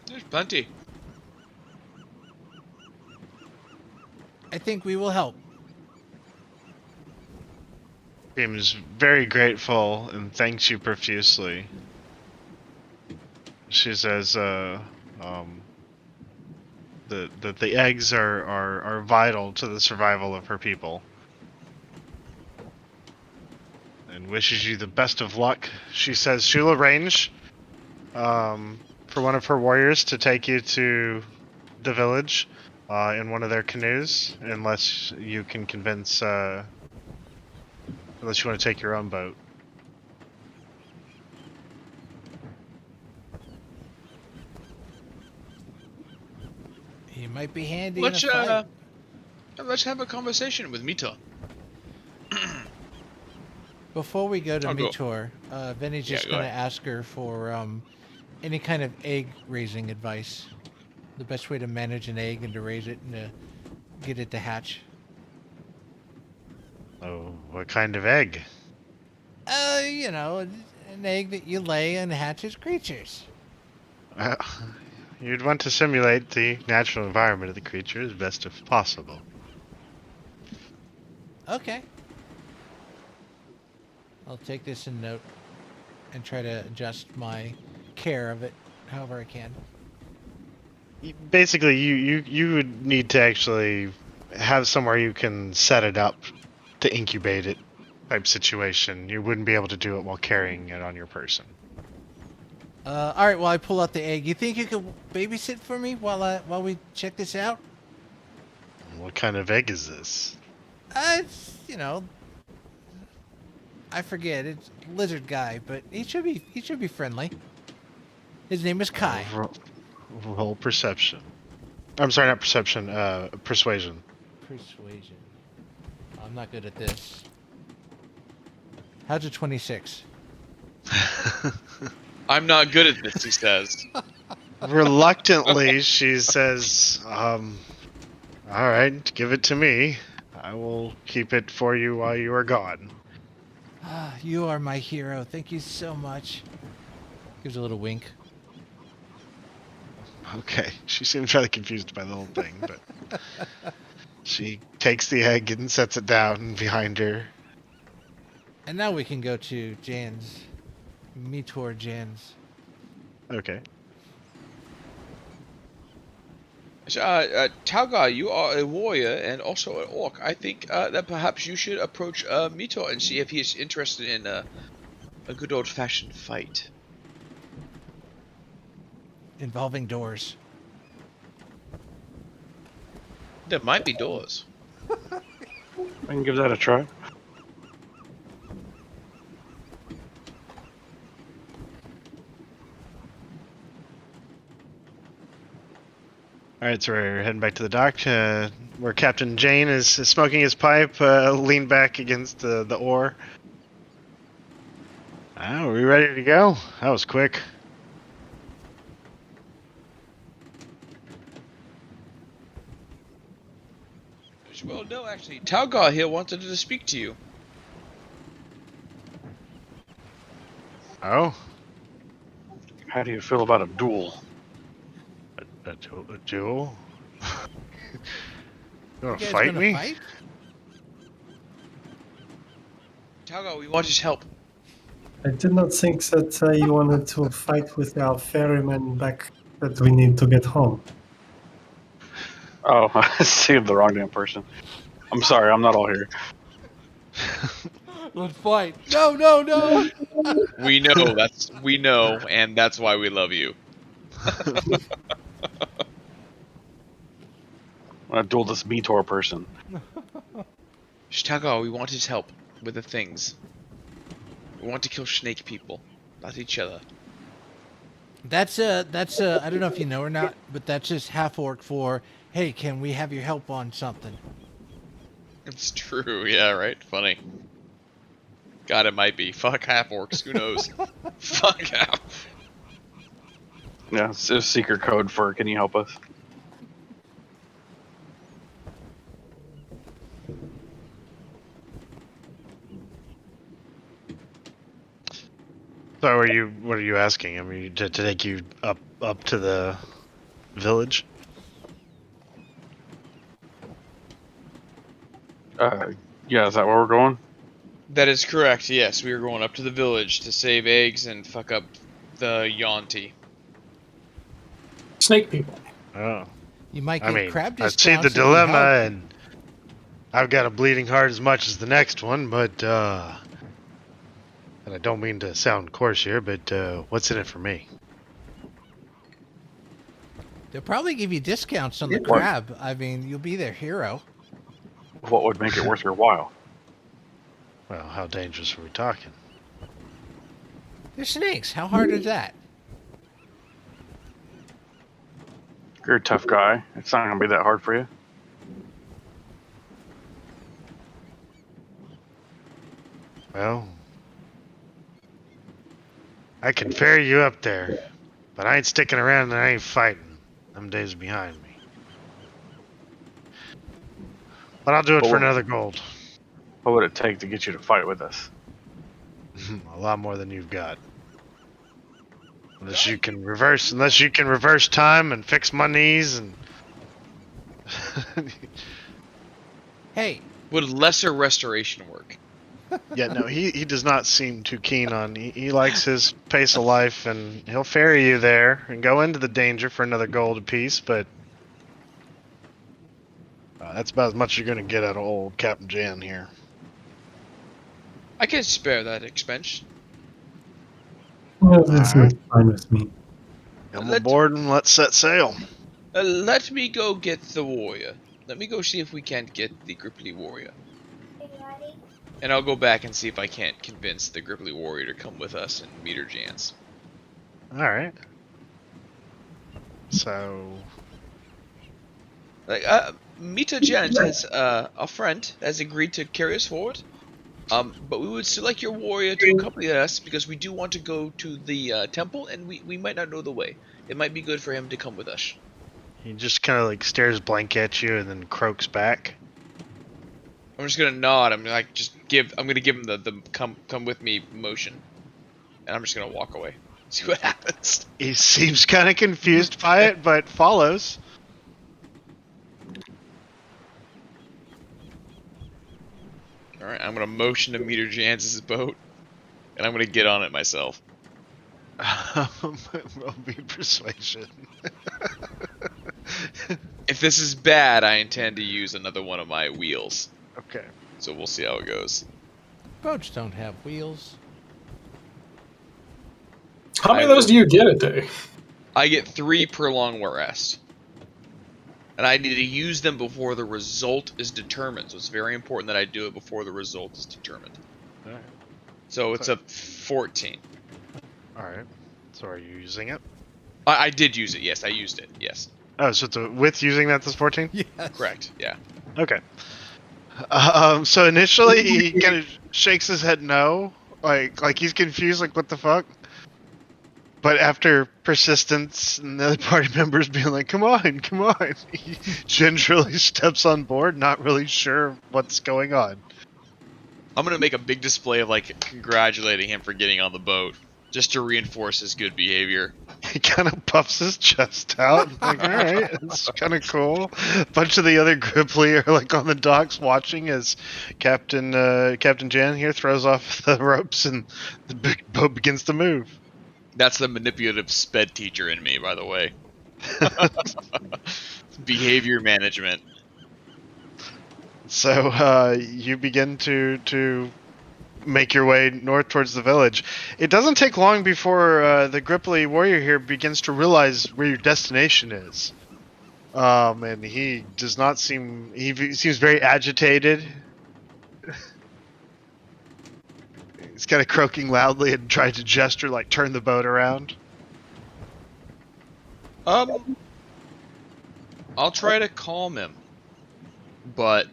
Speaker 2: There's plenty.
Speaker 3: I think we will help.
Speaker 1: Seems very grateful and thanks you profusely. She says, that the eggs are vital to the survival of her people. And wishes you the best of luck. She says she'll arrange for one of her warriors to take you to the village in one of their canoes, unless you can convince, unless you want to take your own boat.
Speaker 3: He might be handy
Speaker 2: Let's
Speaker 3: in a fight.
Speaker 2: let's have a conversation with Mita.
Speaker 3: Before we go to
Speaker 2: I'll go.
Speaker 3: Mitor, Vinny's
Speaker 2: Yeah,
Speaker 3: just
Speaker 2: go
Speaker 3: going to
Speaker 2: ahead.
Speaker 3: ask her for any kind of egg raising advice. The best way to manage an egg and to raise it and to get it to hatch.
Speaker 1: Oh, what kind of egg?
Speaker 3: You know, an egg that you lay and hatches creatures.
Speaker 1: You'd want to simulate the natural environment of the creature as best as possible.
Speaker 3: Okay. I'll take this in note and try to adjust my care of it however I can.
Speaker 1: Basically, you would need to actually have somewhere you can set it up to incubate it type situation. You wouldn't be able to do it while carrying it on your person.
Speaker 3: All right, well, I pull out the egg. You think you could babysit for me while we check this out?
Speaker 1: What kind of egg is this?
Speaker 3: It's, you know, I forget. It's lizard guy, but he should be friendly. His name is Kai.
Speaker 1: Roll perception. I'm sorry, not perception. Persuasion.
Speaker 3: Persuasion. I'm not good at this. How's a 26?
Speaker 2: I'm not good at this, he says.
Speaker 1: Reluctantly, she says, all right, give it to me. I will keep it for you while you are gone.
Speaker 3: Ah, you are my hero. Thank you so much. Gives a little wink.
Speaker 1: Okay, she seems rather confused by the whole thing, but she takes the egg and sets it down behind her.
Speaker 3: And now we can go to Jan's. Mitor Jan's.
Speaker 1: Okay.
Speaker 2: So, Talgar, you are a warrior and also an orc. I think that perhaps you should approach Mito and see if he is interested in a good old-fashioned fight.
Speaker 3: Involving doors.
Speaker 2: There might be doors.
Speaker 4: I can give that a try.
Speaker 1: Alright, so we're heading back to the dock, where Captain Jane is smoking his pipe, leaned back against the oar. Are we ready to go? That was quick.
Speaker 2: Well, no, actually, Talgar here wanted to speak to you.
Speaker 1: Oh?
Speaker 4: How do you feel about a duel?
Speaker 1: A duel? You wanna
Speaker 3: You guys
Speaker 1: fight
Speaker 3: gonna
Speaker 1: me?
Speaker 3: fight?
Speaker 2: Talgar, we want his help.
Speaker 5: I did not think that you wanted to fight with our ferryman back that we need to get home.
Speaker 4: Oh, I see the wrong damn person. I'm sorry, I'm not all here.
Speaker 3: Let's fight. No, no, no.
Speaker 2: We know, and that's why we love you.
Speaker 4: I'm gonna duel this Meteor person.
Speaker 2: Talgar, we want his help with the things. We want to kill snake people, not each other.
Speaker 3: That's I don't know if you know or not, but that's just half orc for, hey, can we have your help on something?
Speaker 2: It's true, yeah, right? Funny. God, it might be. Fuck half orcs, who knows? Fuck half.
Speaker 4: Yeah, it's a secret code for can you help us?
Speaker 1: So what are you asking? I mean, to take you up to the village?
Speaker 4: Yeah, is that where we're going?
Speaker 2: That is correct, yes. We are going up to the village to save eggs and fuck up the Yonti.
Speaker 9: Snake people.
Speaker 1: Oh.
Speaker 3: You might
Speaker 1: I
Speaker 3: get
Speaker 1: mean,
Speaker 3: crab
Speaker 1: I
Speaker 3: discounts.
Speaker 1: see the
Speaker 3: if you
Speaker 1: dilemma,
Speaker 3: help.
Speaker 1: and I've got a bleeding heart as much as the next one, but, and I don't mean to sound coarse here, but, what's in it for me?
Speaker 3: They'll probably give you discounts on the
Speaker 4: What?
Speaker 3: crab. I mean, you'll be their hero.
Speaker 4: What would make it worth your while?
Speaker 1: Well, how dangerous are we talking?
Speaker 3: They're snakes. How hard is that?
Speaker 4: You're a tough guy. It's not gonna be that hard for you.
Speaker 1: Well, I can ferry you up there, but I ain't sticking around and I ain't fighting. Them days are behind me. But I'll do it for another gold.
Speaker 4: What would it take to get you to fight with us?
Speaker 1: A lot more than you've got. Unless you can reverse time and fix my knees and
Speaker 3: Hey,
Speaker 2: Would lesser restoration work?
Speaker 1: yeah, no, he does not seem too keen on. He likes his pace of life, and he'll ferry you there and go into the danger for another gold apiece. But that's about as much as you're gonna get out of old Captain Jan here.
Speaker 2: I can spare that expense.
Speaker 5: Well, this
Speaker 1: Alright.
Speaker 5: is fine with me.
Speaker 1: Come
Speaker 2: Let-
Speaker 1: aboard and let's set sail.
Speaker 2: Let me go get the warrior. Let me go see if we can't get the Gripply warrior. And I'll go back and see if I can't convince the Gripply warrior to come with us and meet her Jans.
Speaker 1: All right. So
Speaker 2: Like, Mita Janet has a friend has agreed to carry us forward. But we would still like your warrior to accompany us because we do want to go to the temple, and we might not know the way. It might be good for him to come with us.
Speaker 1: he just kind of like stares blank at you and then croaks back.
Speaker 2: I'm just gonna nod. I'm gonna give him the come with me motion, and I'm just gonna walk away. See what happens.
Speaker 1: He seems kind of confused by it, but follows.
Speaker 2: All right, I'm gonna motion to Meter Jans's boat, and I'm gonna get on it myself.
Speaker 1: Roll me persuasion.
Speaker 2: If this is bad, I intend to use another one of my wheels.
Speaker 1: Okay.
Speaker 2: So we'll see how it goes.
Speaker 3: boats don't have wheels.
Speaker 9: How many of those do you get a day?
Speaker 2: I get 3 per long rest. And I need to use them before the result is determined. So it's very important that I do it before the result is determined.
Speaker 1: All right.
Speaker 2: So it's a 14.
Speaker 1: All right. So are you using it?
Speaker 2: I did use it, yes. I used it, yes.
Speaker 1: Oh, so with using that, this 14?
Speaker 3: Yes.
Speaker 2: Correct, yeah.
Speaker 1: Okay. So initially he kind of shakes his head no, like he's confused, like what the fuck. But after persistence and the other party members being like, come on, he gingerly steps on board, not really sure what's going on.
Speaker 2: I'm going to make a big display of, like, congratulating him for getting on the boat, just to reinforce his good behavior.
Speaker 1: He kind of puffs his chest out, like, all right, it's kind of cool. A bunch of the other Gripply are like on the docks watching as Captain Jan here throws off the ropes and the big boat begins to move.
Speaker 2: That's the manipulative sped teacher in me, by the way. Behavior management.
Speaker 1: So you begin to make your way north towards the village. It doesn't take long before the Gripply warrior here begins to realize where your destination is. And he does not seem... He seems very agitated. He's kind of croaking loudly and trying to gesture, like, turn the boat around.
Speaker 2: I'll try to calm him, but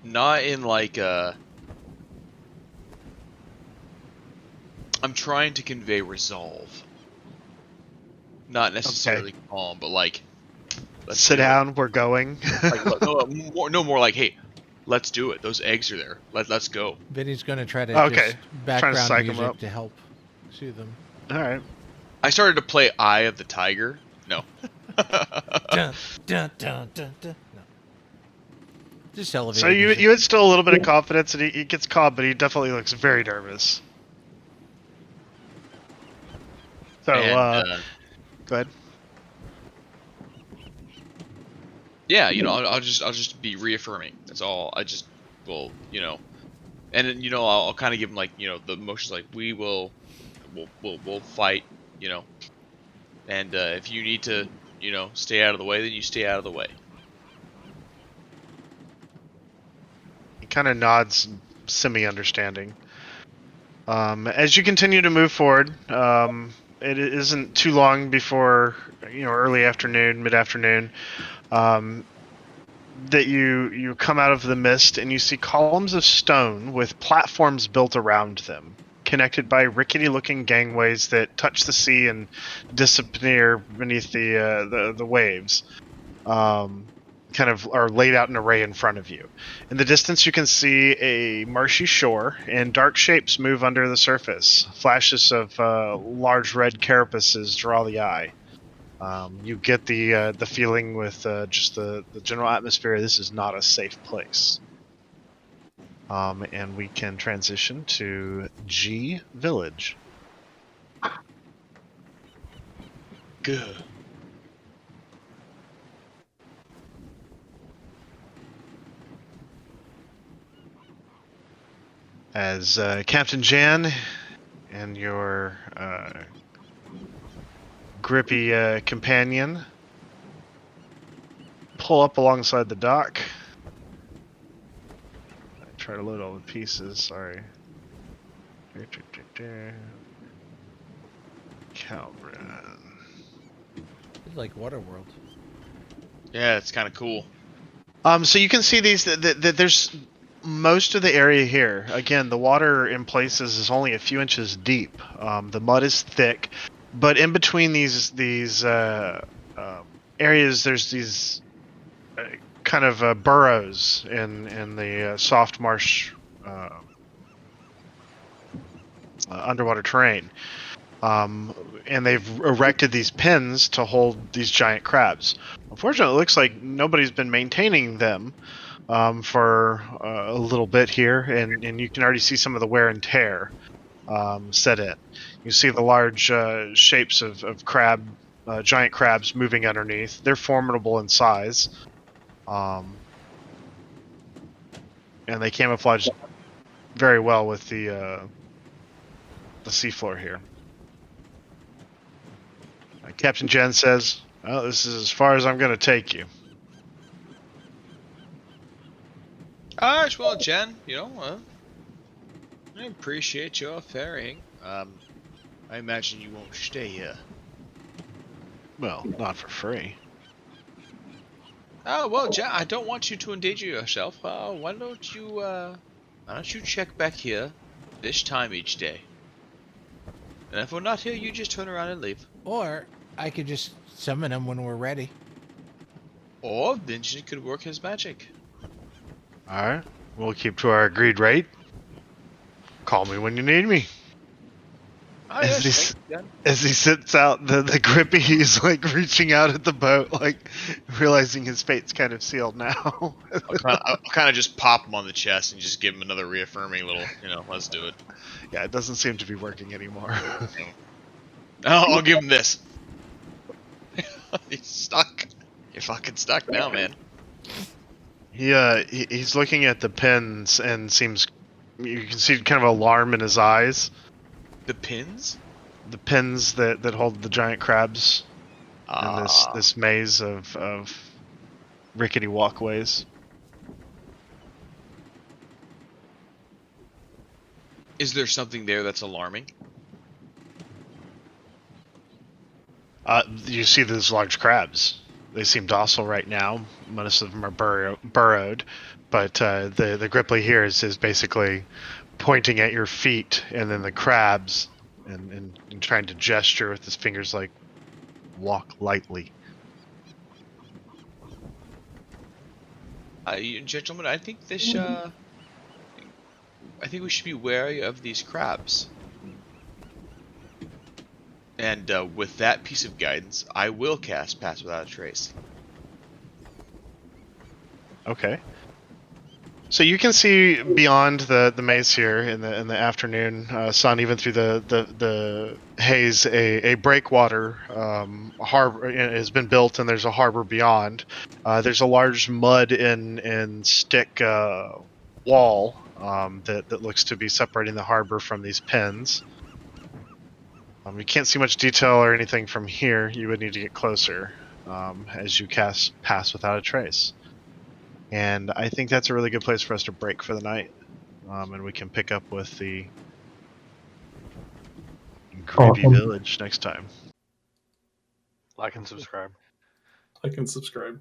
Speaker 2: not in like a... I'm trying to convey resolve. Not necessarily calm, but like...
Speaker 1: Let's sit down, we're going.
Speaker 2: Like, no more like, hey, let's do it. Those eggs are there. Let's go.
Speaker 3: Vinny's going to try to
Speaker 1: Okay.
Speaker 3: just background
Speaker 1: psych him
Speaker 3: music
Speaker 1: up.
Speaker 3: to help soothe them.
Speaker 1: All right.
Speaker 2: I started to play Eye of the Tiger. No.
Speaker 3: Dun, dun, dun, dun, dun. No. Just elevated.
Speaker 1: So you had still a little bit of confidence, and he gets caught, but he definitely looks very nervous. So,
Speaker 2: And,
Speaker 1: go ahead.
Speaker 2: Yeah, I'll just be reaffirming. That's all. I just will, and then, I'll kind of give him like, the emotions like we'll fight, and if you need to, stay out of the way, then you stay out of the way.
Speaker 1: He kind of nods, semi-understanding. As you continue to move forward, it isn't too long before, early afternoon, mid-afternoon, that you come out of the mist and you see columns of stone with platforms built around them, connected by rickety-looking gangways that touch the sea and disappear beneath the waves. Kind of are laid out in array in front of you. In the distance, you can see a marshy shore, and dark shapes move under the surface. Flashes of large red carapaces draw the eye. You get the feeling with just the general atmosphere. This is not a safe place. And we can transition to G Village.
Speaker 2: Good.
Speaker 1: As Captain Jan and your grippy companion pull up alongside the dock. I try to load all the pieces, sorry. Kalbren.
Speaker 3: It's like Waterworld.
Speaker 2: Yeah, it's kind of cool.
Speaker 1: So you can see these. There's most of the area here. Again, the water in places is only a few inches deep. The mud is thick, but in between these areas, there's these kind of burrows in the soft marsh underwater terrain. And they've erected these pens to hold these giant crabs. Unfortunately, it looks like nobody's been maintaining them for a little bit here, and you can already see some of the wear and tear set in. You see the large shapes of giant crabs moving underneath. They're formidable in size, and they camouflage very well with the seafloor here. Captain Jen says, "Well, this is as far as I'm going to take you."
Speaker 2: Alright, well, Jen, I appreciate your ferrying. I imagine you won't stay here.
Speaker 1: Well, not for free.
Speaker 2: Oh, well, Jen, I don't want you to endanger yourself. Why don't you check back here this time each day? And if we're not here, you just turn around and leave.
Speaker 3: Or I could just summon him when we're ready.
Speaker 2: Or Vincent could work his magic.
Speaker 1: Alright, we'll keep to our agreed rate. Call me when you need me.
Speaker 2: Oh,
Speaker 1: As
Speaker 2: yes,
Speaker 1: As he sits out the grippy, he's like reaching out at the boat, like realizing his fate's kind of sealed now.
Speaker 2: I'll kind of just pop him on the chest and just give him another reaffirming little, let's do it.
Speaker 1: Yeah, it doesn't seem to be working anymore.
Speaker 2: I'll give him this. He's stuck. You're fucking stuck now, man.
Speaker 1: He's looking at the pins and seems, you can see kind of alarm in his eyes.
Speaker 2: The pins?
Speaker 1: The pins that hold the giant crabs in this maze of rickety walkways.
Speaker 2: Is there something there that's alarming?
Speaker 1: You see those large crabs. They seem docile right now. Most of them are burrowed, but the gripply here is basically pointing at your feet, and then the crabs, and trying to gesture with his fingers like, walk lightly.
Speaker 2: Gentlemen, I think this. I think we should be wary of these crabs. And with that piece of guidance, I will cast Pass Without a Trace.
Speaker 1: Okay. So you can see beyond the maze here in the afternoon sun, even through the haze, a breakwater harbor has been built, and there's a harbor beyond. There's a large mud and stick wall that looks to be separating the harbor from these pins. You can't see much detail or anything from here. You would need to get closer as you cast Pass Without a Trace. And I think that's a really good place for us to break for the night. And we can pick up with the creepy
Speaker 5: Awesome.
Speaker 1: village next time.
Speaker 4: Like and subscribe.
Speaker 9: I can subscribe.